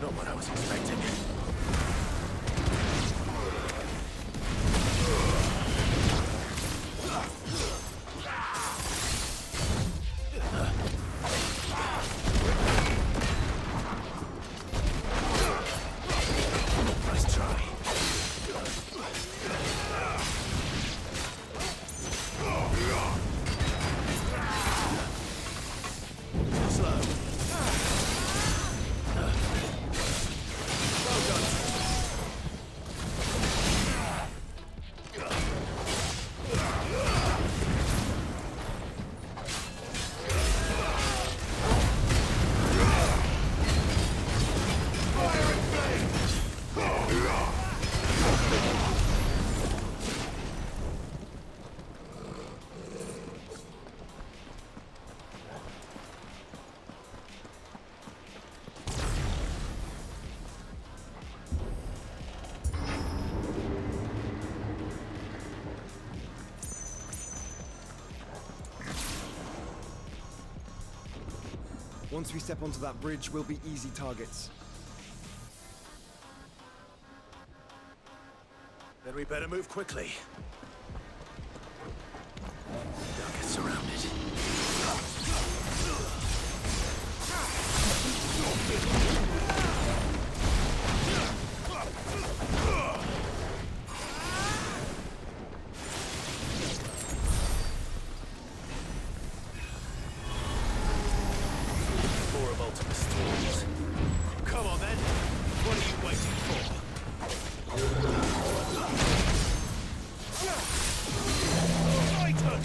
Not what I was expecting. Nice try. Slow. Once we step onto that bridge, we'll be easy targets. Then we better move quickly. Don't get surrounded. Come on then. What are you waiting for? Titan!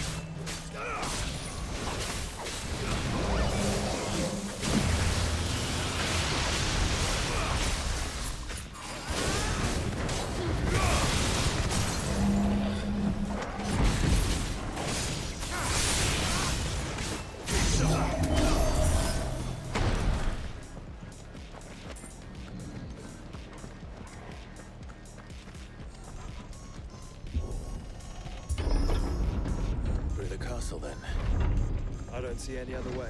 Then. I don't see any other way.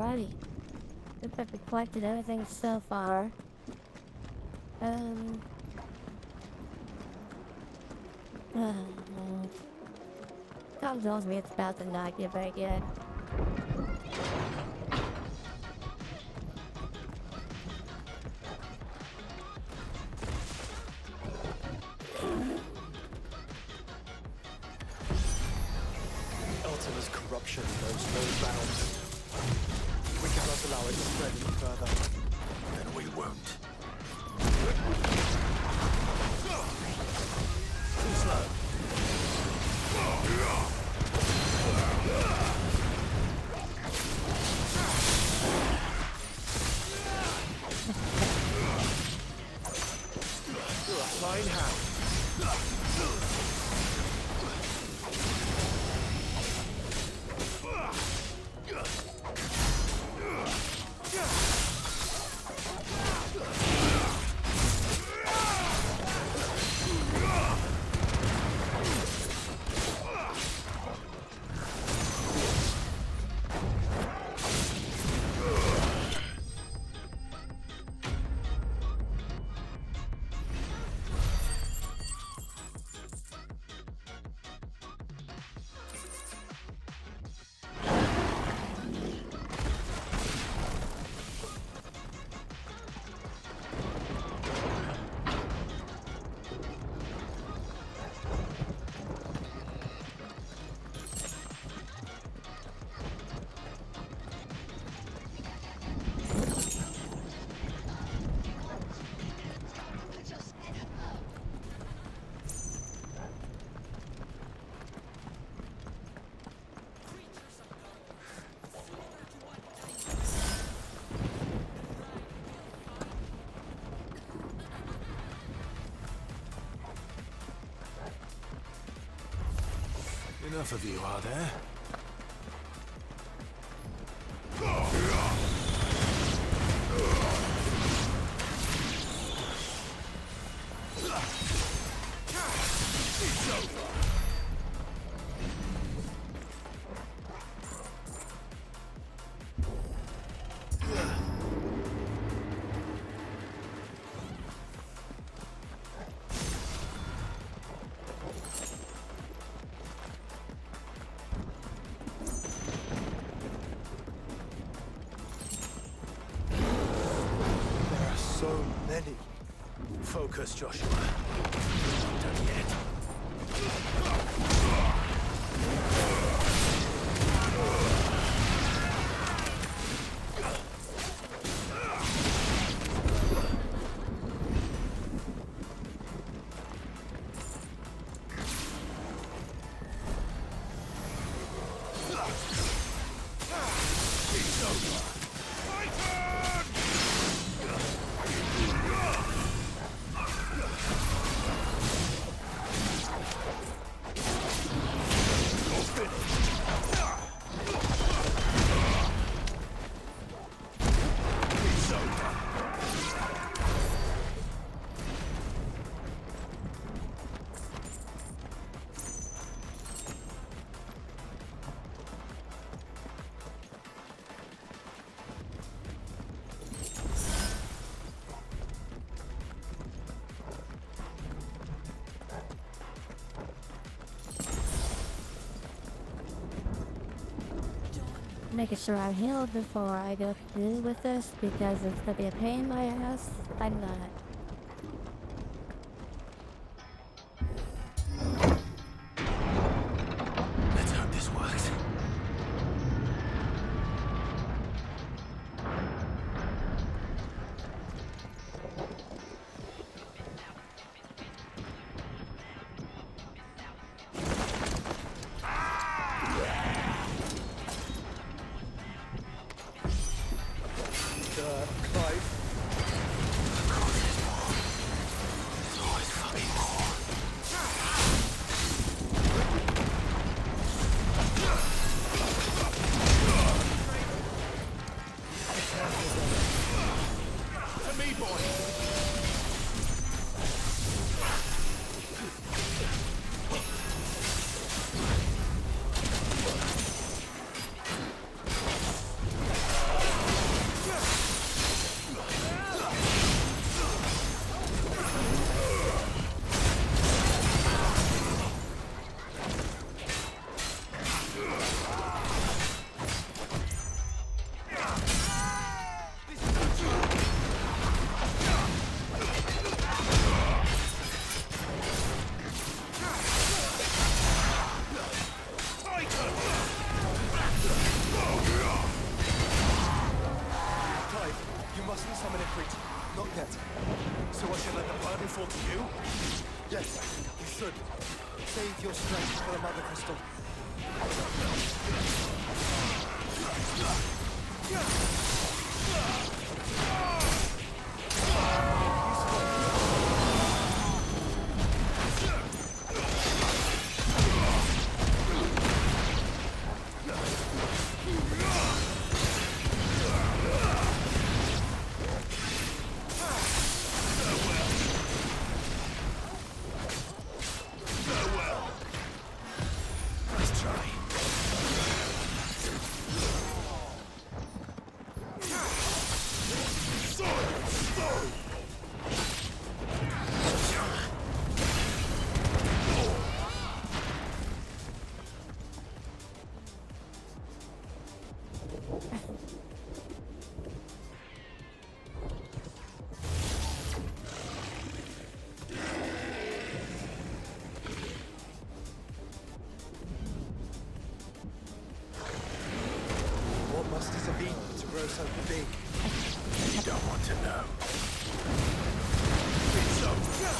Alrighty. Looks like we collected everything so far. Tom tells me it's about to not get very good. Ultima's corruption knows no bounds. We cannot allow it to spread any further. Then we won't. Too slow. You're a flying hound. Enough of you, are there? So many. Focus, Joshua. Not done yet. Making sure I'm healed before I go through with this because it's gonna be a pain in my ass. I'm not. Let's hope this works. You mustn't summon Ifrit. Not yet. So I should let the burden fall to you? Yes, you should. Save your strength for the Mother Crystal. So big. You don't want to know. It's over.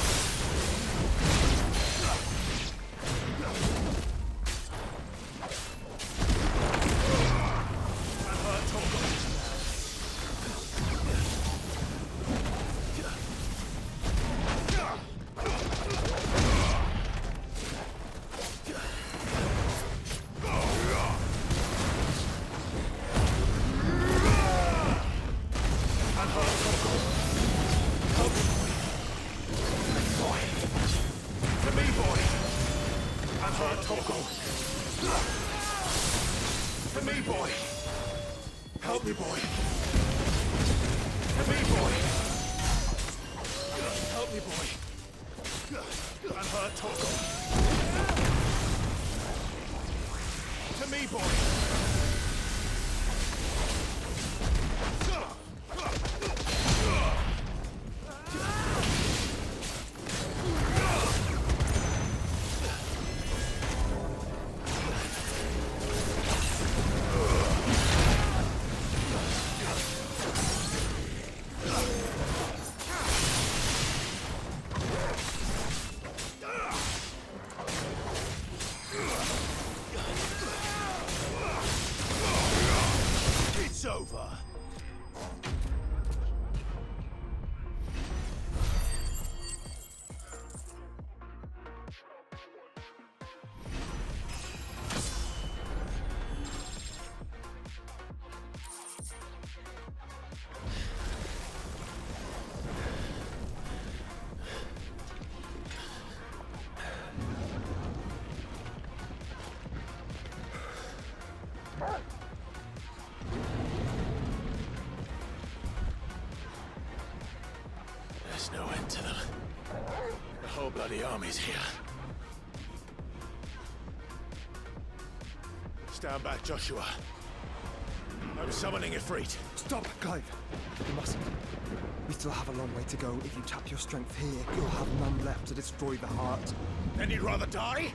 There's no end to them. The whole bloody army's here. Stand back, Joshua. I'm summoning Ifrit. Stop, Clive. You mustn't. We still have a long way to go. If you tap your strength here, you'll have none left to destroy the heart. Then you'd rather die?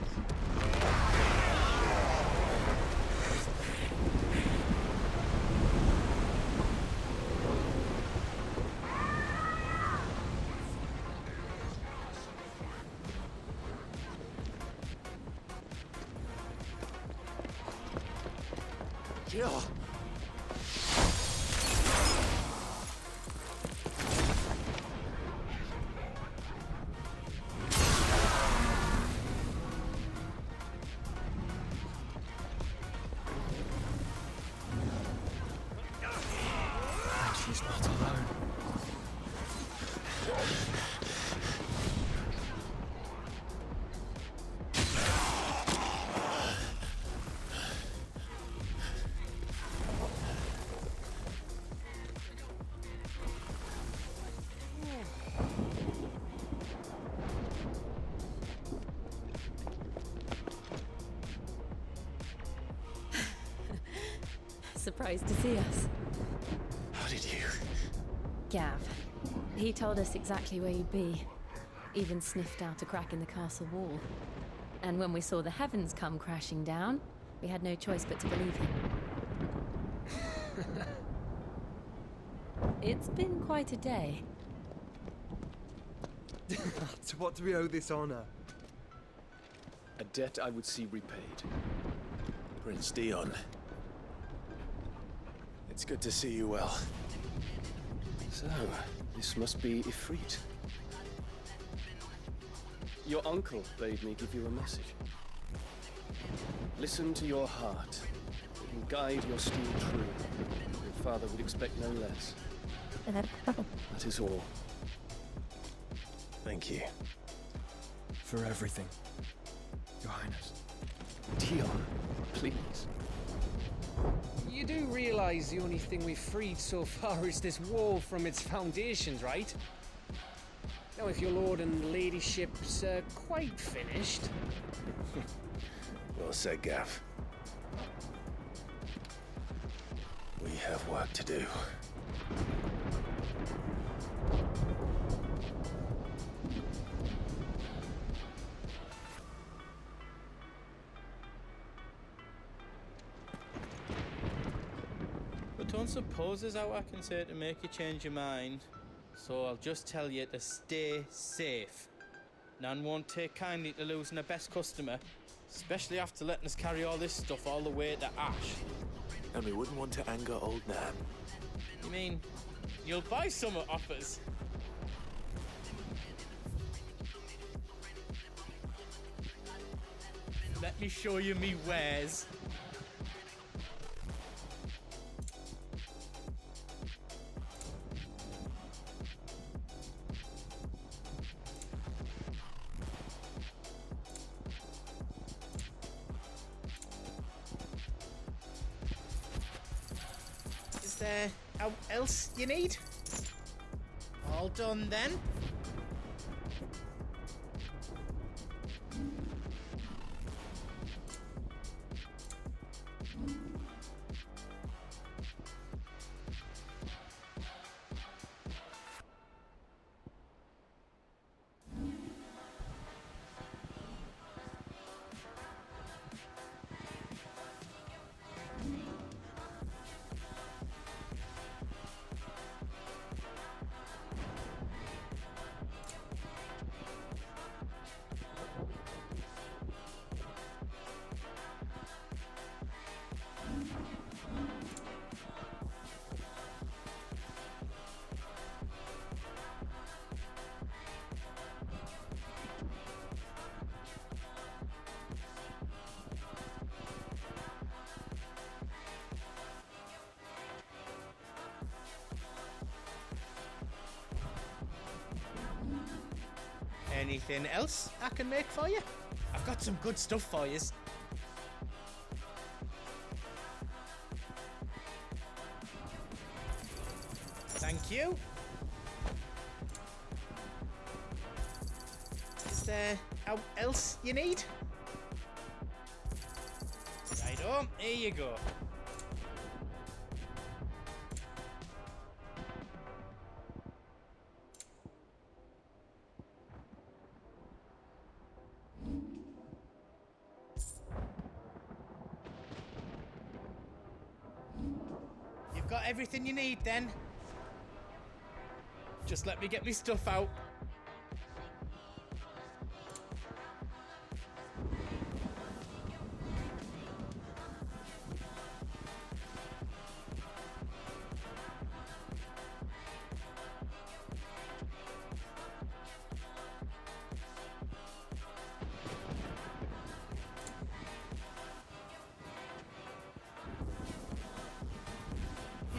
Jill! She's not alone. Surprised to see us. How did you? Gav. He told us exactly where you'd be. Even sniffed out a crack in the castle wall. And when we saw the heavens come crashing down, we had no choice but to believe him. It's been quite a day. To what do we owe this honor? A debt I would see repaid. Prince Dion. It's good to see you well. So, this must be Ifrit. Your uncle bade me give you a message. Listen to your heart. It will guide your steel true. Your father would expect no less. That is all. Thank you. For everything, Your Highness. Dion, please. You do realize the only thing we've freed so far is this wall from its foundations, right? Now, if your lord and ladyship's quite finished... Well said, Gav. We have work to do. But don't suppose there's how I can say to make you change your mind. So I'll just tell you to stay safe. Nan won't take kindly to losing her best customer, especially after letting us carry all this stuff all the way to Ash. And we wouldn't want to anger old Nan. You mean, you'll buy some off us? Let me show you me wares. Is there else you need? All done then? Anything else I can make for you? I've got some good stuff for you. Thank you. Is there else you need? Righto, here you go. Got everything you need then? Just let me get me stuff out.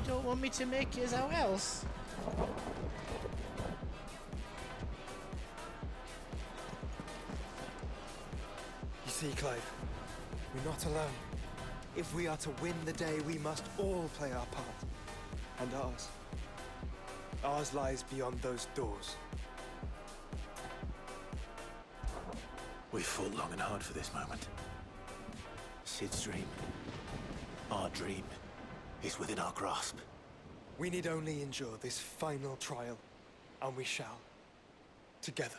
Don't want me to make yours out else? You see, Clive, we're not alone. If we are to win the day, we must all play our part. And ours. Ours lies beyond those doors. We've fought long and hard for this moment. Sid's dream, our dream, is within our grasp. We need only endure this final trial, and we shall. Together.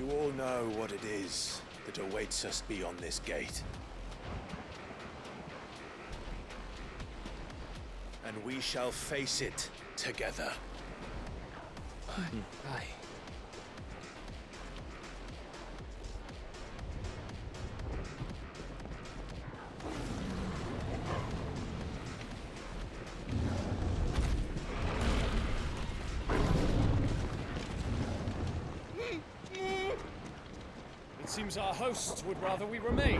You all know what it is that awaits us beyond this gate. And we shall face it together. Aye. It seems our hosts would rather we remain.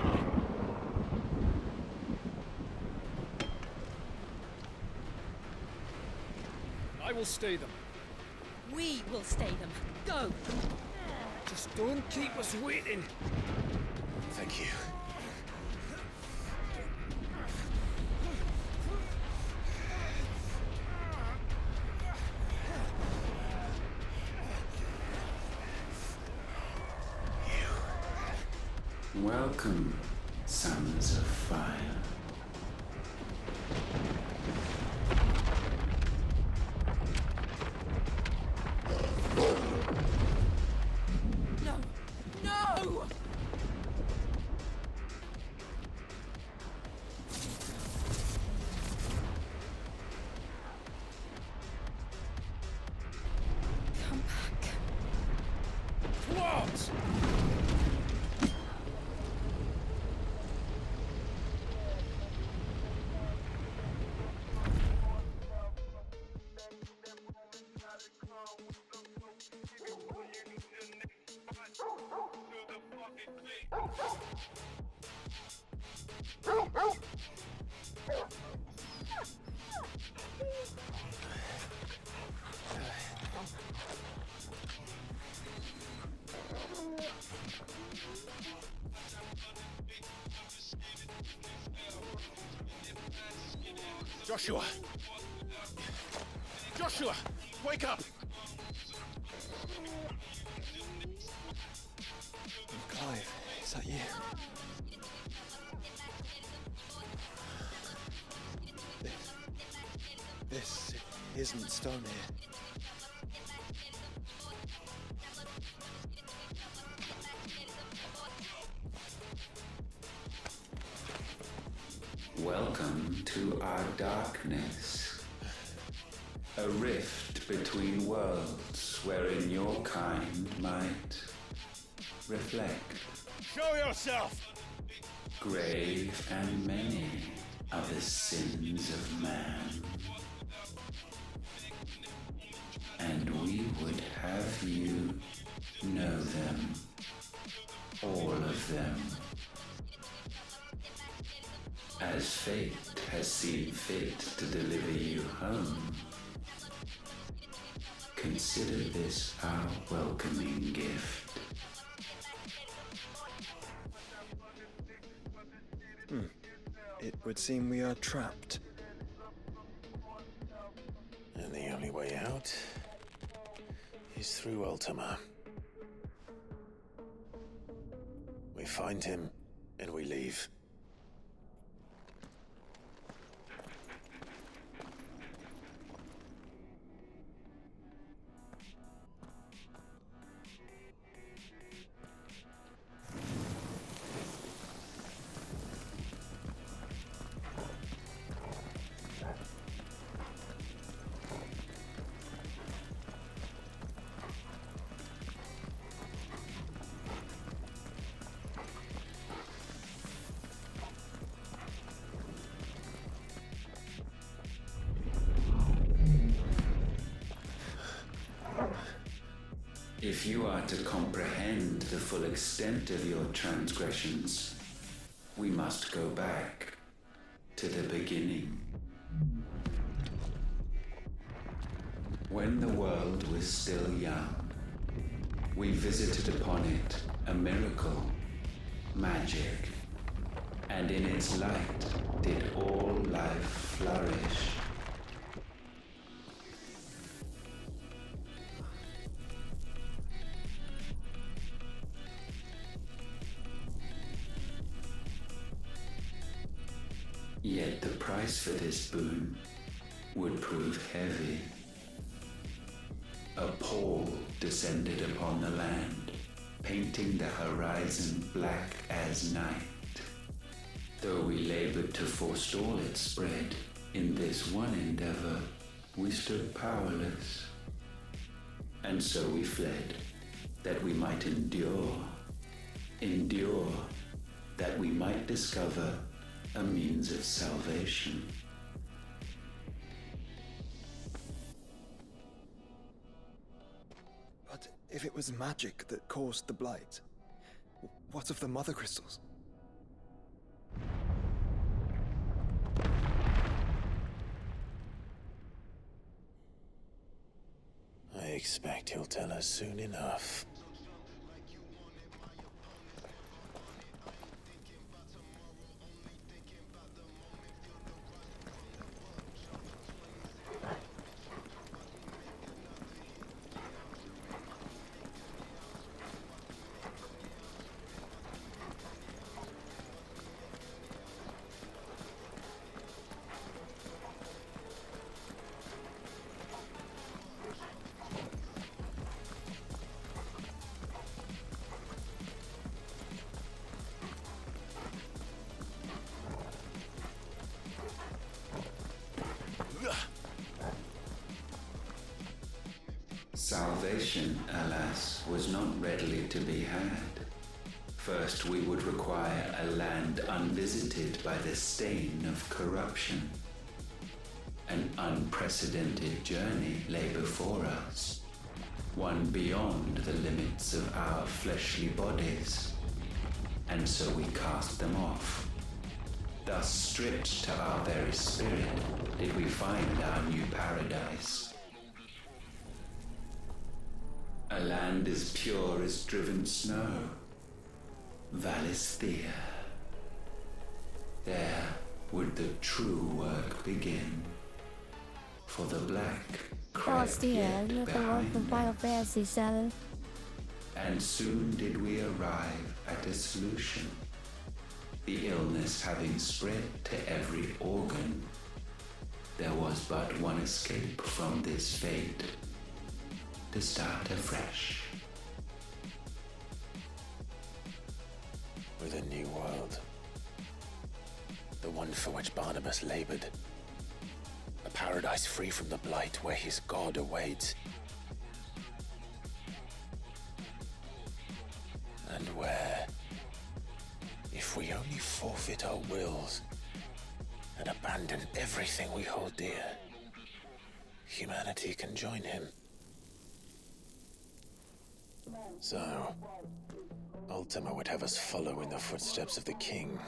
I will stay them. We will stay them. Go! Just don't keep us waiting. Thank you. Welcome, sons of fire. No! No! Come back. What? Joshua! Joshua! Wake up! Clive, is that you? This isn't Stone here. Welcome to our darkness. A rift between worlds wherein your kind might reflect. Show yourself! Grave and many are the sins of man. And we would have you know them. All of them. As fate has seen fit to deliver you home, consider this our welcoming gift. It would seem we are trapped. And the only way out is through Ultima. We find him and we leave. If you are to comprehend the full extent of your transgressions, we must go back to the beginning. When the world was still young, we visited upon it a miracle, magic, and in its light did all life flourish. Yet the price for this boon would prove heavy. A pall descended upon the land, painting the horizon black as night. Though we labored to forestall its spread, in this one endeavor, we stood powerless. And so we fled, that we might endure, that we might discover a means of salvation. But if it was magic that caused the blight, what of the mother crystals? I expect he'll tell us soon enough. Salvation, alas, was not readily to be had. First, we would require a land unvisited by the stain of corruption. An unprecedented journey lay before us, one beyond the limits of our fleshly bodies. And so we cast them off. Thus, stripped to our very spirit, did we find our new paradise. A land as pure as driven snow. Valisthea. There would the true work begin. For the black crept yet behind us. And soon did we arrive at a solution. The illness having spread to every organ, there was but one escape from this fate. To start afresh. With a new world. The one for which Barnabas labored. A paradise free from the blight where his god awaits. And where, if we only forfeit our wills and abandon everything we hold dear, humanity can join him. So, Ultima would have us follow in the footsteps of the king.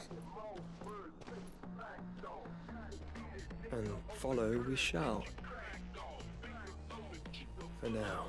And follow we shall. For now.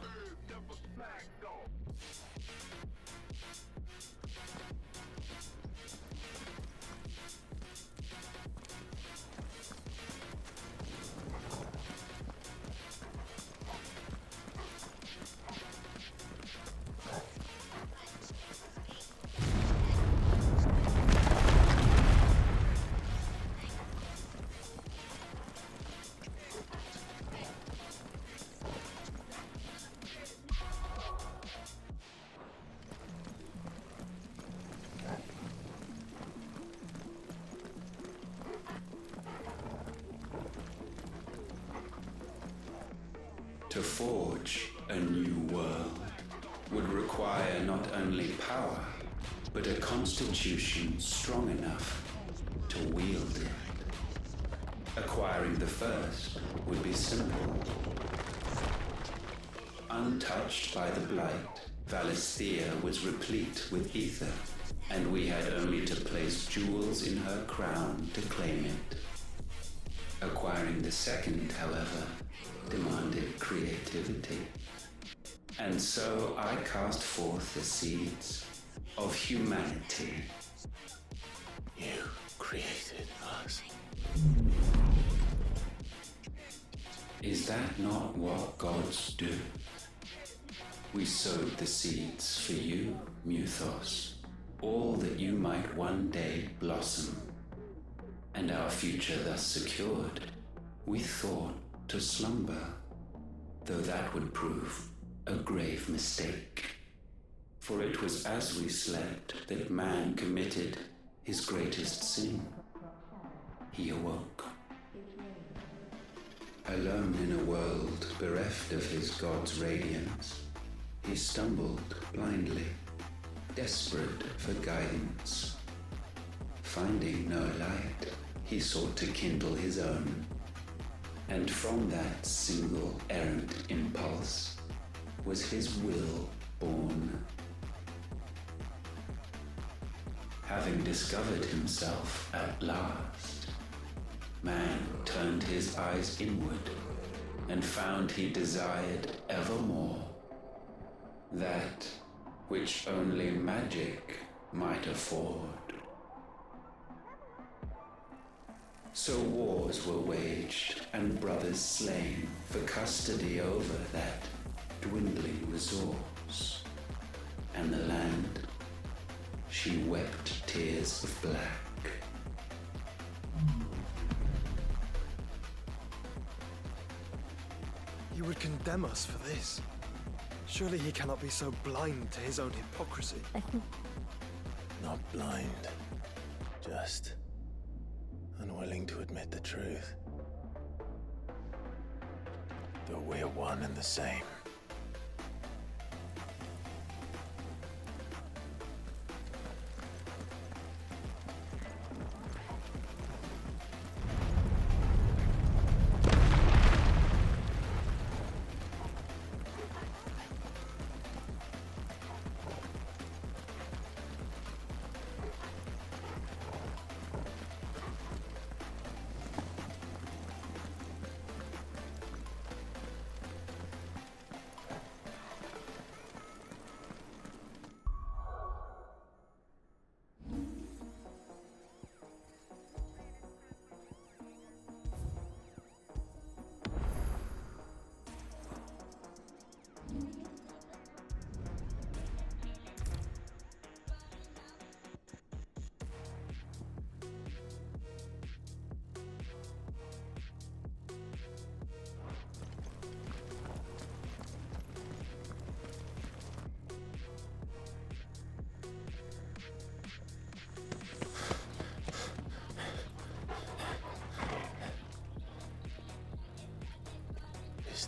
To forge a new world would require not only power, but a constitution strong enough to wield it. Acquiring the first would be simple. Untouched by the blight, Valisthea was replete with ether, and we had only to place jewels in her crown to claim it. Acquiring the second, however, demanded creativity. And so I cast forth the seeds of humanity. You created us. Is that not what gods do? We sowed the seeds for you, Muthos, all that you might one day blossom. And our future thus secured, we thought to slumber, though that would prove a grave mistake. For it was as we slept that man committed his greatest sin. He awoke. Alone in a world bereft of his God's radiance, he stumbled blindly, desperate for guidance. Finding no light, he sought to kindle his own, and from that single errant impulse was his will born. Having discovered himself at last, man turned his eyes inward and found he desired evermore that which only magic might afford. So wars were waged and brothers slain for custody over that dwindling resource, and the land, she wept tears of black. He would condemn us for this. Surely he cannot be so blind to his own hypocrisy. Not blind, just unwilling to admit the truth. Though we're one and the same.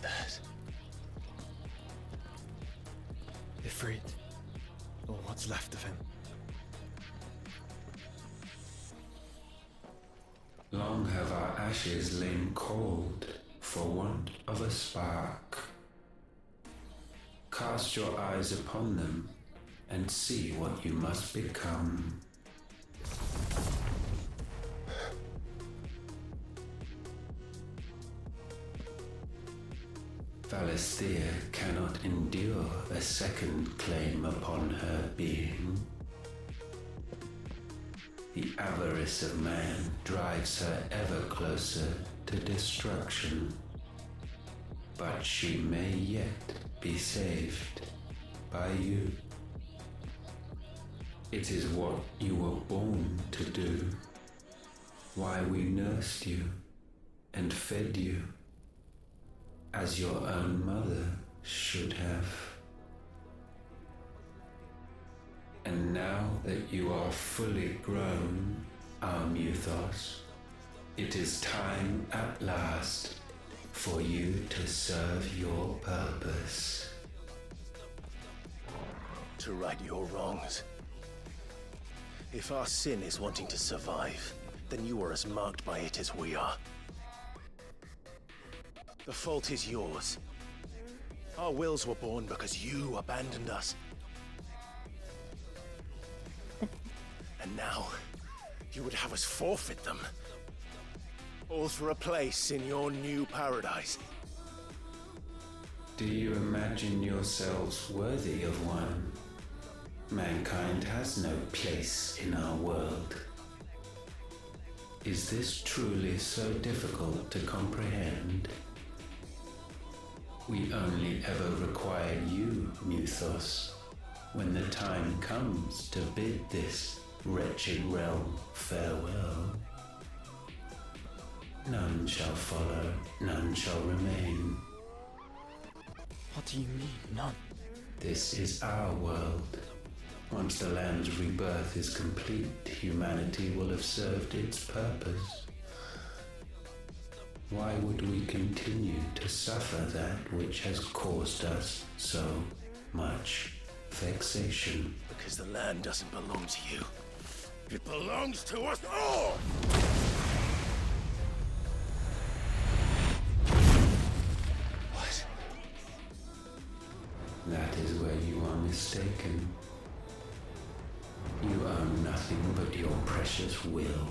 That Ifrit, or what's left of him. Long have our ashes lain cold for want of a spark. Cast your eyes upon them and see what you must become. Valisthea cannot endure a second claim upon her being. The avarice of man drives her ever closer to destruction. But she may yet be saved by you. It is what you were born to do, why we nursed you and fed you, as your own mother should have. And now that you are fully grown, our Muthos, it is time at last for you to serve your purpose. To right your wrongs. If our sin is wanting to survive, then you are as marked by it as we are. The fault is yours. Our wills were born because you abandoned us. And now, you would have us forfeit them. All for a place in your new paradise. Do you imagine yourselves worthy of one? Mankind has no place in our world. Is this truly so difficult to comprehend? We only ever require you, Muthos, when the time comes to bid this wretched realm farewell. None shall follow, none shall remain. What do you mean, none? This is our world, Once the land's rebirth is complete, humanity will have served its purpose. Why would we continue to suffer that which has caused us so much vexation? Because the land doesn't belong to you. It belongs to us all! What? That is where you are mistaken. You own nothing but your precious will.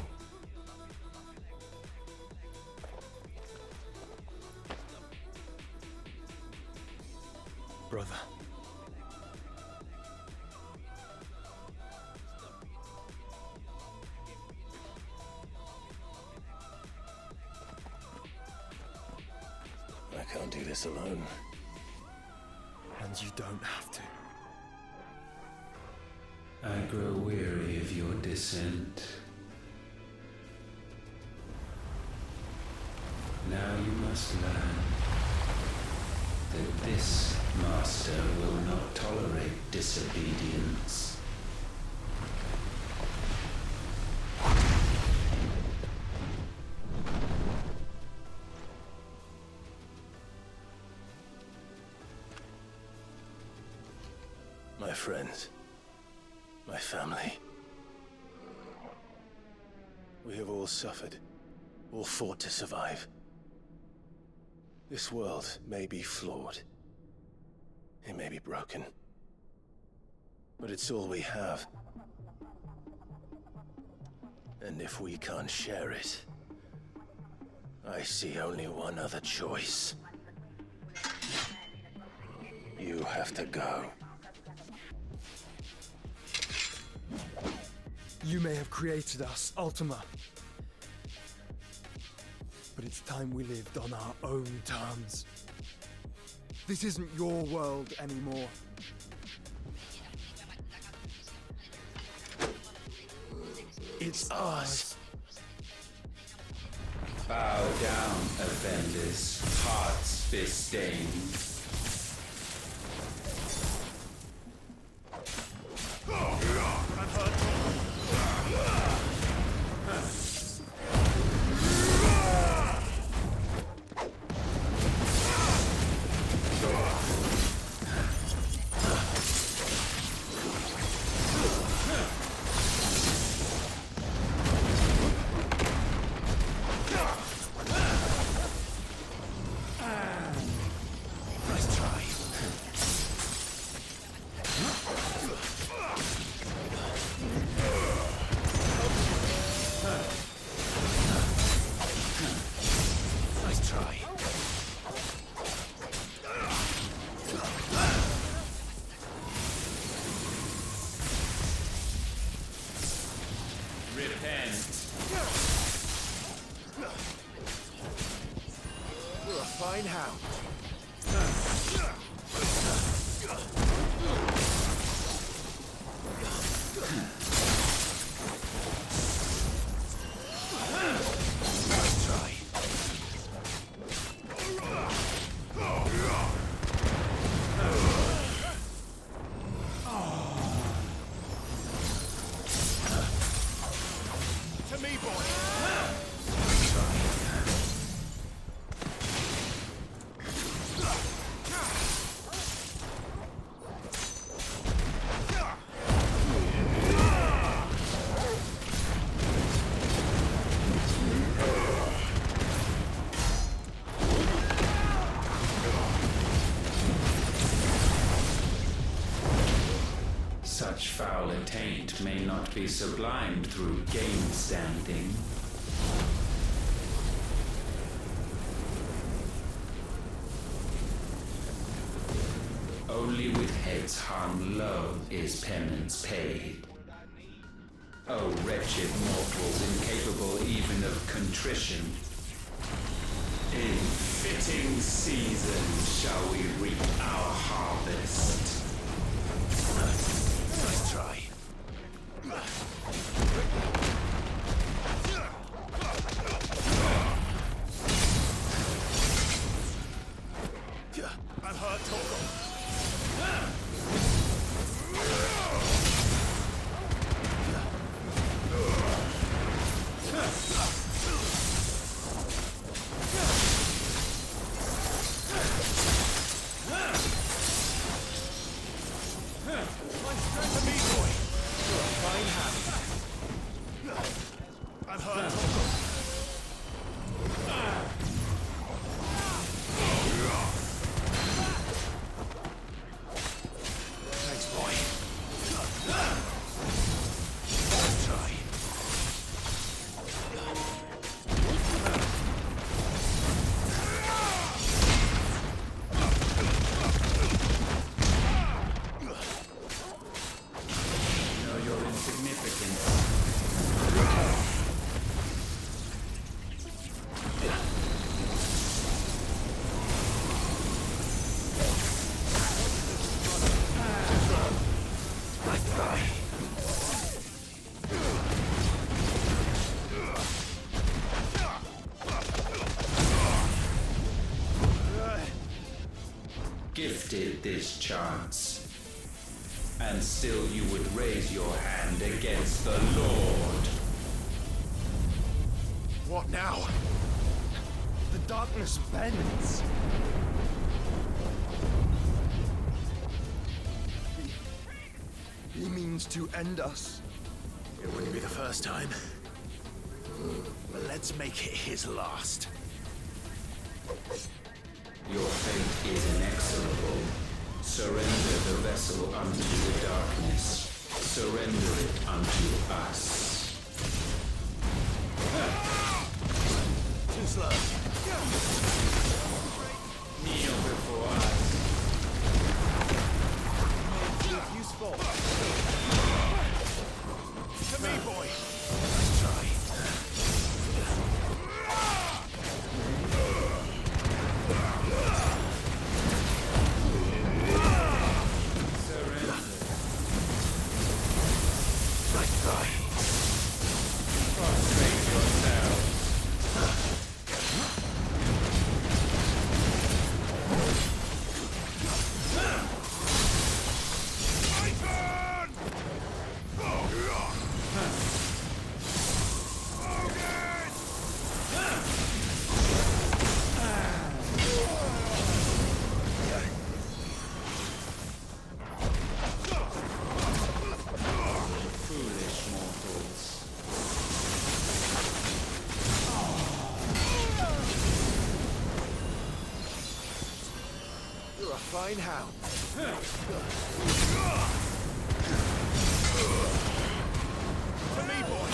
Brother. I can't do this alone. And you don't have to. I grow weary of your dissent. Now you must learn that this master will not tolerate disobedience. My friends, my family. We have all suffered, all fought to survive. This world may be flawed. It may be broken. But it's all we have. And if we can't share it, I see only one other choice. You have to go. You may have created us, Ultima. But it's time we lived on our own terms. This isn't your world anymore. It's ours. Bow down, offenders, hearts bestained. Fine hound. To me, boy! Such foul attaint may not be sublimed through game standing. Only with heads hung low is penance paid. O wretched mortals incapable even of contrition, in fitting season shall we reap our harvest. Nice try. I'm hurt, Torgal. accepted this chance. And still you would raise your hand against the Lord. What now? The darkness bends. He means to end us. It wouldn't be the first time. But let's make it his last. Your fate is inexorable. Surrender the vessel unto the darkness. Surrender it unto us. Too slow. Kneel before us. Useful. To me, boy. Let's try. Fine hound. To me, boy.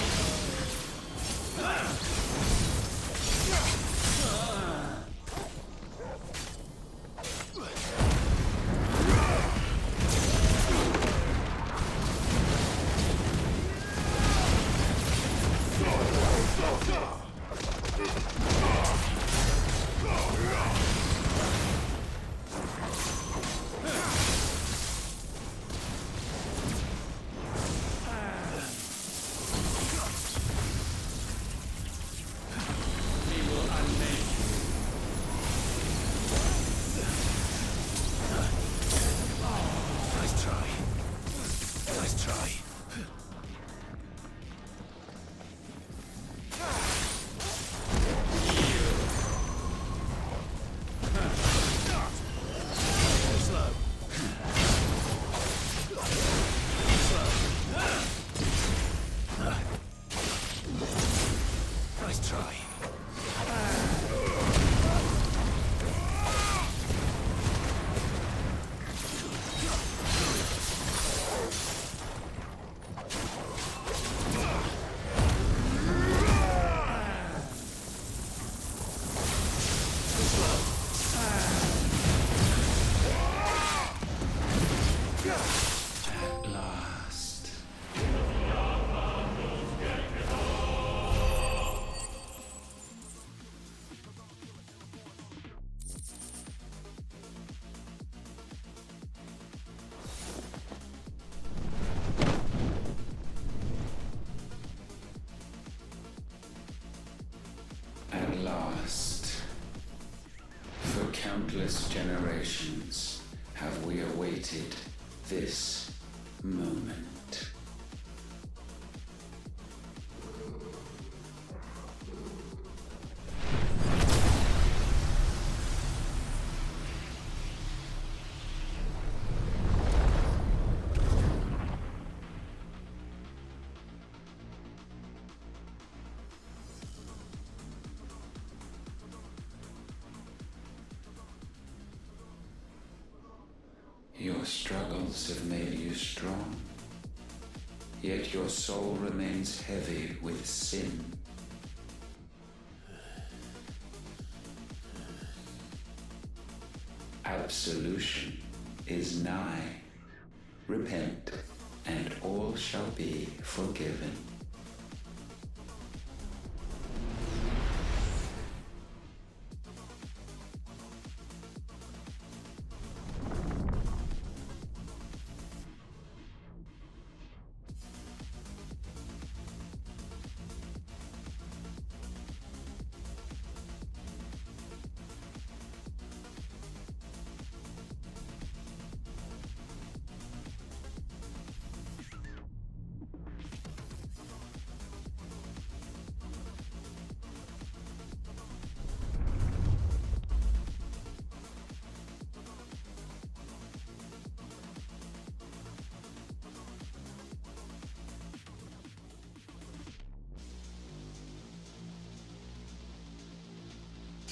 At last, for countless generations, have we awaited this moment. Your struggles have made you strong, yet your soul remains heavy with sin. Absolution is nigh. Repent, and all shall be forgiven.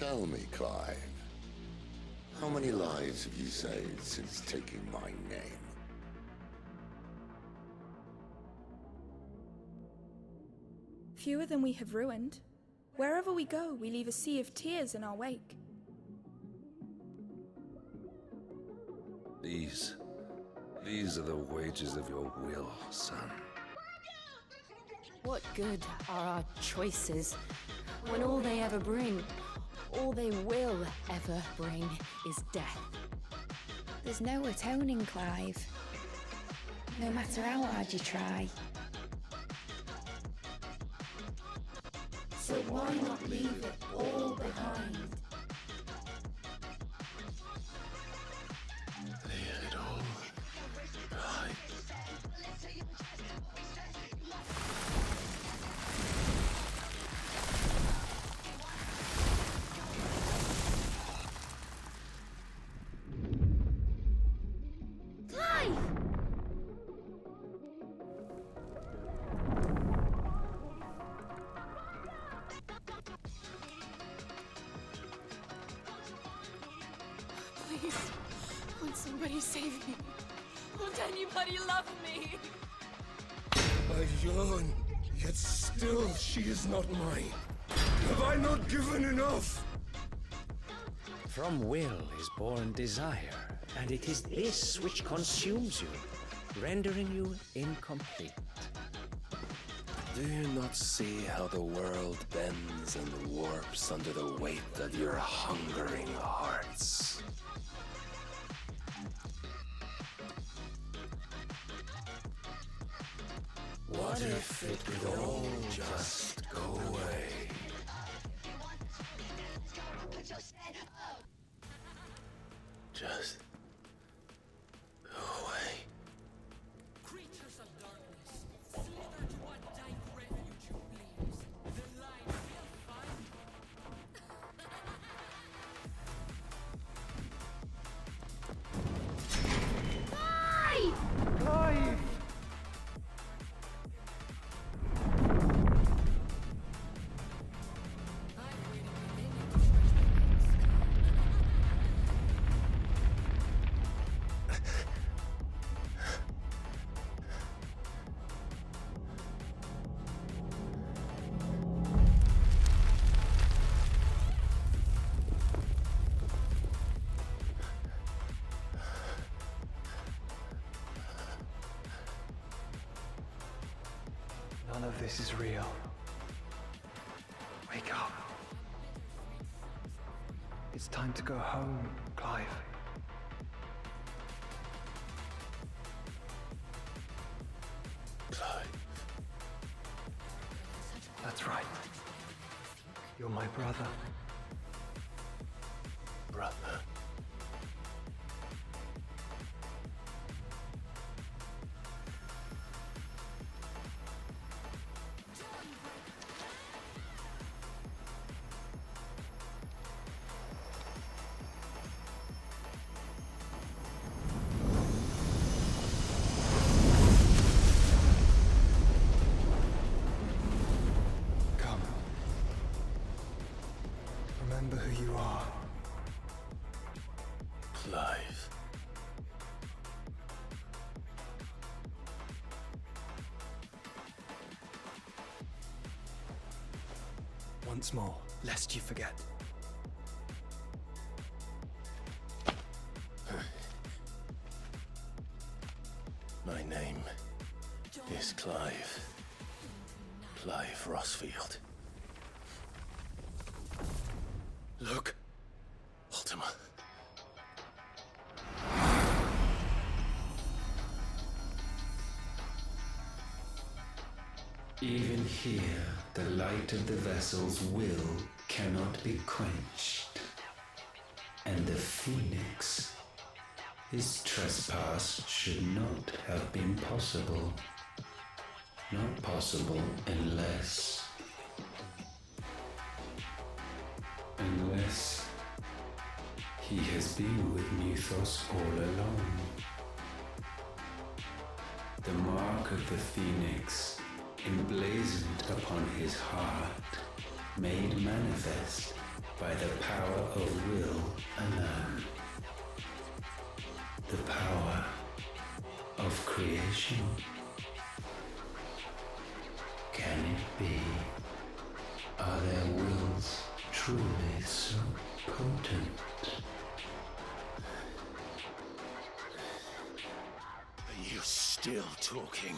Tell me, Clive, how many lives have you saved since taking my name? Fewer than we have ruined. Wherever we go, we leave a sea of tears in our wake. These are the wages of your will, son. What good are our choices when all they ever bring, all they will ever bring, is death? There's no atoning, Clive. No matter how hard you try. So why not leave it all behind? Leave it all behind. Clive! Please, won't somebody save me? Won't anybody love me? I yearn, yet still she is not mine. Have I not given enough? From will is born desire, and it is this which consumes you, rendering you incomplete. Do you not see how the world bends and warps under the weight of your hungering hearts? What if it could all just go away? Just go away. Creatures of darkness, see that one dank refuge you please. The light will find Clive! Clive! None of this is real. Wake up. It's time to go home, Clive. Clive. That's right. You're my brother. Brother. Come. Remember who you are. Clive. Once more, lest you forget. My name is Clive. Clive Rossfield. Look, Ultima. Even here, the light of the vessel's will cannot be quenched. And the Phoenix, his trespass should not have been possible. Not possible unless he has been with Mythos all along. The mark of the Phoenix, emblazoned upon his heart, made manifest by the power of will alone. The power of creation. Can it be? Are their wills truly so potent? Are you still talking?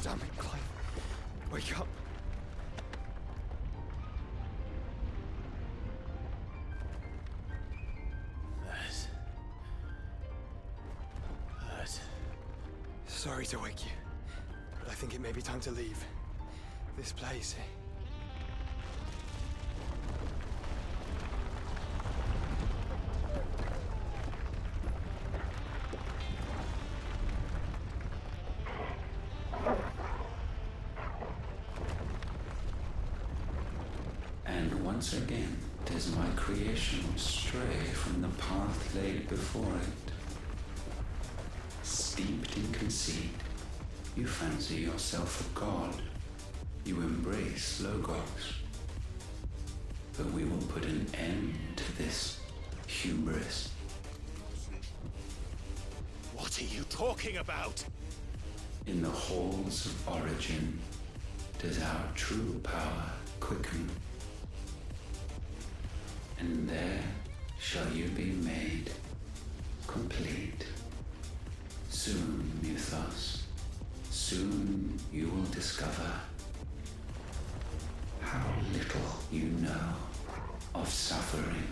Damn it, Clive. Wake up. That. Sorry to wake you, but I think it may be time to leave. This place. Once again, does my creation stray from the path laid before it? Steeped in conceit, you fancy yourself a god. You embrace Logos. But we will put an end to this hubris. What are you talking about? In the halls of origin, does our true power quicken? And there shall you be made complete. Soon, Mythos, soon you will discover how little you know of suffering.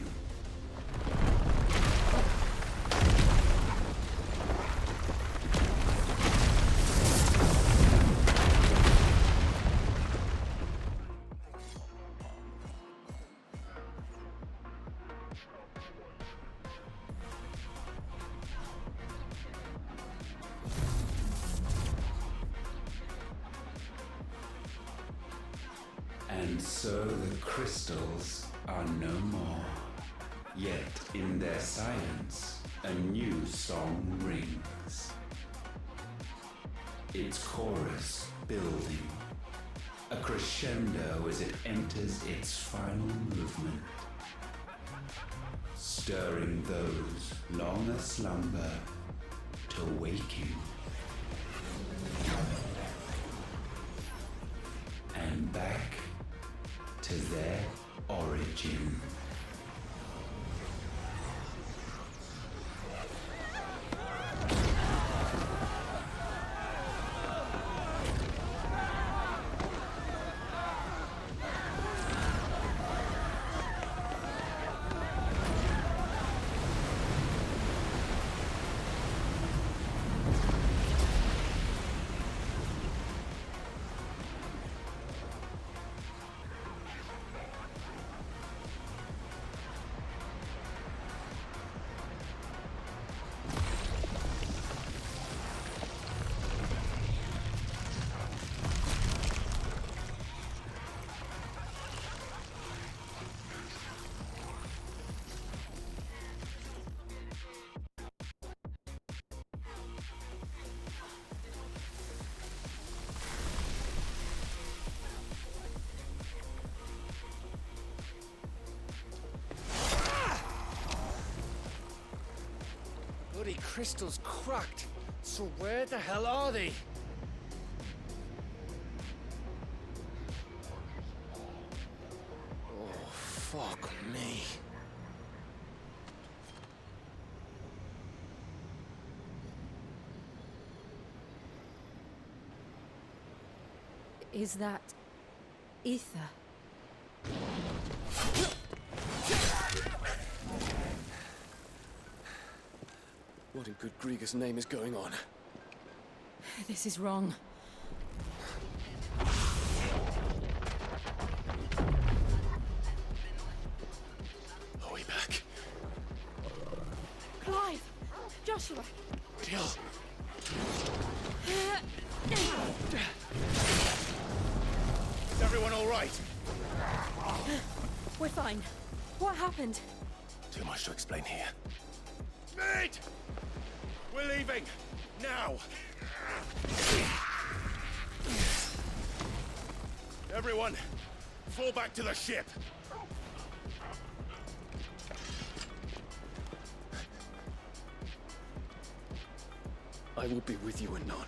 And so the crystals are no more. Yet in their silence, a new song rings. Its chorus building, a crescendo as it enters its final movement, stirring those long aslumber to waking. And back to their origin. crystal's cracked. So where the hell are they? Oh, fuck me. Is that ether? What in good Grieger's name is going on? This is wrong. Are we back? Clive! Joshua! Jill! Is everyone all right? We're fine. What happened? Too much to explain here. Mate! We're leaving! Now! Everyone, fall back to the ship! I will be with you anon.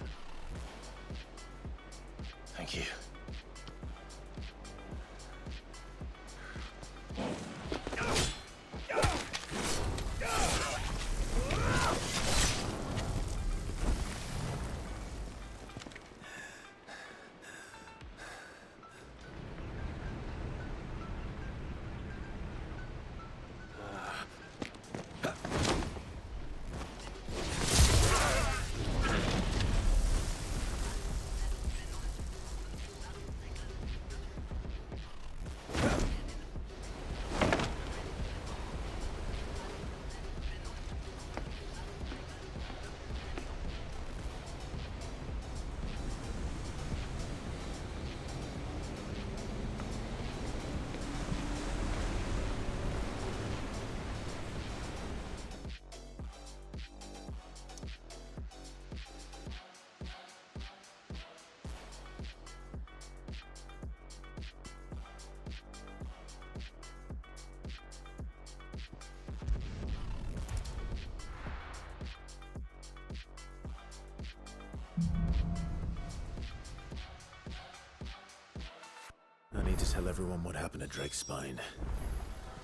Thank you. I need to tell everyone what happened at Drake's Spine.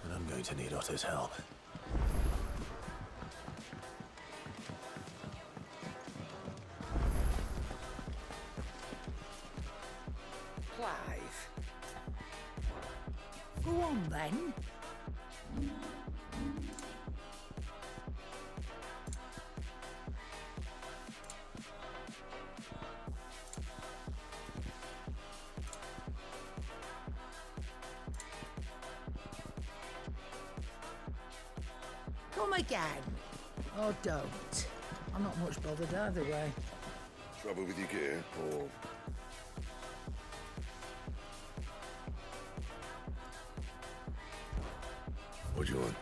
And I'm going to need Otto's help. Clive. Go on then. Come again. Or don't. I'm not much bothered either way. Trouble with your gear, or... What do you want?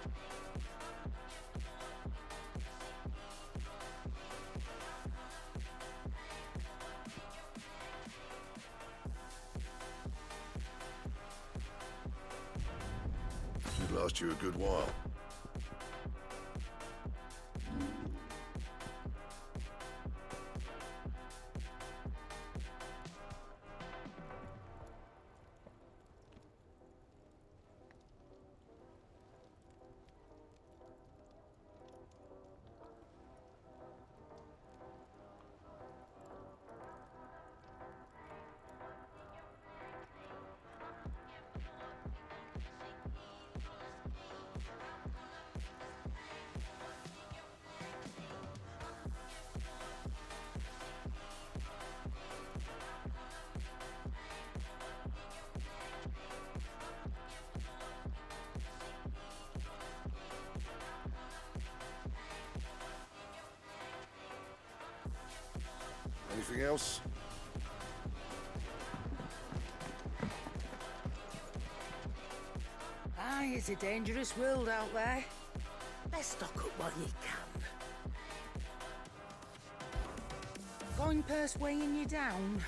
Should last you a good while. Anything else? Aye, it's a dangerous world out there. Let's stock up while you can. Coin purse weighing you down?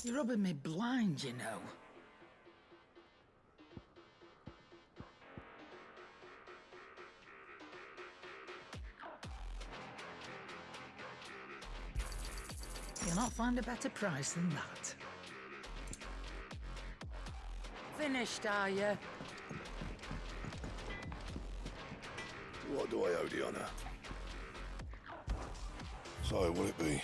You're rubbing me blind, you know. You'll not find a better price than that. Finished, are you? What do I owe the honor? So, will it be?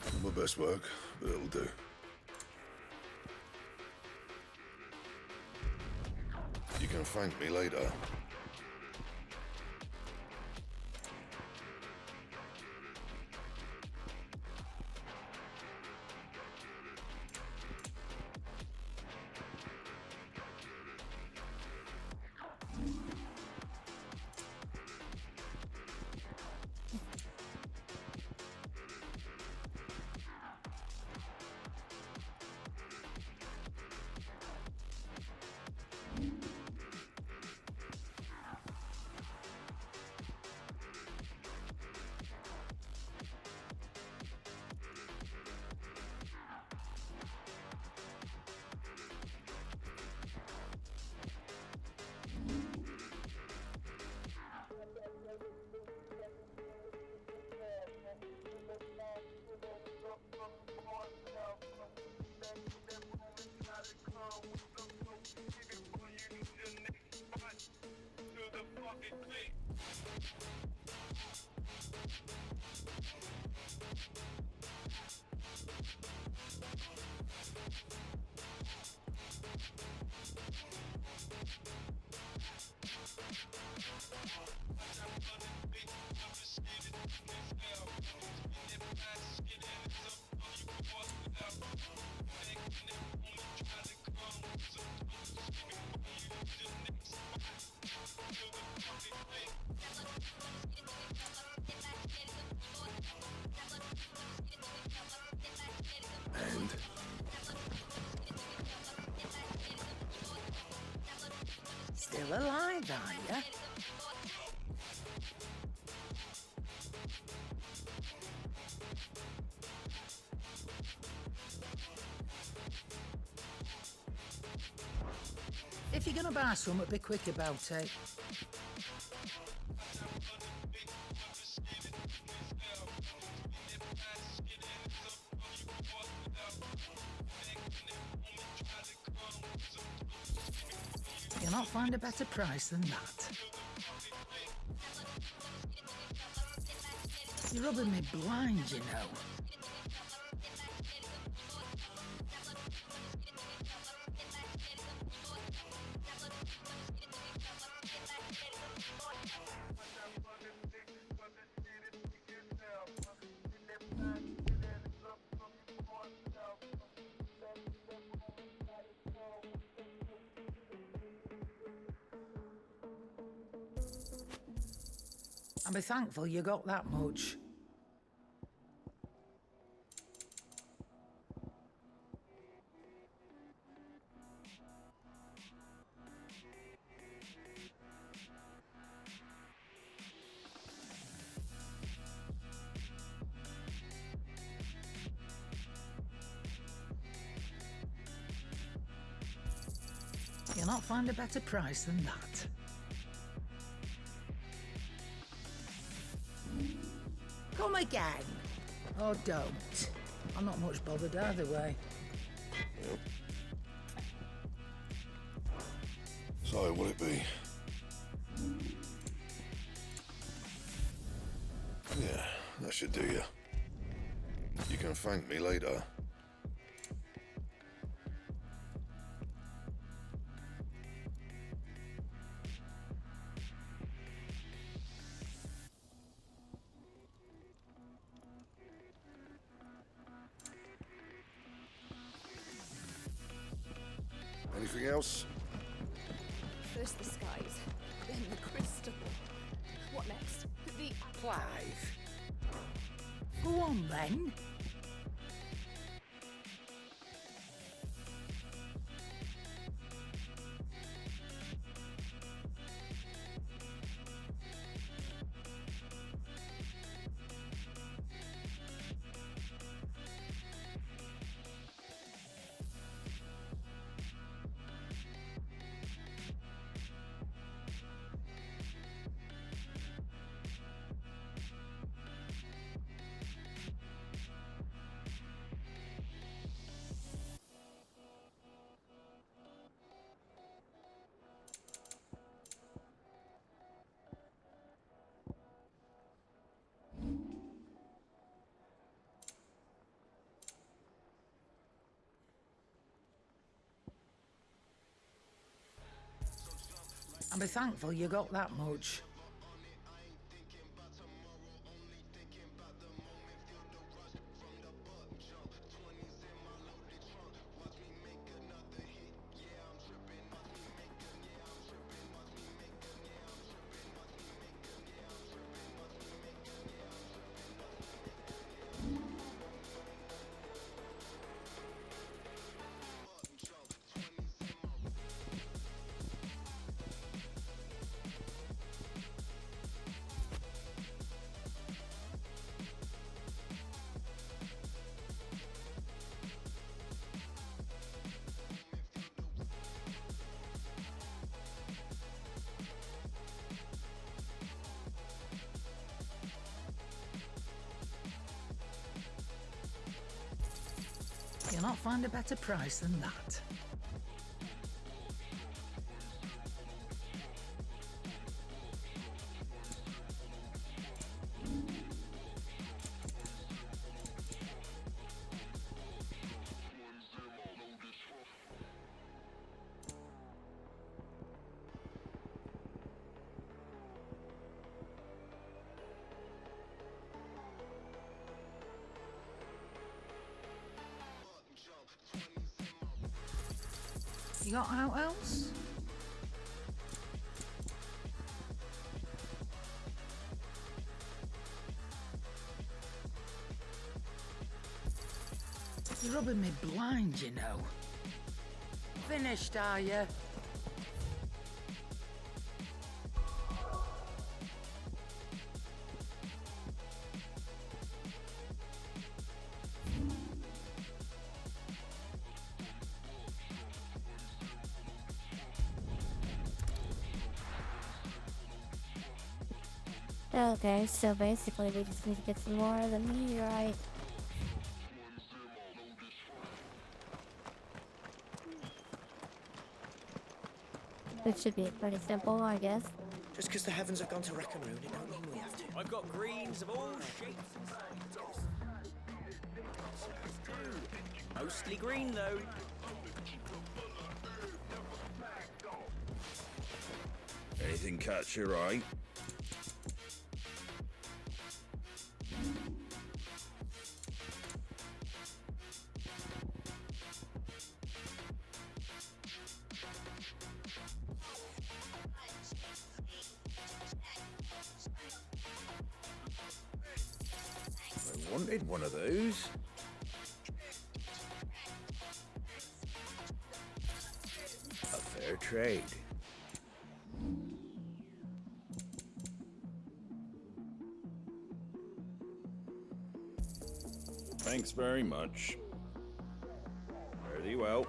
Not my best work, but it'll do. You can thank me later. And? Still alive, are you? If you're gonna buy something, be quick about it. You'll not find a better price than that. You're rubbing me blind, you know. And be thankful you got that much. You'll not find a better price than that. Come again. Or don't. I'm not much bothered either way. Yep. So, will it be? Yeah, that should do you. You can thank me later. Anything else? First the skies, Then the crystal. What next? The... Clive. Go on then. I'll be thankful you got that much. You'll not find a better price than that. You got out else? You're rubbing me blind, you know. Finished, are you? Okay, so basically we just need to get some more of the meteorite. It should be pretty simple, I guess. Just because the heavens have gone to wreck and ruin it, don't mean we have to. I've got greens of all shapes and sizes. Mostly green, though. Anything catch your eye? I wanted one of those. A fair trade. Thanks very much. Fare thee well.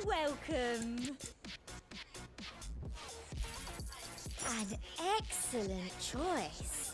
Welcome. An excellent choice.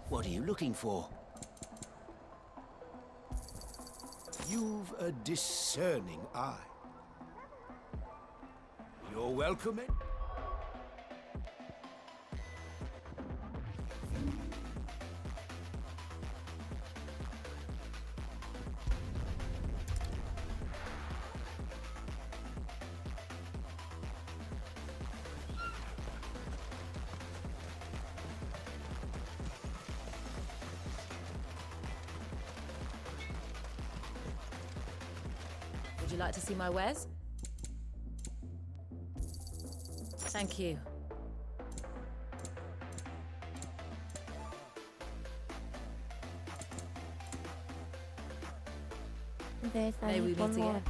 What are you looking for? You've a discerning eye. You're welcome in. Would you like to see my wares? Thank you. There's May we meet one more. again?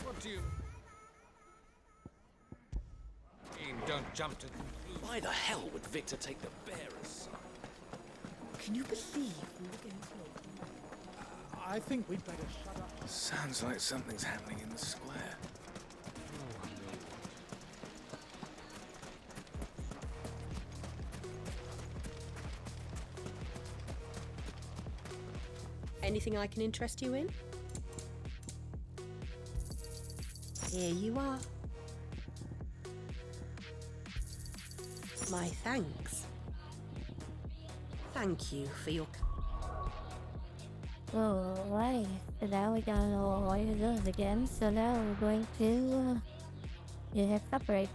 What do you... Don't jump to conclusions. Why the hell would Victor take the bearer's side? Can you believe we were getting close? I think we'd better shut up. Sounds like something's happening in the square. Anything I can interest you in? Here you are. My thanks. Thank you for your... Alright, so now we got all of those again, so now we're going to separate.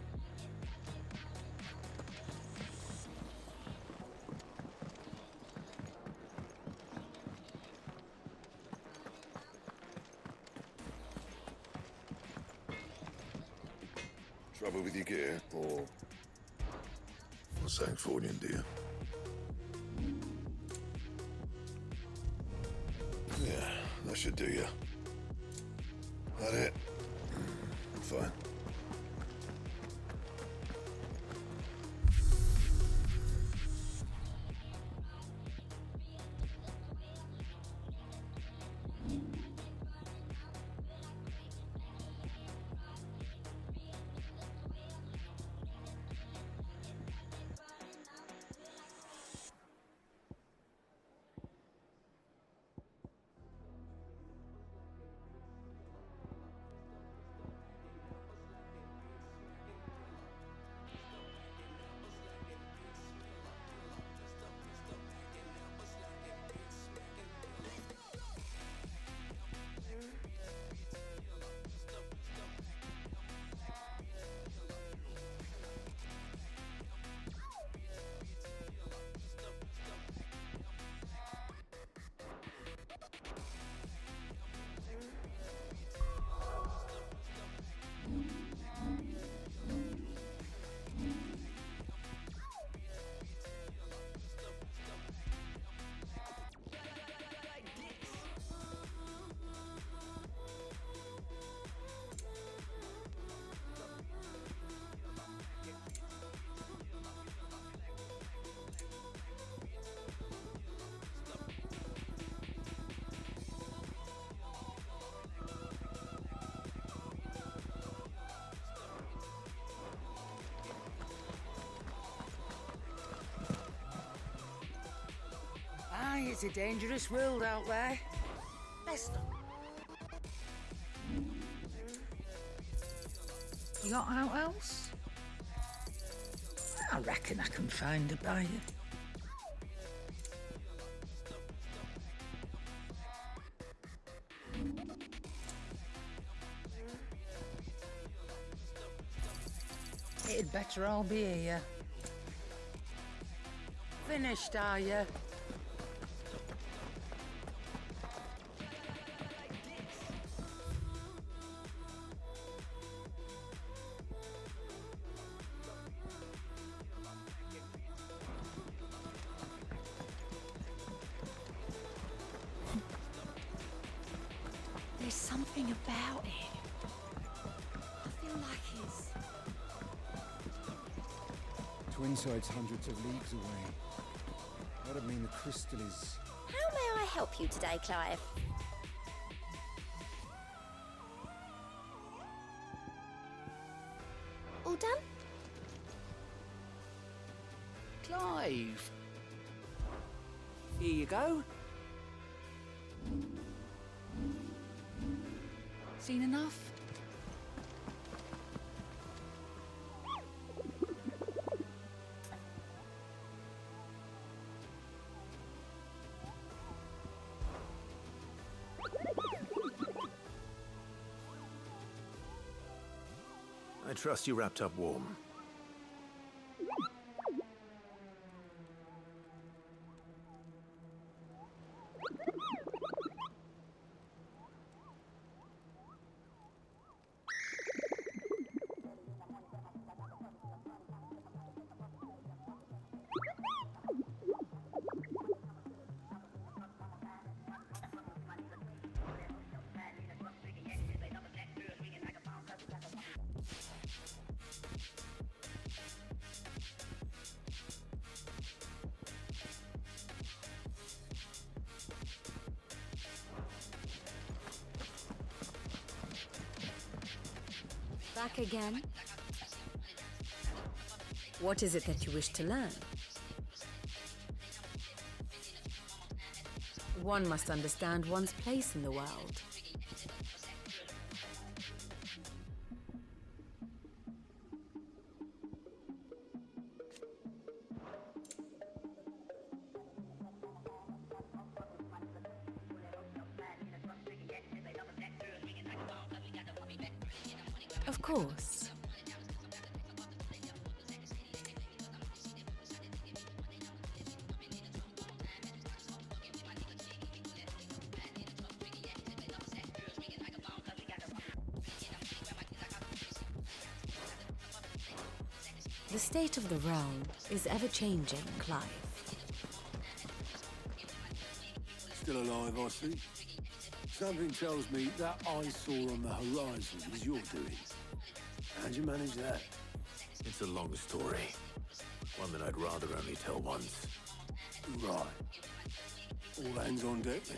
Trouble with your gear, or something falling, dear? Yeah, that should do you. That it? Fine. It's a dangerous world out there. Best of... You got out else? I reckon I can find a buyer. It'd better all be here. Finished, are you? There's something about it. I feel like it's... Twinside's hundreds of leagues away. That'd mean the crystal is... How may I help you today, Clive? All done? Clive! Here you go. Seen enough? I trust you wrapped up warm. Back again? What is it that you wish to learn? One must understand one's place in the world. Of course. The state of the realm is ever-changing, Clive. Still alive, I see. Something tells me that eyesore on the horizon is your doing. How'd you manage that? It's a long story. One that I'd rather only tell once. Right. All hands on deck then.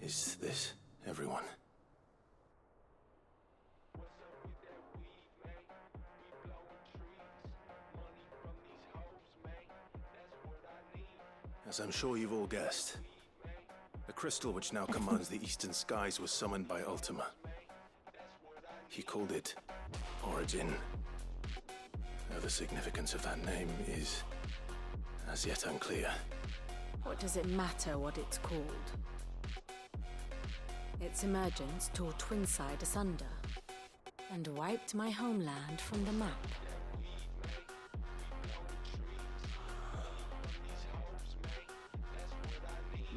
Is this everyone? As I'm sure you've all guessed, the crystal which now commands the eastern skies was summoned by Ultima. He called it Origin. Though the significance of that name is as yet unclear. What does it matter what it's called? Its emergence tore Twinside asunder and wiped my homeland from the map.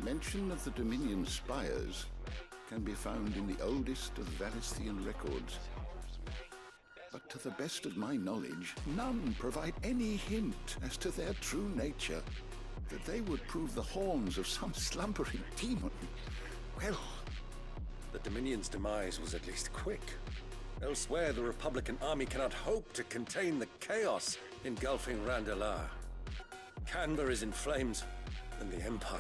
Mention of the Dominion spires can be found in the oldest of Valisthian records. But to the best of my knowledge, none provide any hint as to their true nature. That they would prove the horns of some slumbering demon. Well, the Dominion's demise was at least quick. Elsewhere, the Republican army cannot hope to contain the chaos engulfing Randalar. Canberra is in flames, and the Empire.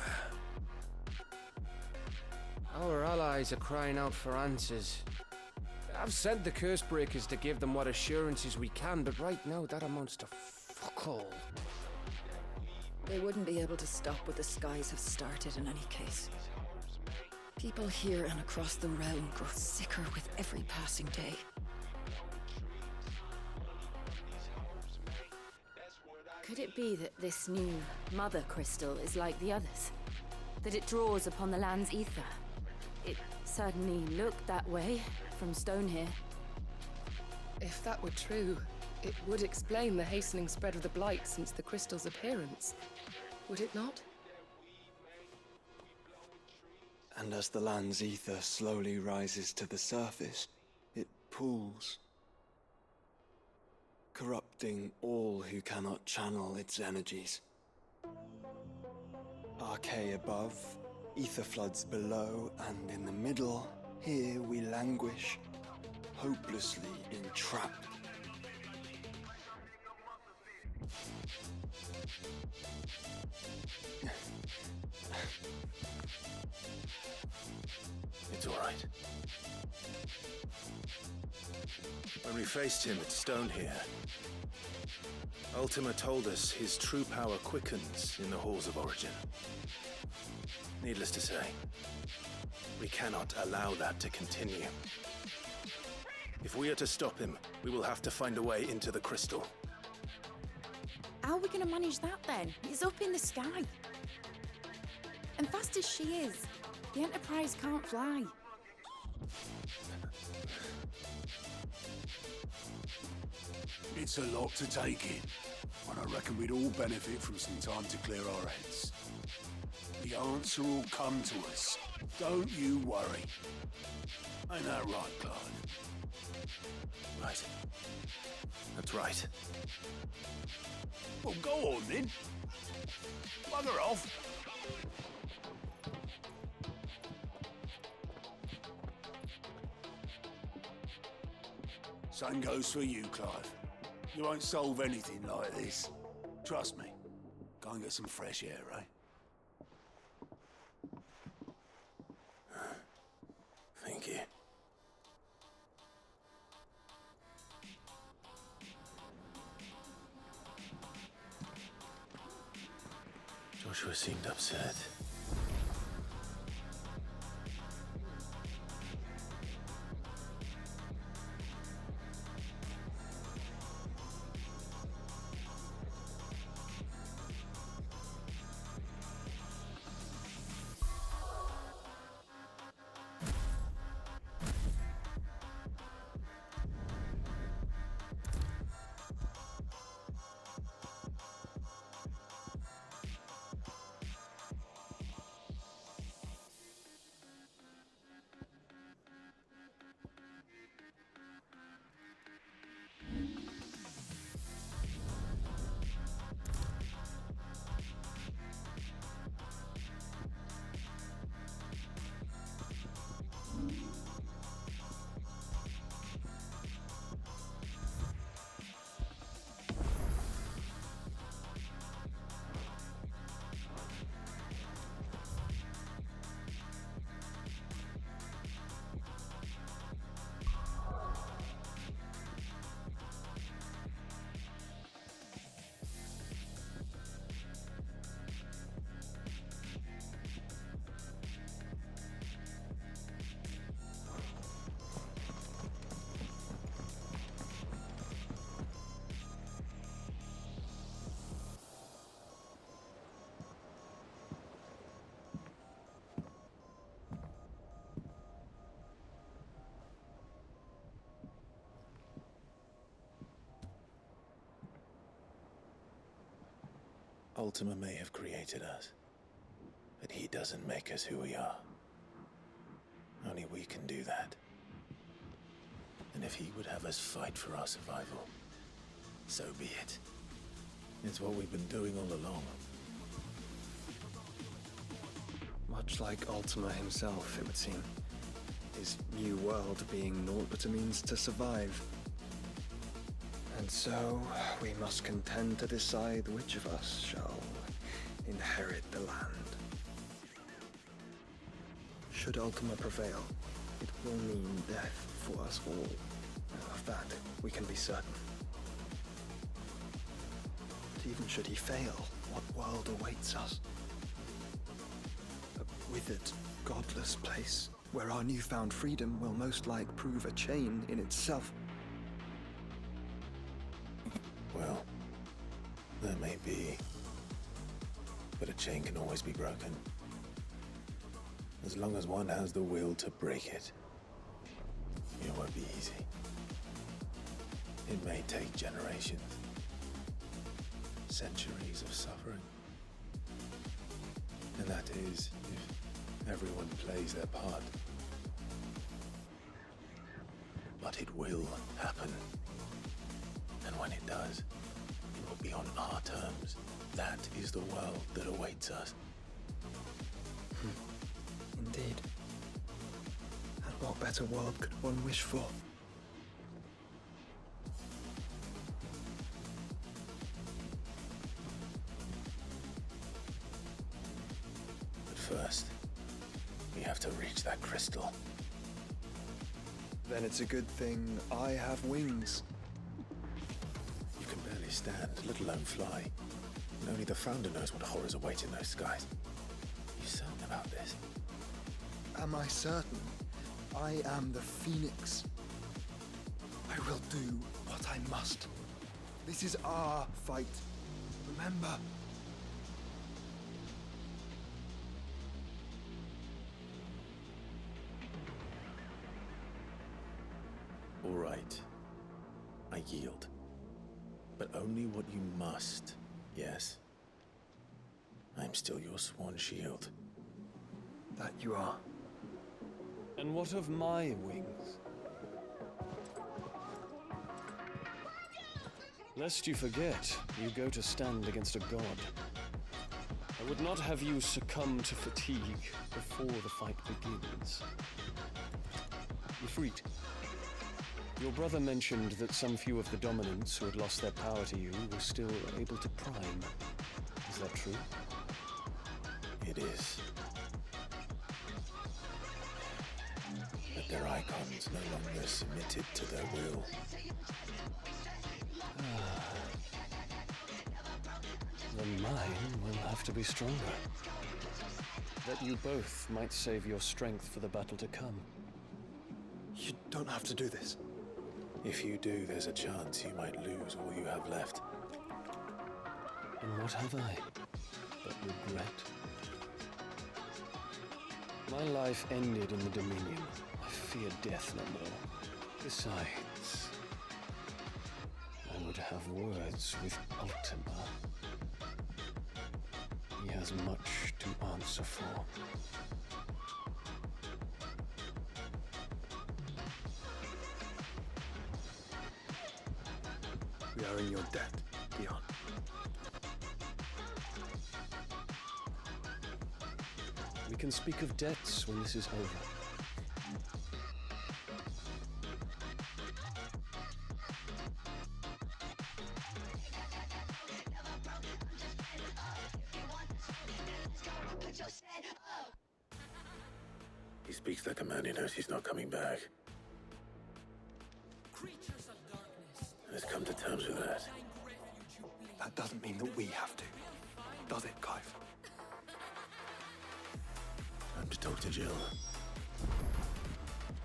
Our allies are crying out for answers. I've sent the Cursebreakers to give them what assurances we can, but right now that amounts to fuck all. They wouldn't be able to stop what the skies have started in any case. People here and across the realm grow sicker with every passing day. Could it be that this new mother crystal is like the others? That it draws upon the land's ether? It certainly looked that way from stone here. If that were true, it would explain the hastening spread of the blight since the crystal's appearance. Would it not? And as the land's ether slowly rises to the surface, it pools, corrupting all who cannot channel its energies. Archay above, ether floods below, and in the middle, here we languish, hopelessly entrapped. It's all right. When we faced him at Stone here, Ultima told us his true power quickens in the halls of origin. Needless to say, we cannot allow that to continue. If we are to stop him, we will have to find a way into the crystal. How are we going to manage that then? It's up in the sky. And fast as she is, the Enterprise can't fly. It's a lot to take in, and I reckon we'd all benefit from some time to clear our heads. The answer will come to us. Don't you worry. Ain't that right, Clive? Right. That's right. Well, go on then. Bugger off. Same goes for you, Clive. You won't solve anything like this. Trust me. Go and get some fresh air, eh? Thank you. Joshua seemed upset. Ultima may have created us, but he doesn't make us who we are. Only we can do that. And if he would have us fight for our survival, so be it. It's what we've been doing all along. Much like Ultima himself, it would seem. His new world being naught but a means to survive. And so, we must contend to decide which of us shall inherit the land. Should Ultima prevail, it will mean death for us all. Of that, we can be certain. But even should he fail, what world awaits us? A withered, godless place, where our newfound freedom will most like prove a chain in itself. Well, that may be. But a chain can always be broken. As long as one has the will to break it. It won't be easy. It may take generations. Centuries of suffering. And that is, if Everyone plays their part. But it will happen. And when it does, it will be on our terms. That is the world that awaits us. Indeed. And what better world could one wish for? But first, we have to reach that crystal. Then it's a good thing I have wings. You can barely stand, let alone fly. And only the Founder knows what horrors await in those skies. You certain about this? Am I certain? I am the Phoenix. I will do what I must. This is our fight. Remember. All right. I yield. But only what you must, yes? I'm still your sworn shield. That you are. And what of my wings? Lest you forget, you go to stand against a god. I would not have you succumb to fatigue before the fight begins. Ifrit, your brother mentioned that some few of the dominants who had lost their power to you were still able to prime. Is that true? It is. But their icons no longer submitted to their will. Then mine will have to be stronger. That you both might save your strength for the battle to come. You don't have to do this. If you do, there's a chance you might lose all you have left. And what have I but regret? My life ended in the Dominion. I fear death no more. Besides, I would have words with Ultima. He has much to answer for. We are in your debt, Dion. We can speak of debts when this is over. He speaks like a man who knows he's not coming back. And has come to terms with that. That doesn't mean that we have to, does it, Clive? Time to talk to Jill.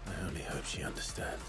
I only hope she understands.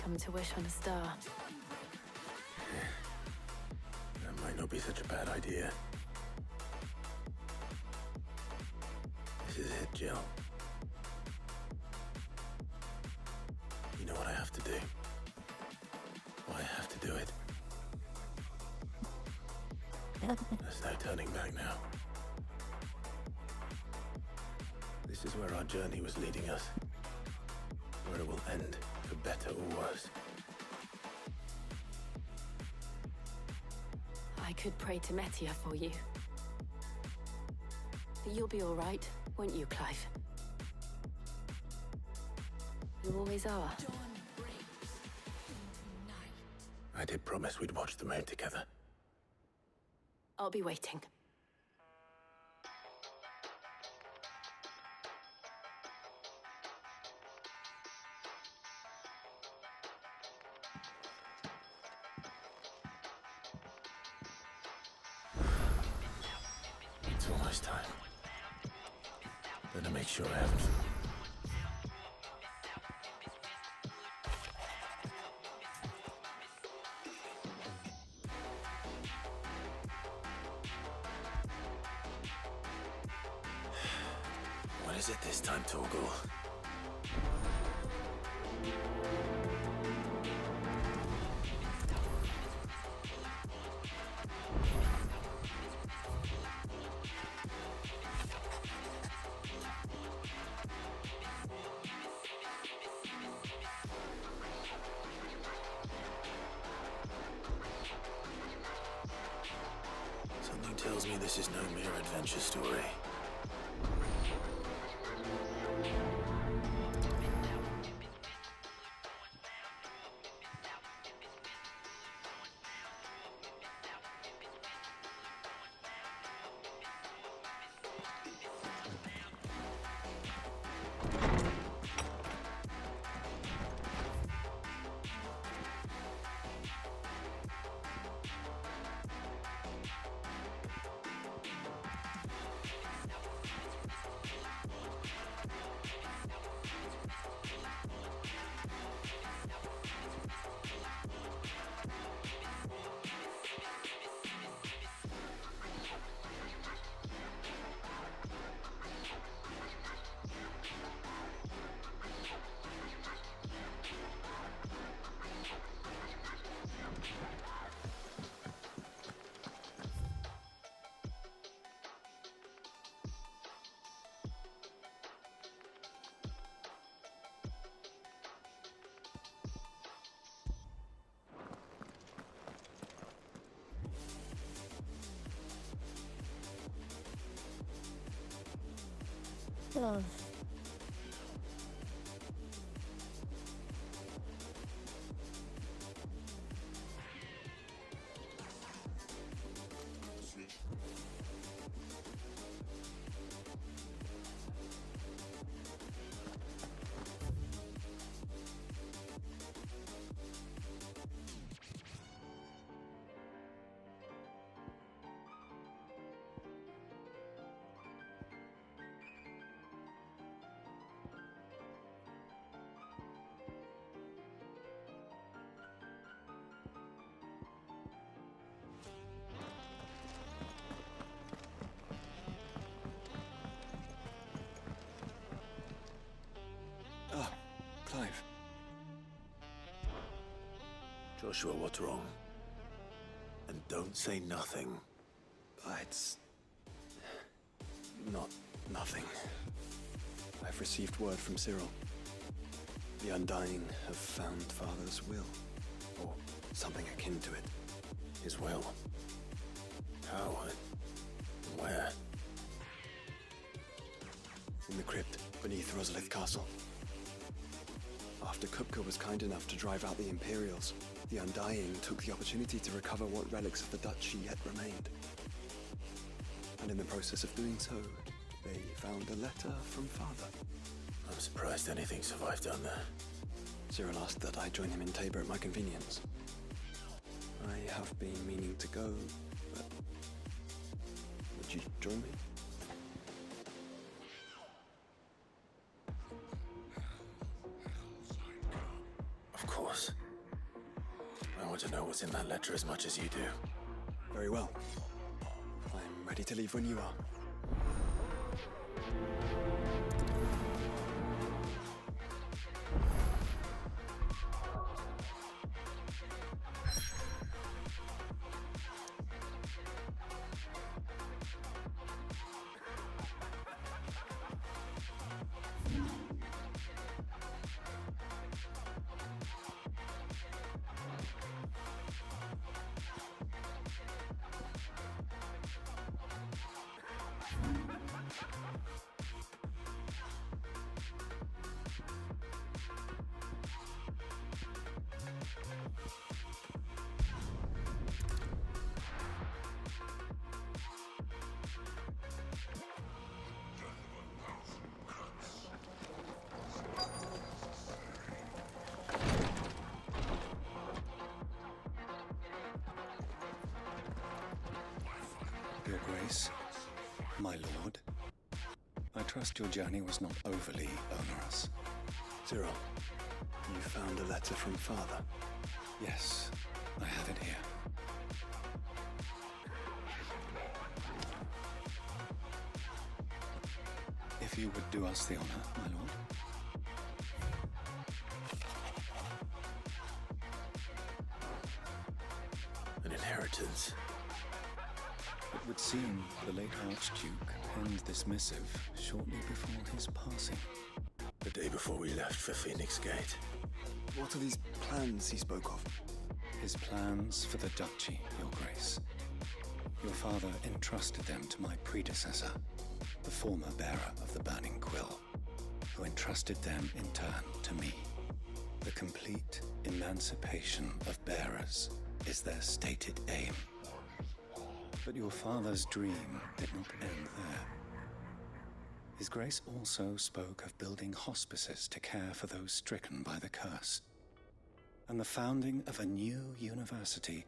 Come to wish on a star. That might not be such a bad idea. This is it, Jill. You know what I have to do. Why I have to do it. There's no turning back now. This is where our journey was leading us. Where it will end, for better or worse. I could pray to Metia for you. You'll be all right, won't you, Clive? You always are. I did promise we'd watch the moon together. I'll be waiting. It's almost time. Better make sure I haven't. What is it this time, Torgal? Something tells me this is no mere adventure story. Ugh. Ah, Clive. Joshua, what's wrong? And don't say nothing. It's not nothing. I've received word from Cyril. The Undying have found Father's will, or something akin to it. His will? How? And where? In the crypt beneath Rosalith Castle. After Kupka was kind enough to drive out the Imperials, the Undying took the opportunity to recover what relics of the Duchy yet remained. And in the process of doing so, they found a letter from Father. I'm surprised anything survived down there. Cyril asked that I join him in Tabor at my convenience. I have been meaning to go, but would you join me? Of course. I want to know what's in that letter as much as you do. Very well. I'm ready to leave when you are. my lord. I trust your journey was not overly onerous. Cyril, you found a letter from Father? Yes, I have it here. If you would do us the honor, my lord. An inheritance. It would seem the late Archduke penned this missive shortly before his passing. The day before we left for Phoenix Gate. What are these plans he spoke of? His plans for the duchy, Your Grace. Your father entrusted them to my predecessor, the former bearer of the Burning Quill, who entrusted them in turn to me. The complete emancipation of bearers is their stated aim. But your father's dream did not end there. His Grace also spoke of building hospices to care for those stricken by the curse, and the founding of a new university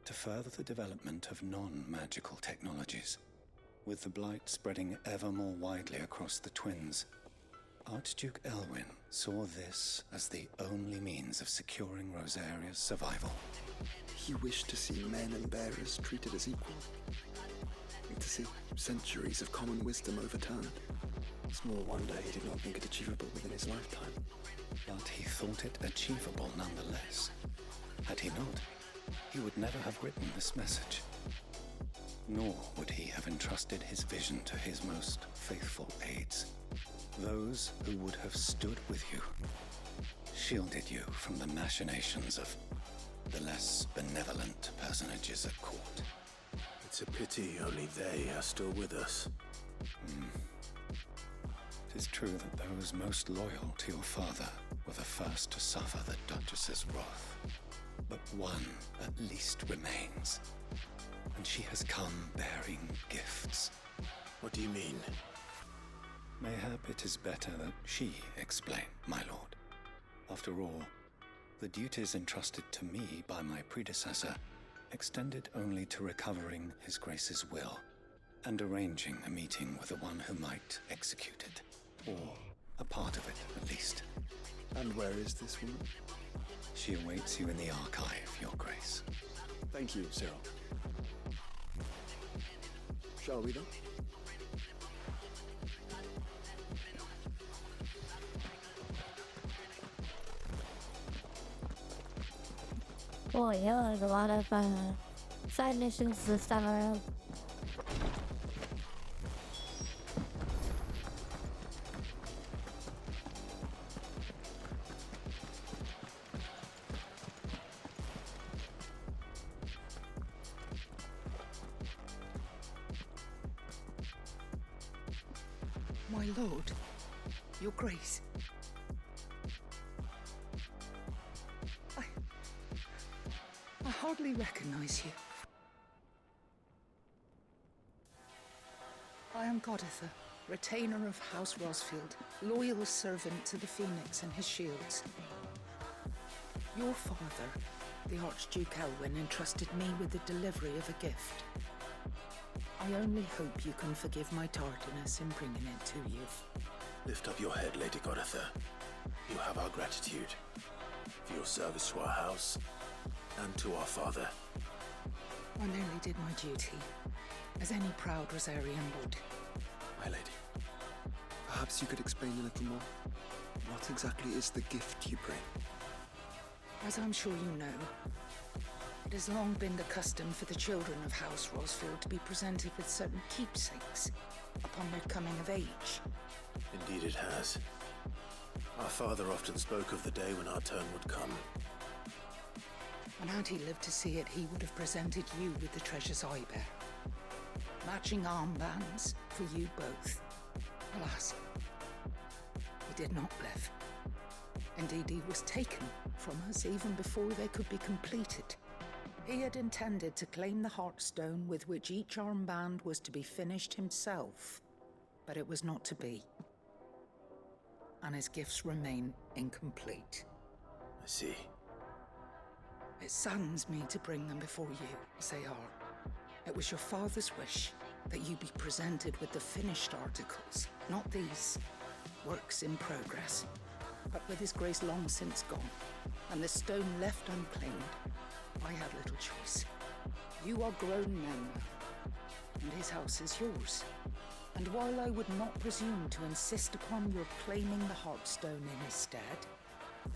to further the development of non-magical technologies. With the blight spreading ever more widely across the twins, Archduke Elwyn saw this as the only means of securing Rosaria's survival. He wished to see men and bearers treated as equal, and to see centuries of common wisdom overturned. Small wonder he did not think it achievable within his lifetime. But he thought it achievable nonetheless. Had he not, he would never have written this message. Nor would he have entrusted his vision to his most faithful aides, those who would have stood with you, shielded you from the machinations of the less benevolent personages at court. It's a pity only they are still with us. It is true that those most loyal to your father were the first to suffer the Duchess's wrath. But one at least remains, and she has come bearing gifts. What do you mean? Mayhap it is better that she explain, my lord. After all, the duties entrusted to me by my predecessor extended only to recovering His Grace's will and arranging a meeting with the one who might execute it, or a part of it at least. And where is this woman? She awaits you in the archive, Your Grace. Thank you, Cyril. Shall we, then? Boy, yeah, there's a lot of side missions this time around. My lord, Your Grace. I hardly recognize you. I am Goditha, retainer of House Rosfield, loyal servant to the Phoenix and his shields. Your father, the Archduke Elwyn, entrusted me with the delivery of a gift. I only hope you can forgive my tardiness in bringing it to you. Lift up your head, Lady Goditha. You have our gratitude for your service to our house and to our father. I merely did my duty, as any proud Rosarian would. My lady, perhaps you could explain a little more? What exactly is the gift you bring? As I'm sure you know, it has long been the custom for the children of House Rosfield to be presented with certain keepsakes upon their coming of age. Indeed it has. Our father often spoke of the day when our turn would come. And had he lived to see it, he would have presented you with the treasures I bear. Matching armbands for you both. Alas, he did not live. Indeed, he was taken from us even before they could be completed. He had intended to claim the Heartstone with which each armband was to be finished himself, but it was not to be. And his gifts remain incomplete. I see. It saddens me to bring them before you, as they are. It was your father's wish, that you be presented with the finished articles, not these works in progress. But with his grace long since gone, and the stone left unclaimed, I had little choice. You are grown men now, and his house is yours. And while I would not presume to insist upon your claiming the Heartstone in his stead,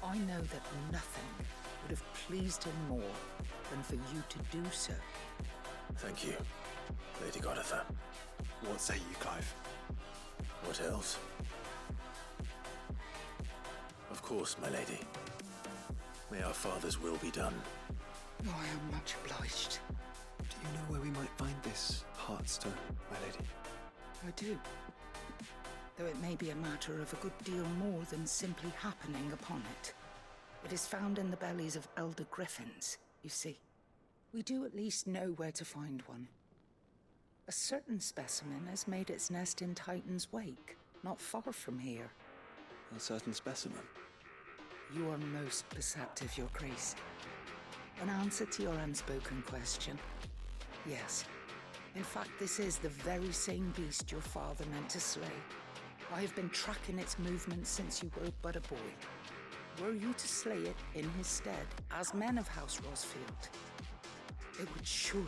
I know that nothing would have pleased him more than for you to do so. Thank you, Lady Goditha. What say you, Clive? What else? Of course, my lady. May our father's will be done. Oh, I am much obliged. Do you know where we might find this Heartstone, my lady? I do. Though it may be a matter of a good deal more than simply happening upon it. It is found in the bellies of elder griffins, you see. We do at least know where to find one. A certain specimen has made its nest in Titan's Wake, not far from here. A certain specimen? You are most perceptive, Your Grace. An answer to your unspoken question. Yes. In fact, this is the very same beast your father meant to slay. I have been tracking its movements since you were but a boy. Were you to slay it in his stead, as men of House Rosfield, it would surely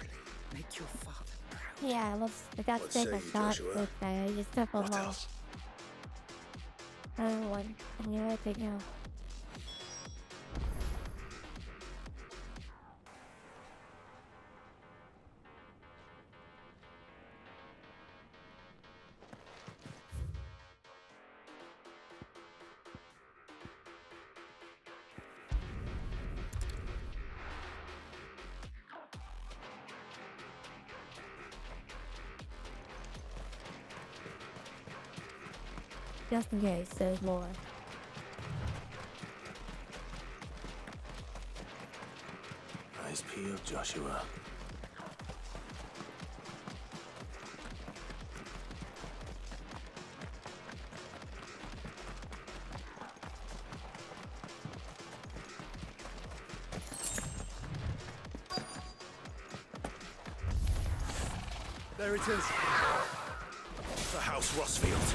make your father proud. Yeah, let's take a shot with just step What along. else? Another one. I'm gonna let it go. Just in case there's more. Eyes peeled, Joshua. There it is. The House Rosfield.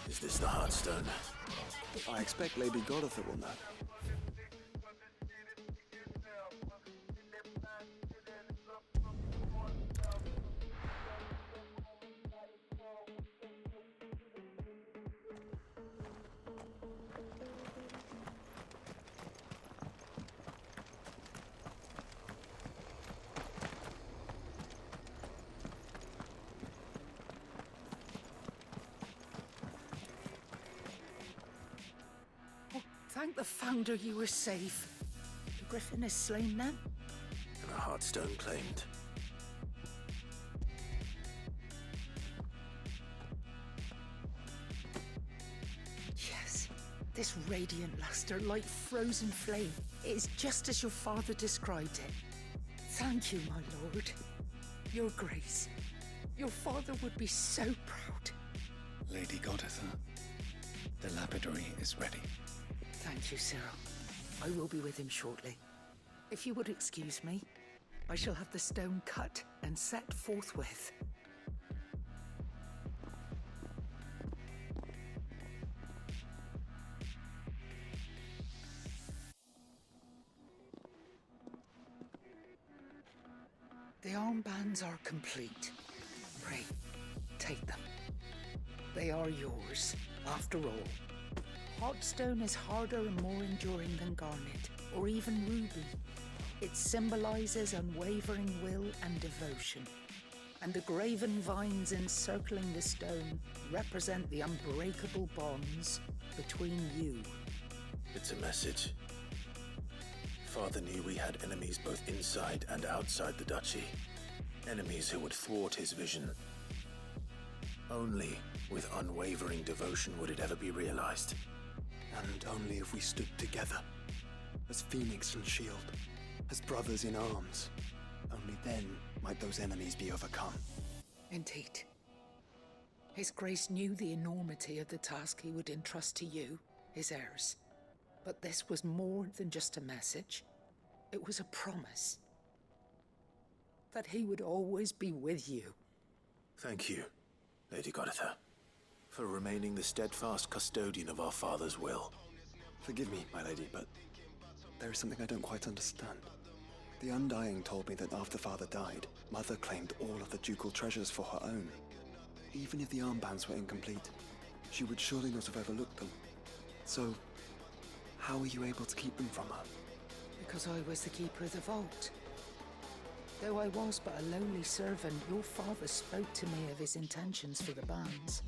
Is this the Heartstone? I expect Lady Goditha will know. Thank the Founder you were safe. The Griffin is slain now? And a Heartstone claimed. Yes. This radiant luster, like frozen flame. It is just as your father described it. Thank you, my lord. Your grace. Your father would be so proud. Lady Goditha, the lapidary is ready. Thank you, Cyril. I will be with him shortly. If you would excuse me, I shall have the stone cut and set forthwith. The armbands are complete. Pray, take them. They are yours, after all. Heartstone is harder and more enduring than garnet, or even ruby. It symbolizes unwavering will and devotion. And the graven vines encircling the stone represent the unbreakable bonds between you. It's a message. Father knew we had enemies both inside and outside the duchy. Enemies who would thwart his vision. Only with unwavering devotion would it ever be realized. And only if we stood together, as Phoenix and Shield, as brothers in arms, only then might those enemies be overcome. Indeed. His Grace knew the enormity of the task he would entrust to you, his heirs. But this was more than just a message. It was a promise. That he would always be with you. Thank you, Lady Goditha, for remaining the steadfast custodian of our father's will. Forgive me, my lady, but there is something I don't quite understand. The Undying told me that after Father died, Mother claimed all of the ducal treasures for her own. Even if the armbands were incomplete, she would surely not have overlooked them. So, how were you able to keep them from her? Because I was the keeper of the vault. Though I was but a lowly servant, your father spoke to me of his intentions for the bands,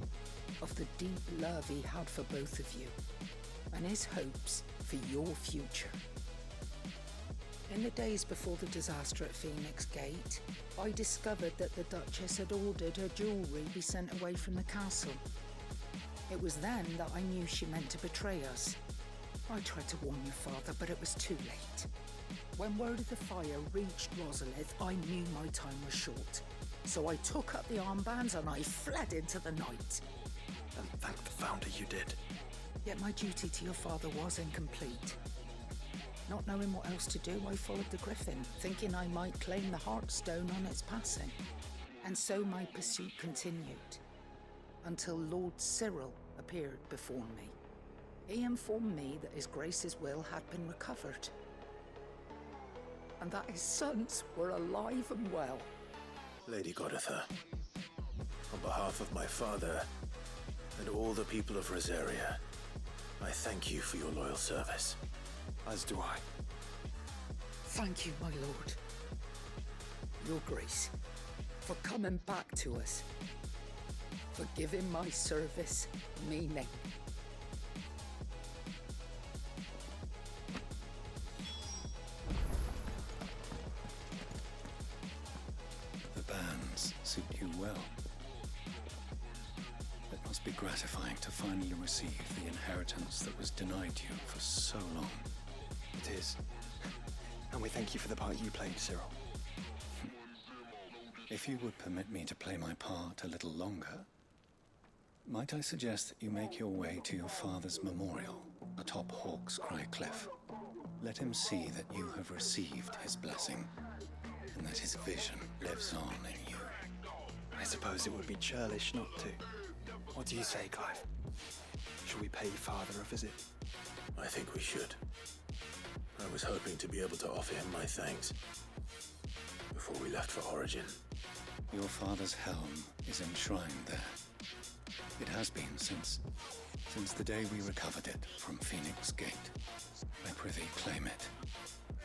of the deep love he had for both of you, and his hopes for your future. In the days before the disaster at Phoenix Gate, I discovered that the Duchess had ordered her jewelry be sent away from the castle. It was then that I knew she meant to betray us. I tried to warn your father, but it was too late. When word of the fire reached Rosalith, I knew my time was short. So I took up the armbands and I fled into the night. And thank the Founder you did. Yet my duty to your father was incomplete. Not knowing what else to do, I followed the Griffin, thinking I might claim the Heartstone on its passing. And so my pursuit continued, until Lord Cyril appeared before me. He informed me that His Grace's will had been recovered, and that his sons were alive and well. Lady Goditha, on behalf of my father and all the people of Rosaria, I thank you for your loyal service. As do I. Thank you, my lord. Your Grace, for coming back to us, for giving my service meaning. The bands suit you well. It must be gratifying to finally receive the inheritance that was denied you for so long. It is. And we thank you for the part you played, Cyril. If you would permit me to play my part a little longer, might I suggest that you make your way to your father's memorial atop Hawk's Cry Cliff? Let him see that you have received his blessing, and that his vision lives on in you. I suppose it would be churlish not to. What do you say, Clive? Shall we pay Father a visit? I think we should. I was hoping to be able to offer him my thanks before we left for Origin. Your father's helm is enshrined there. It has been since the day we recovered it from Phoenix Gate. I prithee claim it.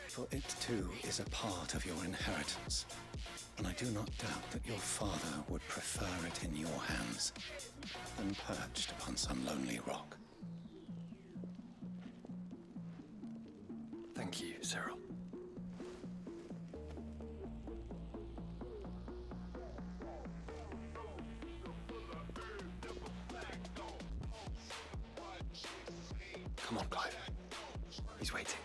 For it too is a part of your inheritance, and I do not doubt that your father would prefer it in your hands than perched upon some lonely rock. Thank you, Cyril. Come on, Clive. He's waiting.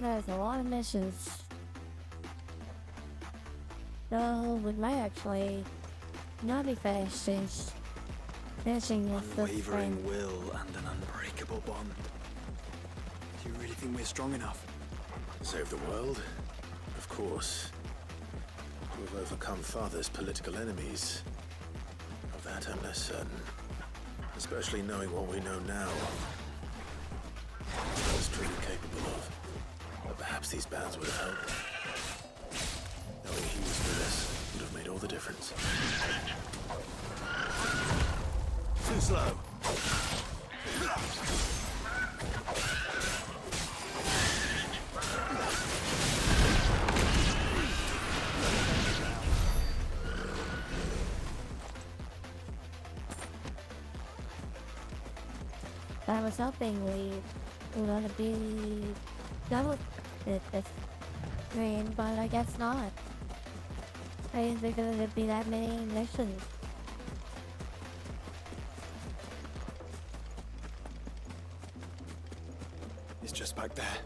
There's a lot of missions. So we might actually not be finishing this Unwavering thing. will and an unbreakable bond. Do you really think we're strong enough? To save the world? Of course. To have overcome Father's political enemies. Of that I'm less certain. Especially knowing what we know now. What I was truly capable of. But perhaps these bands would have helped. Knowing he was with us would have made all the difference. Too slow. I was hoping we were gonna be done with this stream, but I guess not. I didn't think there would be that many missions. He's just back there.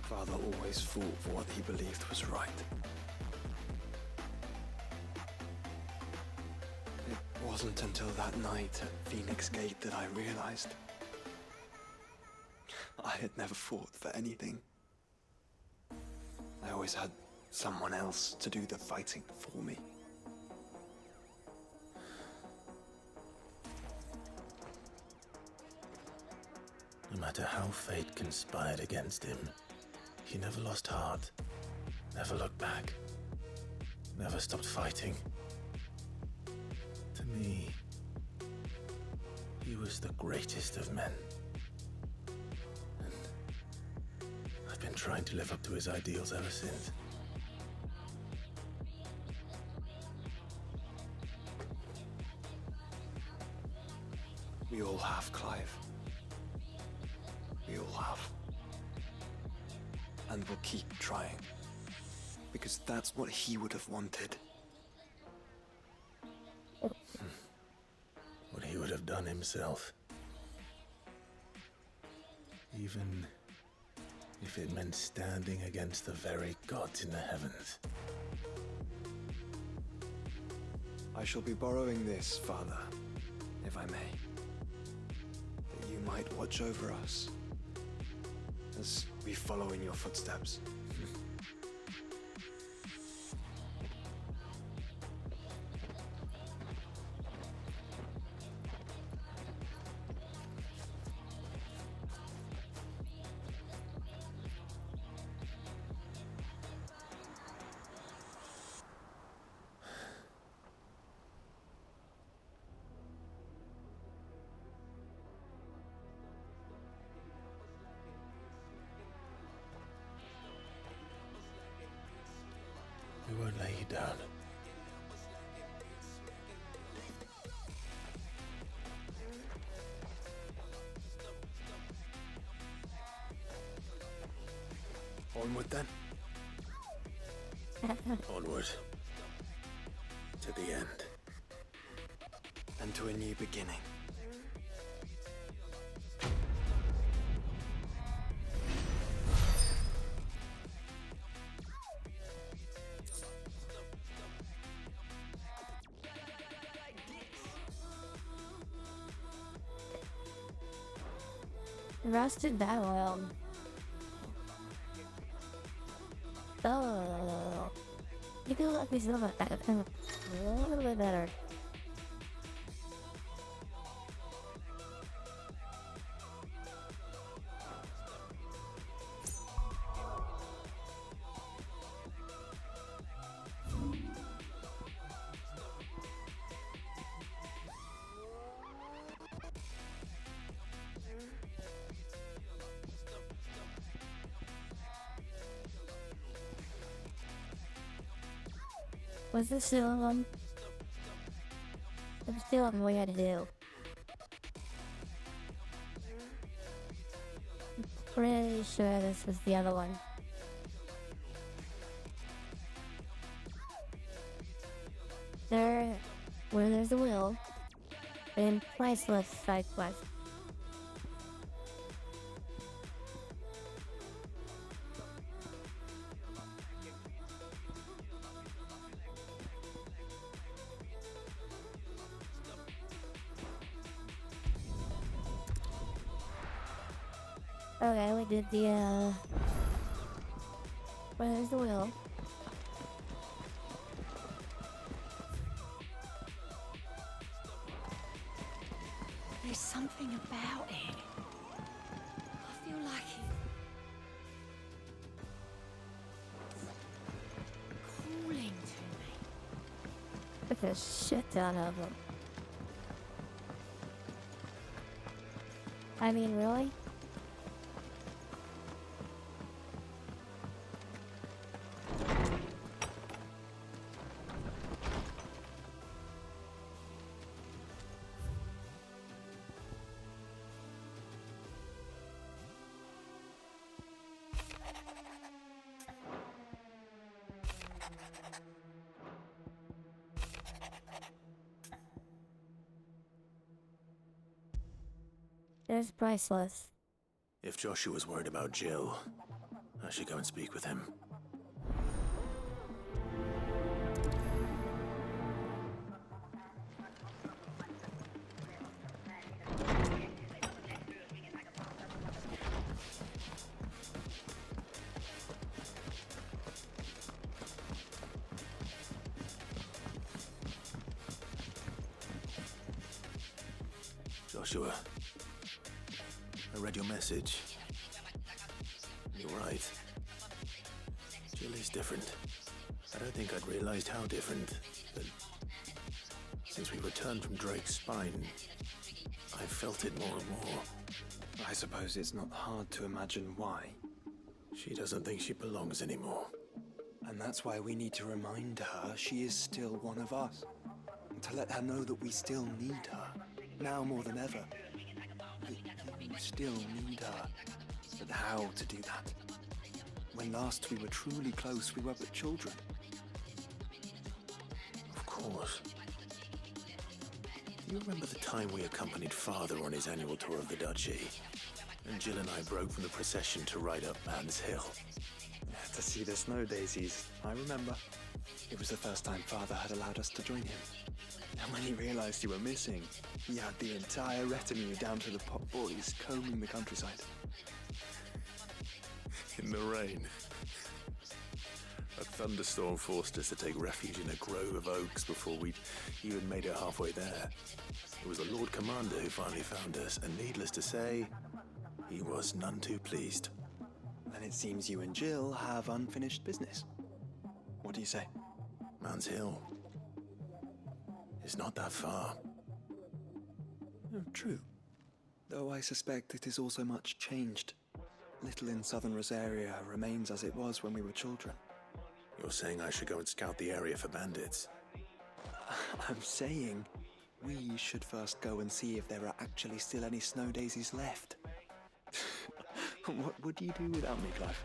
Father always fought for what he believed was right. It wasn't until that night at Phoenix Gate that I realized I had never fought for anything. I always had someone else to do the fighting for me. No matter how fate conspired against him, he never lost heart, never looked back, never stopped fighting. To me, he was the greatest of men. And I've been trying to live up to his ideals ever since. We all have, Clive. We all have. And we'll keep trying. Because that's what he would have wanted. What he would have done himself. Even if it meant standing against the very gods in the heavens. I shall be borrowing this, Father, if I may. That you might watch over us as we follow in your footsteps. you down. Onward then. Onward. To the end. And to a new beginning. Rusted battle. Oh, you can let me know about that a little bit better. Was this still on? I'm still on what we had to do. I'm pretty sure this was the other one. Where there's a will, and priceless side quest. Okay, we did the, where's the wheel? There's something about it. I feel like it's calling to me. Look at a shit ton of them. I mean, really? It's priceless. If Joshua's worried about Jill, I should go and speak with him. Joshua, I read your message. You're right. Jill is different. I don't think I'd realized how different, but since we returned from Drake's spine, I've felt it more and more. I suppose it's not hard to imagine why. She doesn't think she belongs anymore. And that's why we need to remind her she is still one of us. And to let her know that we still need her, now more than ever. You still need her. But how to do that? When last we were truly close, we were but children. Of course. You remember the time we accompanied Father on his annual tour of the Duchy? And Jill and I broke from the procession to ride up Man's Hill. To see the snow daisies, I remember. It was the first time Father had allowed us to join him. And when he realized you were missing, he had the entire retinue down to the pot boys combing the countryside. In the rain. A thunderstorm forced us to take refuge in a grove of oaks before we'd even made it halfway there. It was the Lord Commander who finally found us, and needless to say, he was none too pleased. And it seems you and Jill have unfinished business. What do you say? Man's Hill. It's not that far. Oh, true. Though I suspect it is also much changed. Little in southern Rosaria remains as it was when we were children. You're saying I should go and scout the area for bandits? I'm saying we should first go and see if there are actually still any snow daisies left. What would you do without me, Clive?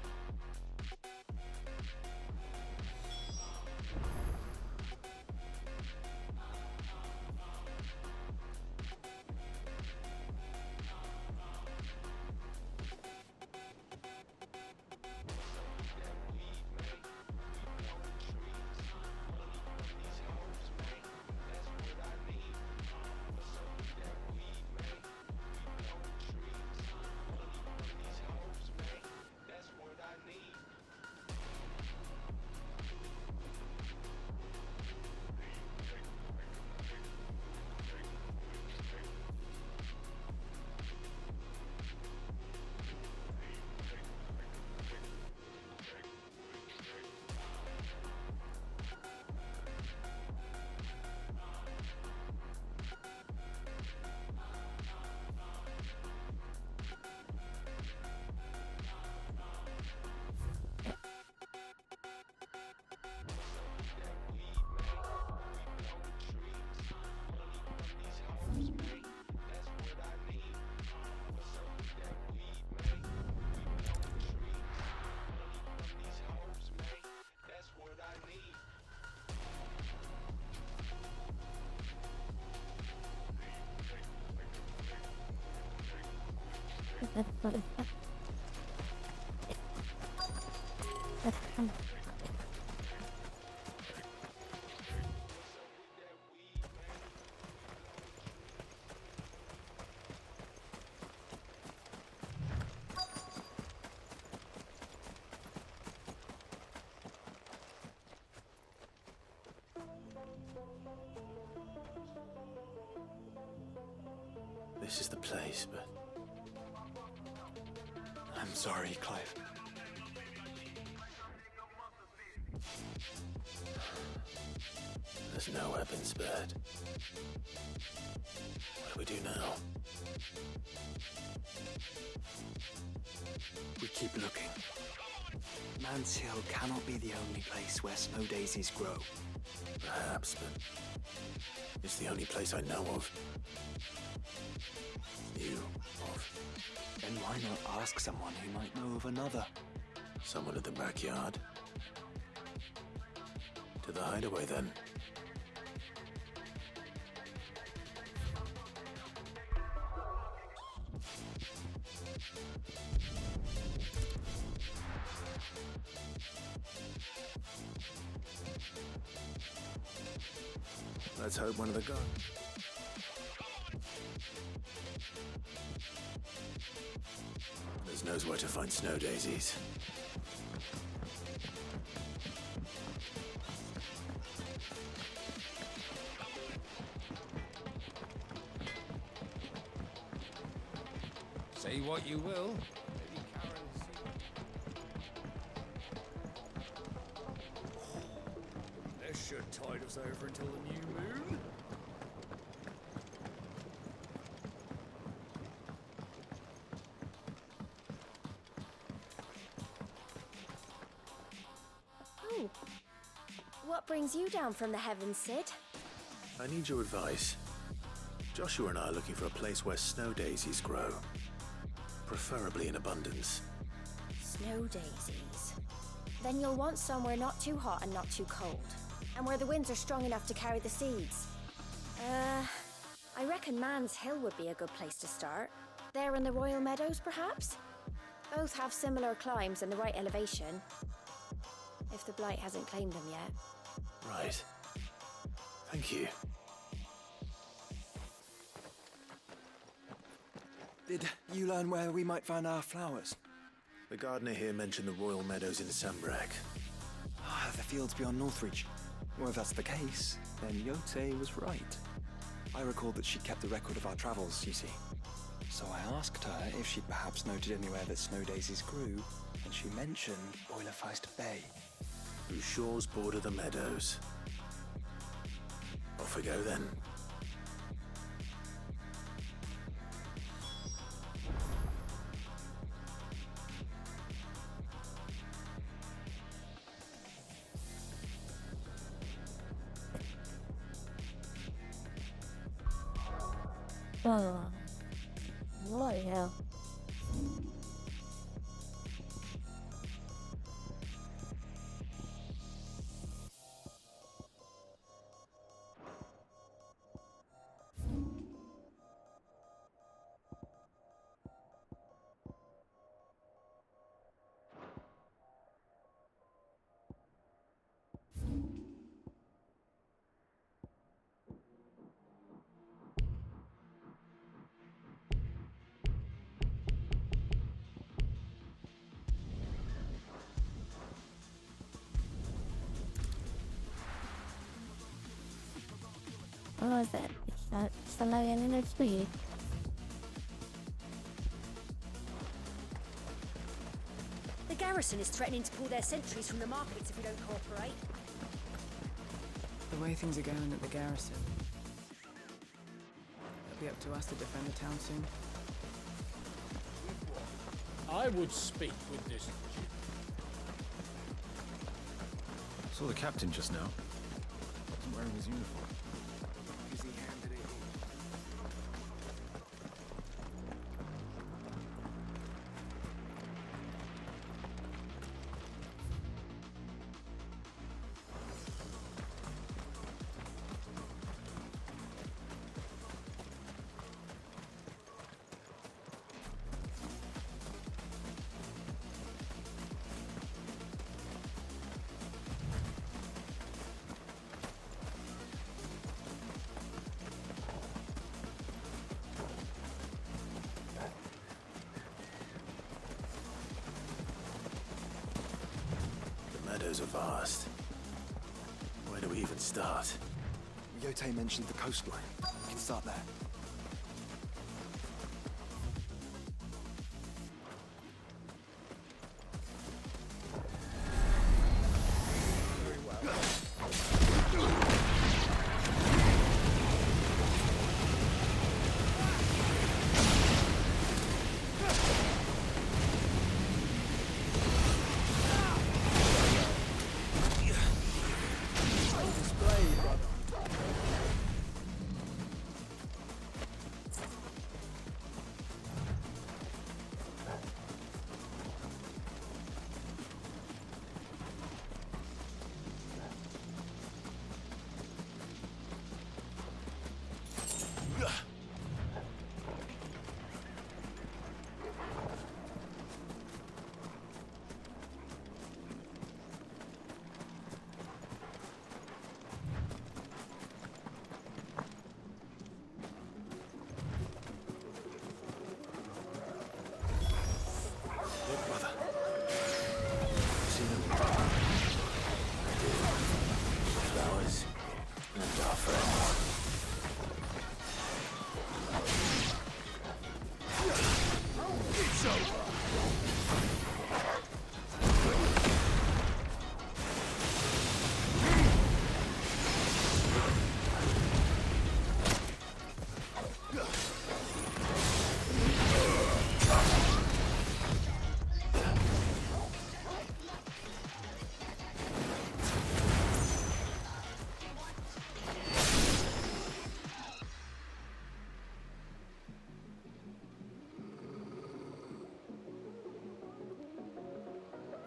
This is the place, but... I'm sorry, Clive. There's no weapon spared. What do we do now? We keep looking. Man's Hill cannot be the only place where snow daisies grow. Perhaps, but it's the only place I know of. Knew of. Then why not ask someone who might know of another? Someone in the backyard. To the hideaway, then. Let's hope one of the guys. Knows where to find snow daisies. Say what you will. This should tide us over until the new moon. What brings you down from the heavens, Sid? I need your advice. Joshua and I are looking for a place where snow daisies grow. Preferably in abundance. Snow daisies. Then you'll want somewhere not too hot and not too cold. And where the winds are strong enough to carry the seeds. I reckon Man's Hill would be a good place to start. There in the Royal Meadows, perhaps? Both have similar climbs and the right elevation. If the Blight hasn't claimed them yet. Right. Thank you. Did you learn where we might find our flowers? The gardener here mentioned the Royal Meadows in Sembrak. The fields beyond Northreach. Well, if that's the case, then Yote was right. I recalled that she kept a record of our travels, you see. So I asked her if she'd perhaps noted anywhere that snow daisies grew, and she mentioned Boilerfeist Bay. Whose shores border the meadows. Off we go then. Oh. Bloody hell. What was it? It's the lion in the tree. The garrison is threatening to pull their sentries from the markets if we don't cooperate. The way things are going at the garrison, it'll be up to us to defend the town soon. I would speak with this. Saw the captain just now. Wasn't wearing his uniform. Is he handed it The meadows are vast. Where do we even start? Yote mentioned the coastline. We can start there.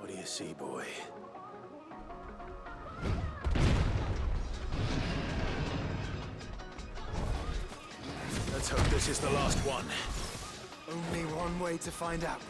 What do you see, boy? Let's hope this is the last one. Only one way to find out.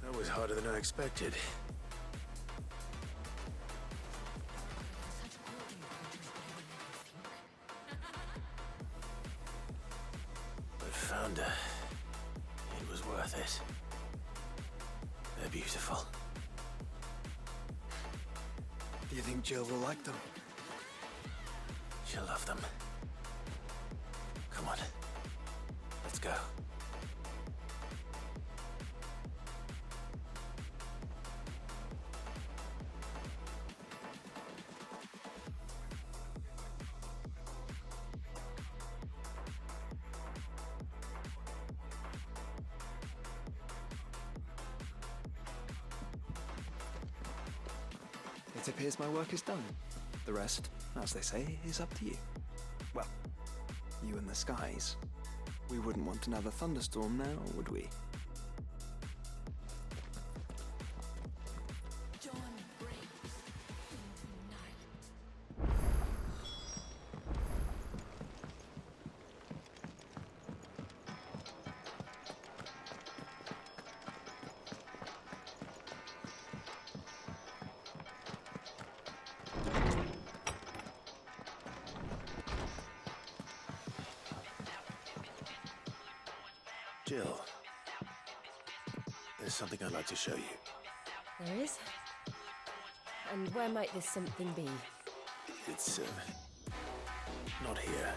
That was harder than I expected. But found her. It was worth it. They're beautiful. Do you think Jill will like them? She'll love them. Come on. Let's go. It appears my work is done. The rest, as they say, is up to you. Well, you and the skies. We wouldn't want another thunderstorm now, would we? Jill, there's something I'd like to show you. There is? And where might this something be? It's, not here.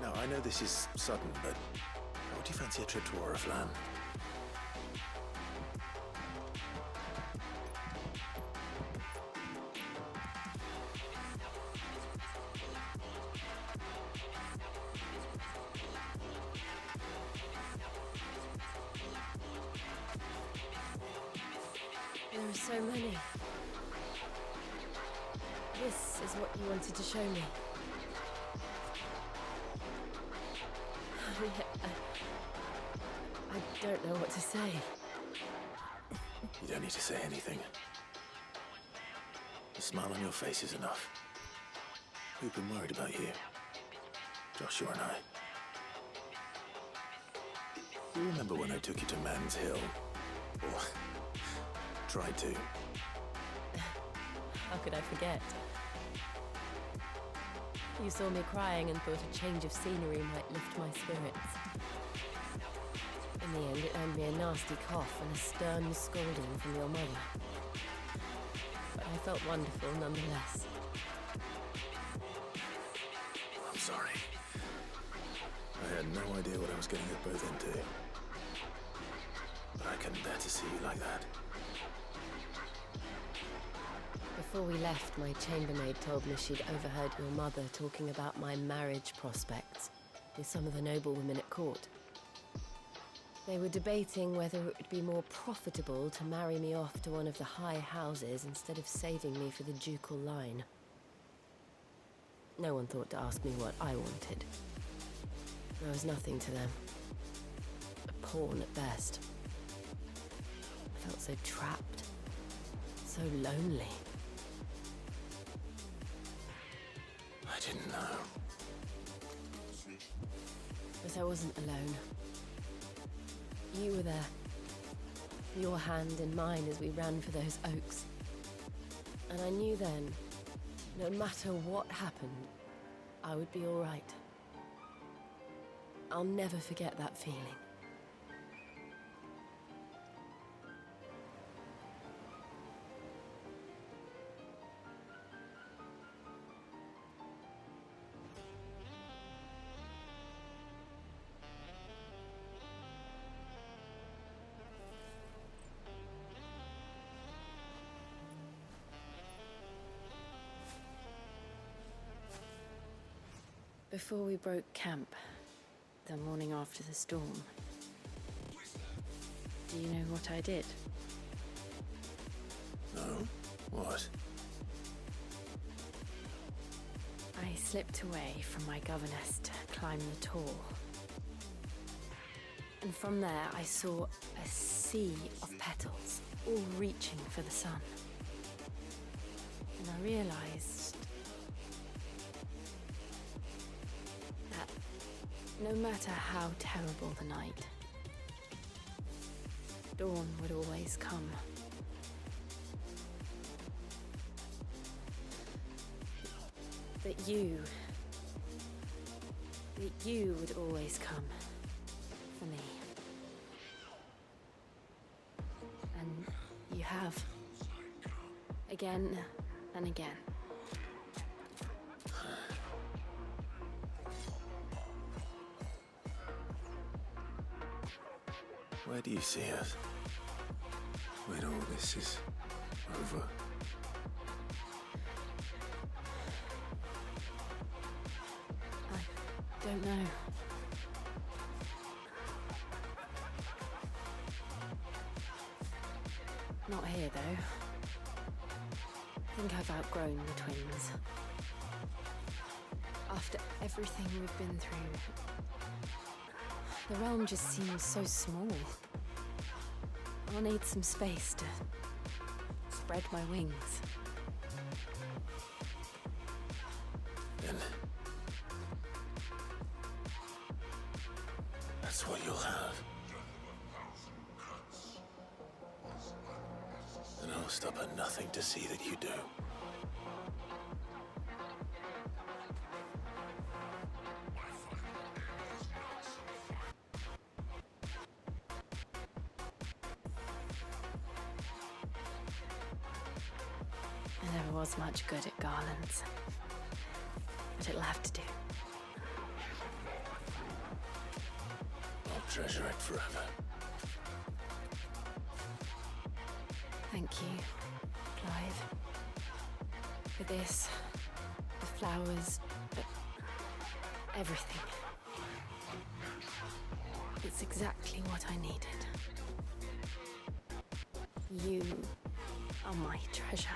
Now, I know this is sudden, but how would you fancy a trip to Oriflamme? There are so many. This is what you wanted to show me. I don't know what to say. You don't need to say anything. The smile on your face is enough. We've been worried about you. Joshua and I. You remember when I took you to Man's Hill? Or tried to. How could I forget? You saw me crying and thought a change of scenery might lift my spirits. In the end, it earned me a nasty cough and a stern scolding from your mother. But I felt wonderful nonetheless. I'm sorry. I had no idea what I was getting us both into. But I couldn't bear to see you like that. Before we left, my chambermaid told me she'd overheard your mother talking about my marriage prospects with some of the noblewomen at court. They were debating whether it would be more profitable to marry me off to one of the high houses instead of saving me for the ducal line. No one thought to ask me what I wanted. I was nothing to them. A pawn at best. I felt so trapped, so lonely. I didn't know. But I wasn't alone. You were there. Your hand in mine as we ran for those oaks. And I knew then, no matter what happened, I would be all right. I'll never forget that feeling. Before we broke camp, the morning after the storm, do you know what I did? No? What? I slipped away from my governess to climb the tall. And from there, I saw a sea of petals, all reaching for the sun. And I realized that no matter how terrible the night, dawn would always come. That you would always come for me. And you have. Again and again. Where do you see us? When all this is over? Don't know. Not here, though. I think I've outgrown the twins. After everything we've been through, the realm just seems so small. I'll need some space to spread my wings. Then that's what you'll have. And I'll stop at nothing to see that you do. I never was much good at garlands, but it'll have to do. I'll treasure it forever. Thank you, Clive. For this, the flowers, but everything. It's exactly what I needed. You are my treasure.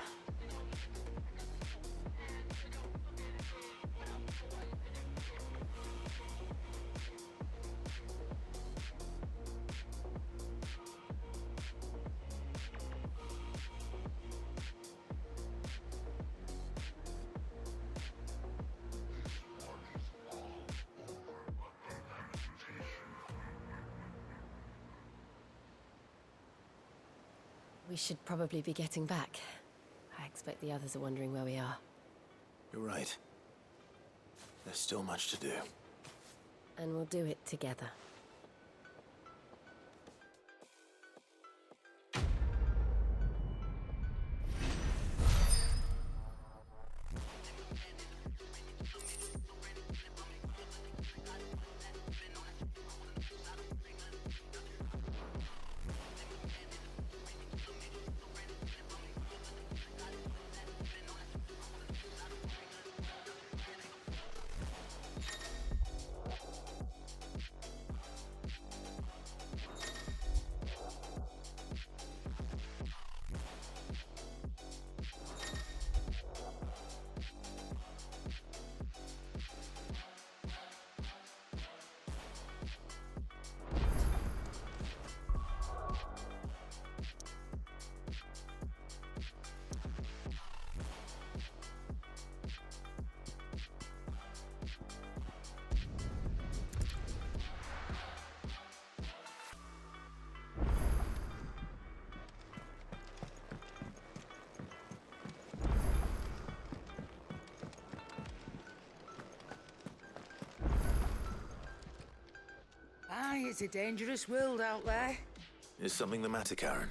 We should probably be getting back. I expect the others are wondering where we are. You're right. There's still much to do. And we'll do it together. Aye, it's a dangerous world out there. Is something the matter, Karen?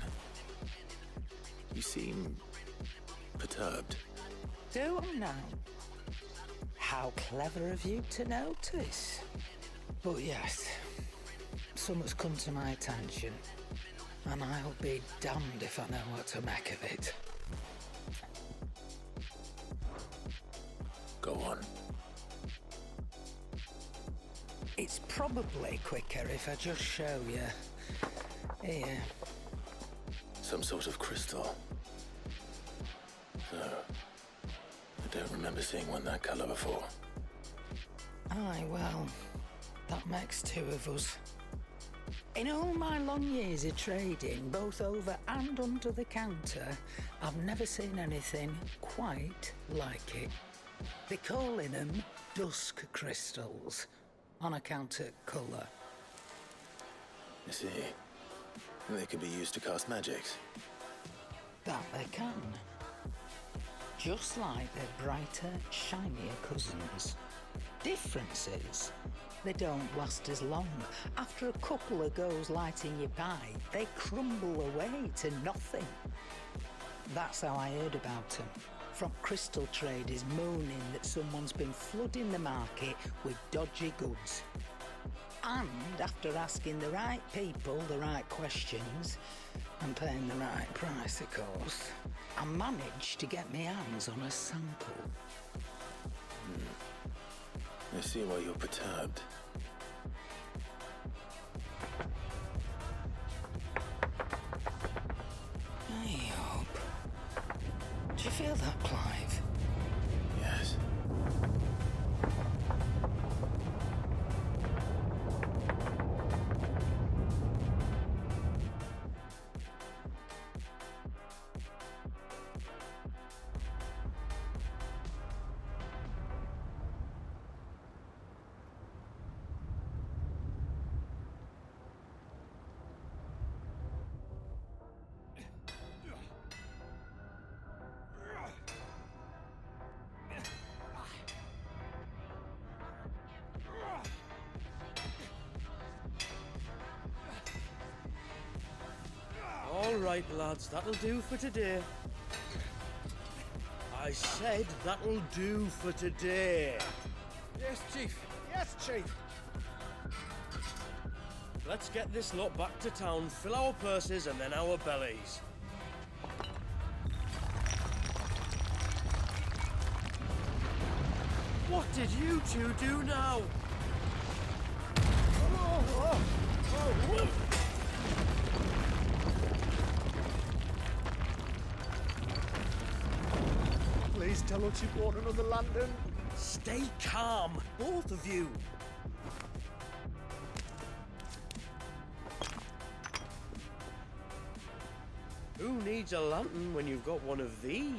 You seem perturbed. Do I now? How clever of you to notice. But yes, something's come to my attention, and I'll be damned if I know what to make of it. Go on. It's probably quicker if I just show you. Here. Some sort of crystal. So, I don't remember seeing one that color before. Aye, well, that makes two of us. In all my long years of trading, both over and under the counter, I've never seen anything quite like it. They're calling them dusk crystals, on account of colour. I see. They could be used to cast magics. That they can. Just like their brighter, shinier cousins. Difference is, they don't last as long. After a couple of goes lighting your pie, they crumble away to nothing. That's how I heard about them. From crystal traders moaning that someone's been flooding the market with dodgy goods. And after asking the right people the right questions, and paying the right price, of course, I managed to get my hands on a sample. I see why you're perturbed. I hope. Do you feel that, Clive? Yes. All right, lads, that'll do for today. I said that'll do for today. Yes, Chief. Yes, Chief. Let's get this lot back to town, fill our purses and then our bellies. What did you two do now? Please tell us you brought another lantern. Stay calm, both of you. Who needs a lantern when you've got one of these?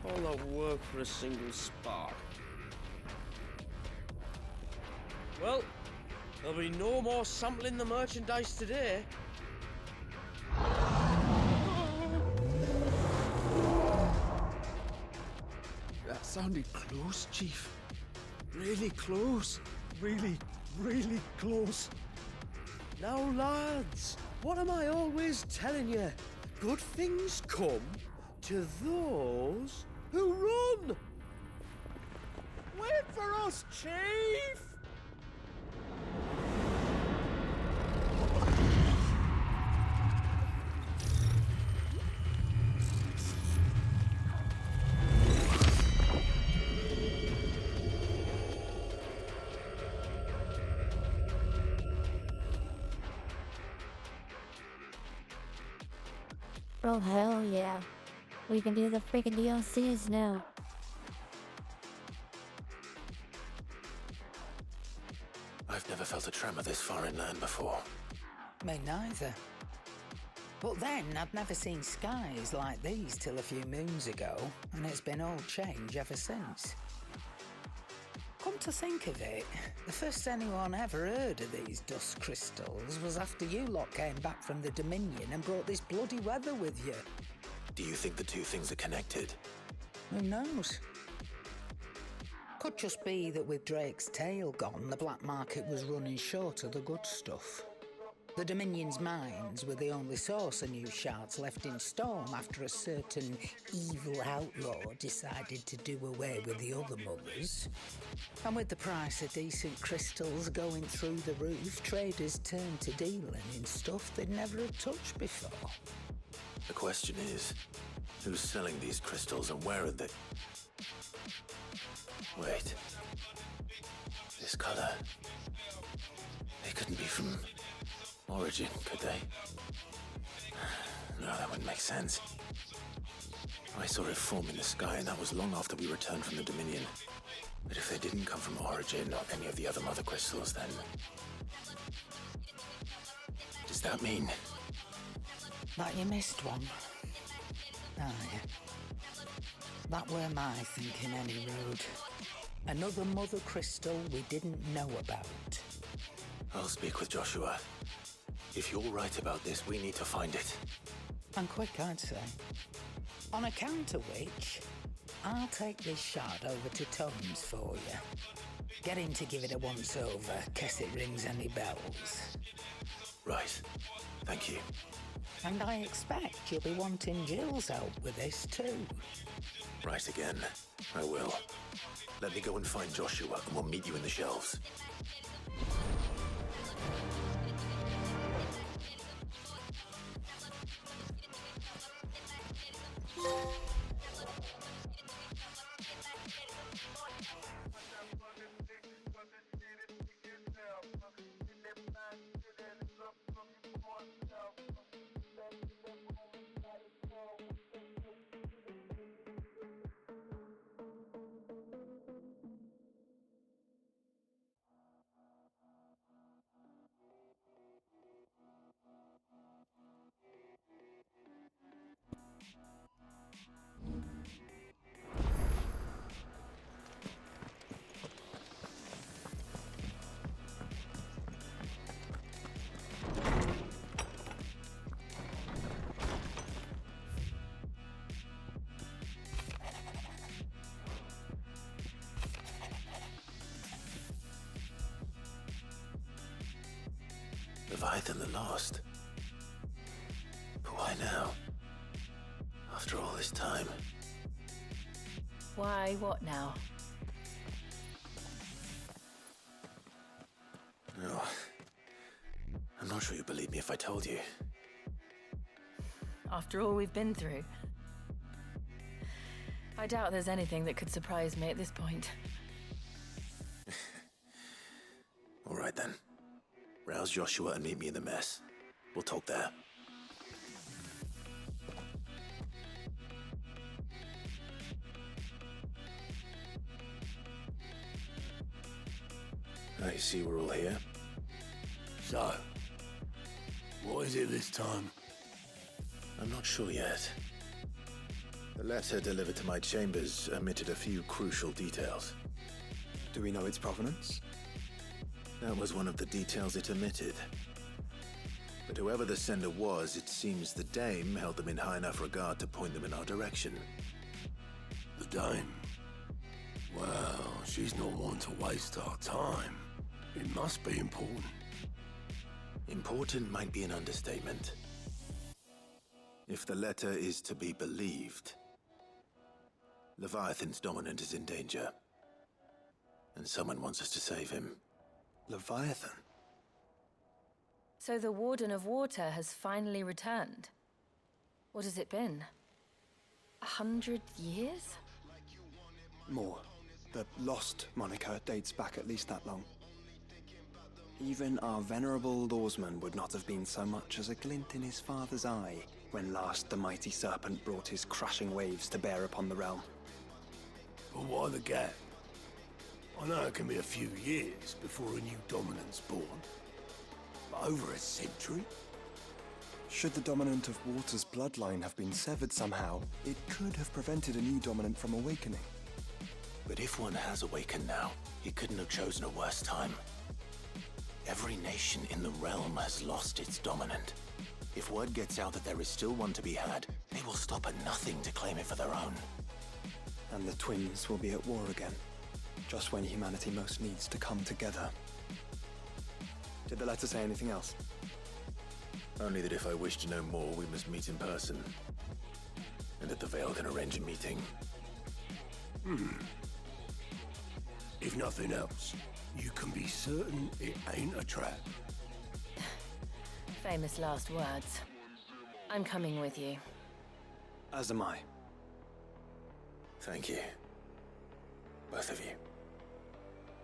All that work for a single spark. Well, there'll be no more sampling the merchandise today. That sounded close, Chief. Really close. Really, really close. Now, lads, what am I always telling you? Good things come to those who run! Wait for us, Chief! Oh, hell yeah. We can do the freaking DLCs now. I've never felt a tremor this far inland before. Me neither. But then I'd never seen skies like these till a few moons ago, and it's been all change ever since. Come to think of it, the first anyone ever heard of these dust crystals was after you lot came back from the Dominion and brought this bloody weather with you. Do you think the two things are connected? Who knows? Could just be that with Drake's tail gone, the black market was running short of the good stuff. The Dominion's mines were the only source of new shards left in Storm after a certain evil outlaw decided to do away with the other mothers. And with the price of decent crystals going through the roof, traders turned to dealing in stuff they'd never had touched before. The question is, who's selling these crystals and where are they? Wait. This color. They couldn't be from Origin, could they? No, that wouldn't make sense. I saw it form in the sky, and that was long after we returned from the Dominion. But if they didn't come from Origin or any of the other mother crystals, then... does that mean... That you missed one? Aye. That were my thinking any road. Another mother crystal we didn't know about. I'll speak with Joshua. If you're right about this, we need to find it. And quick, I'd say. On account of which, I'll take this shard over to Tom's for you. Get him to give it a once-over, in case it rings any bells. Right. Thank you. And I expect you'll be wanting Jill's help with this, too. Right again. I will. Let me go and find Joshua, and we'll meet you in the shelves. Leviathan the Lost. But why now? After all this time. Why, what now? No. I'm not sure you'd believe me if I told you. After all we've been through. I doubt there's anything that could surprise me at this point. All right then. Rouse Joshua and meet me in the mess. We'll talk there. I see we're all here. So, what is it this time? I'm not sure yet. The letter delivered to my chambers omitted a few crucial details. Do we know its provenance? That was one of the details it omitted. But whoever the sender was, it seems the Dame held them in high enough regard to point them in our direction. The Dame? Well, she's not one to waste our time. It must be important. Important might be an understatement. If the letter is to be believed, Leviathan's dominant is in danger. And someone wants us to save him. Leviathan? So the Warden of Water has finally returned. What has it been? 100 years? More. The Lost moniker dates back at least that long. Even our venerable lawsman would not have been so much as a glint in his father's eye when last the mighty serpent brought his crushing waves to bear upon the realm. But why the gap? I know it can be a few years before a new dominant's born. But over a century? Should the dominant of Water's bloodline have been severed somehow, it could have prevented a new dominant from awakening. But if one has awakened now, he couldn't have chosen a worse time. Every nation in the realm has lost its dominant. If word gets out that there is still one to be had, they will stop at nothing to claim it for their own. And the twins will be at war again, just when humanity most needs to come together. Did the letter say anything else? Only that if I wish to know more, we must meet in person. And that the Veil can arrange a meeting. If nothing else, you can be certain it ain't a trap. Famous last words. I'm coming with you. As am I. Thank you. Both of you.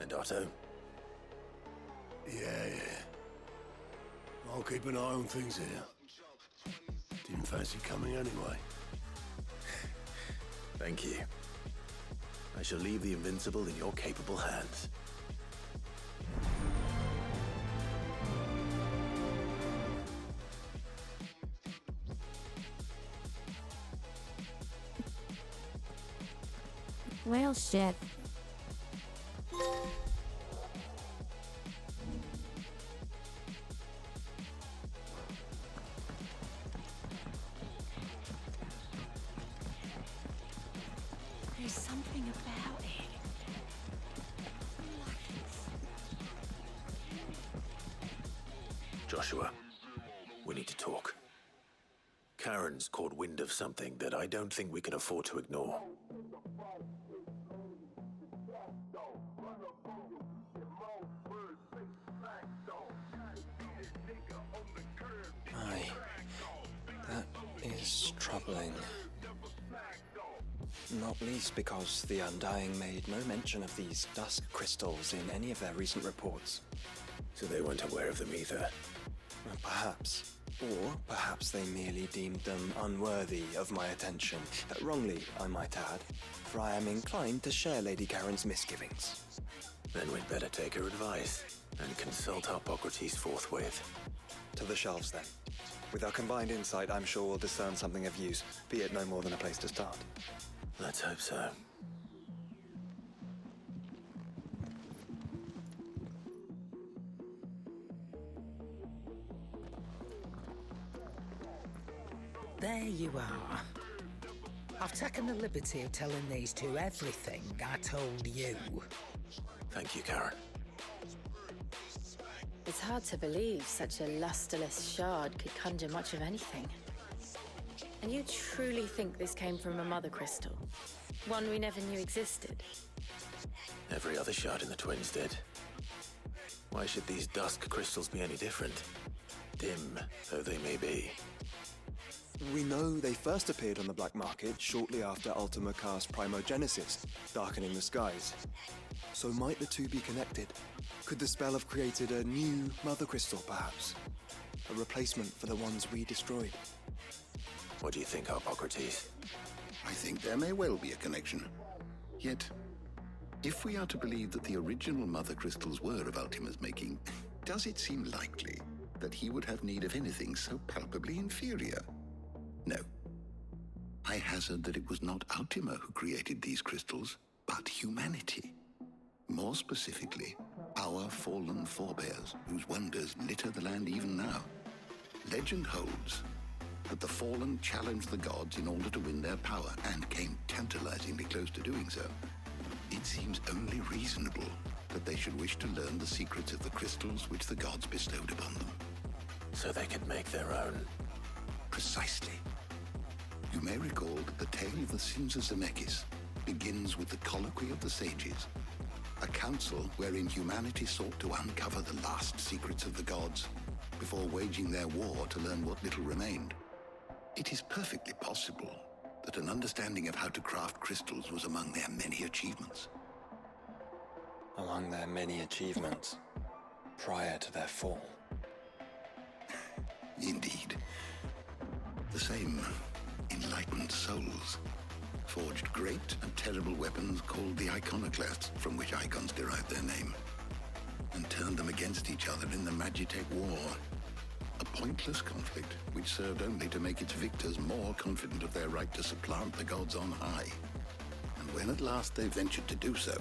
And Otto? Yeah. I'll keep an eye on things here. Didn't fancy coming anyway. Thank you. I shall leave the Invincible in your capable hands. Well, shit. There's something about it. Joshua, we need to talk. Karen's caught wind of something that I don't think we can afford to ignore. Aye. That is troubling. Not least because the Undying made no mention of these dusk crystals in any of their recent reports. So they weren't aware of them either? Perhaps. Or perhaps they merely deemed them unworthy of my attention. Wrongly, I might add, for I am inclined to share Lady Karen's misgivings. Then we'd better take her advice and consult Hippocrates forthwith. To the shelves, then. With our combined insight, I'm sure we'll discern something of use, be it no more than a place to start. Let's hope so. There you are. I've taken the liberty of telling these two everything I told you. Thank you, Karen. It's hard to believe such a lusterless shard could conjure much of anything. And you truly think this came from a mother crystal? One we never knew existed? Every other shard in the Twins did. Why should these dusk crystals be any different? Dim though they may be. We know they first appeared on the black market shortly after Ultima cast Primogenesis, darkening the skies. So might the two be connected? Could the spell have created a new mother crystal, perhaps? A replacement for the ones we destroyed? What do you think, Hippocrates? I think there may well be a connection. Yet, if we are to believe that the original mother crystals were of Ultima's making, does it seem likely that he would have need of anything so palpably inferior? No. I hazard that it was not Ultima who created these crystals, but humanity. More specifically, our fallen forebears, whose wonders litter the land even now. Legend holds that the fallen challenged the gods in order to win their power, and came tantalizingly close to doing so. It seems only reasonable that they should wish to learn the secrets of the crystals which the gods bestowed upon them. So they could make their own. Precisely. You may recall that the tale of the sins of Zemeckis begins with the colloquy of the sages, a council wherein humanity sought to uncover the last secrets of the gods before waging their war to learn what little remained. It is perfectly possible that an understanding of how to craft crystals was among their many achievements. Among their many achievements, prior to their fall. Indeed. The same enlightened souls forged great and terrible weapons called the iconoclasts, from which icons derived their name, and turned them against each other in the Magitech War. A pointless conflict which served only to make its victors more confident of their right to supplant the gods on high. And when at last they ventured to do so,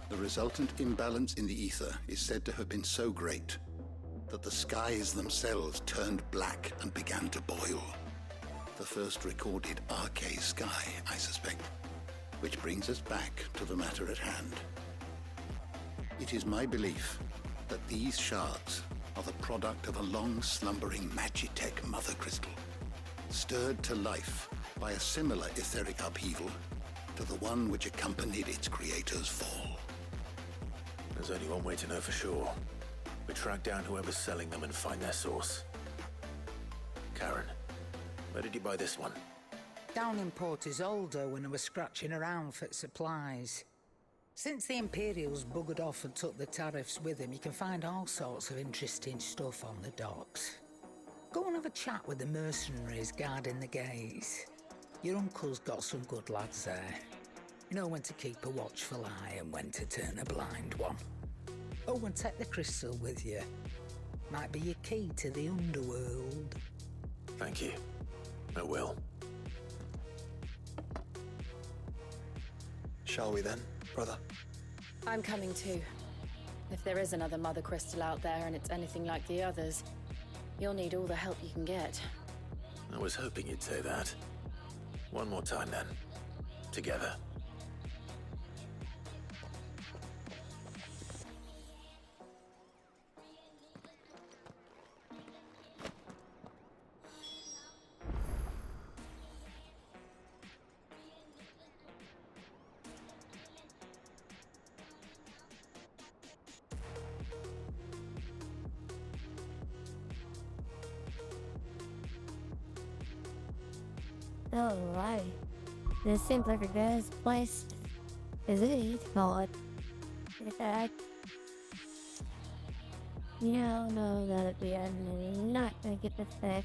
the resultant imbalance in the ether is said to have been so great that the skies themselves turned black and began to boil. The first recorded arcade sky, I suspect, which brings us back to the matter at hand. It is my belief that these shards are the product of a long-slumbering Magitech mother crystal, stirred to life by a similar etheric upheaval to the one which accompanied its creator's fall. There's only one way to know for sure. We track down whoever's selling them and find their source. Karen, where did you buy this one? Down in Port Isolde when I was scratching around for supplies. Since the Imperials buggered off and took the tariffs with them, you can find all sorts of interesting stuff on the docks. Go and have a chat with the mercenaries guarding the gates. Your uncle's got some good lads there. You know when to keep a watchful eye and when to turn a blind one. Oh, and take the crystal with you. Might be your key to the underworld. Thank you. I will. Shall we then, brother? I'm coming too. If there is another mother crystal out there and it's anything like the others, you'll need all the help you can get. I was hoping you'd say that. One more time then. Together. Alright. This seems like a good place. Is it? God. Yeah, no, that'd be. I'm not gonna get this back.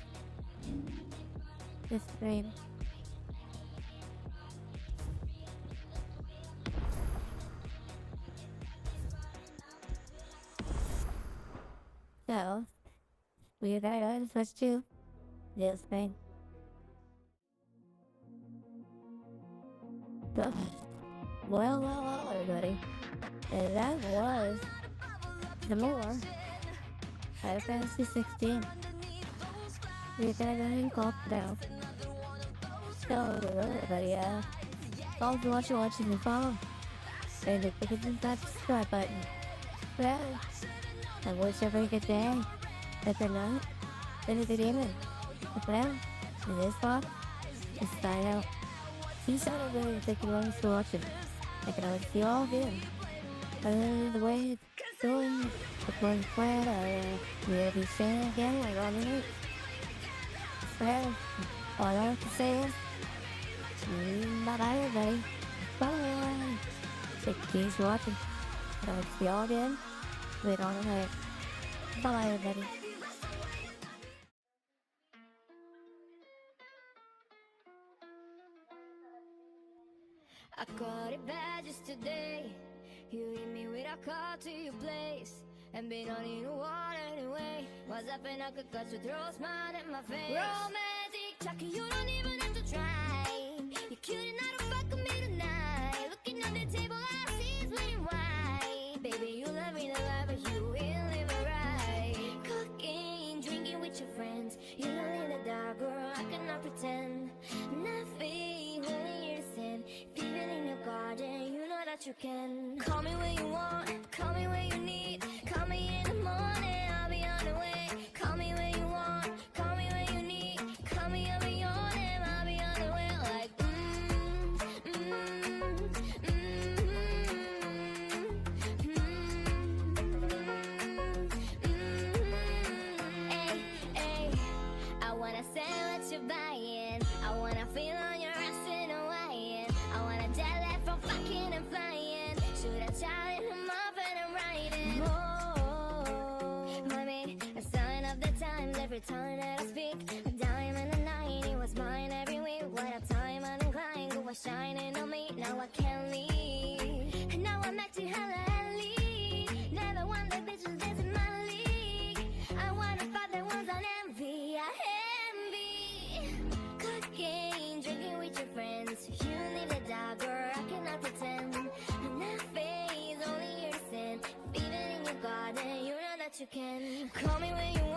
This stream. So, we gotta switch to this thing. Well, everybody. And that was the more Final Fantasy 16. We're gonna go ahead and call it down. So, everybody, thanks for watching and follow. And if you hit that subscribe button. Well, I wish everybody a good day. If they're not, then it's a demon. Well, in this box, just sign out. Peace out, everybody. Thank you very much for watching. I can always see you all again. The way it's going, according to plan, we'll be staying again later on tonight. Well, all I have to say is, bye-bye, everybody. Bye. Thank you for watching. I will see you all again later on tonight. Bye-bye, everybody. I caught it bad just today. You hit me with a call to your place. And been on in the water anyway. Was up and I could cut your throat, smile at my face. Romantic talking, you don't even have to try. You're cute and I don't fuck with me tonight. Looking on the table, I see it's bleeding white. Baby, you love me the life, but you will live it right. Cooking, drinking with your friends. You don't in the dark, girl, I cannot pretend. Nothing, holding your sin. Even in your garden, you know that you can. Call me when you want, call me when you need. Call me in the morning, I'll be on the way. Call me when you want, call me when you need. Call me, I'll be on him, I'll be on the way. Like, Hey, hey, I wanna say what you're buying. I wanna feel on your ass in Hawaiian. I wanna jet lag from fucking and flying. Shoot a child in him up and I'm riding. Oh, I mean, a sign of the times every time that I speak. A dime and a nine, it was mine every week. What a time I'm inclined, go was shining on me. Now I can't leave. And now I'm acting hella elite. Never want the bitches that's in my league. I wanna fight the ones on envy. I envy. Cooking, drinking with your friends. You need a dog, girl, I cannot pretend. And that face, only your sin. Even in your garden, you know that you can. Call me when you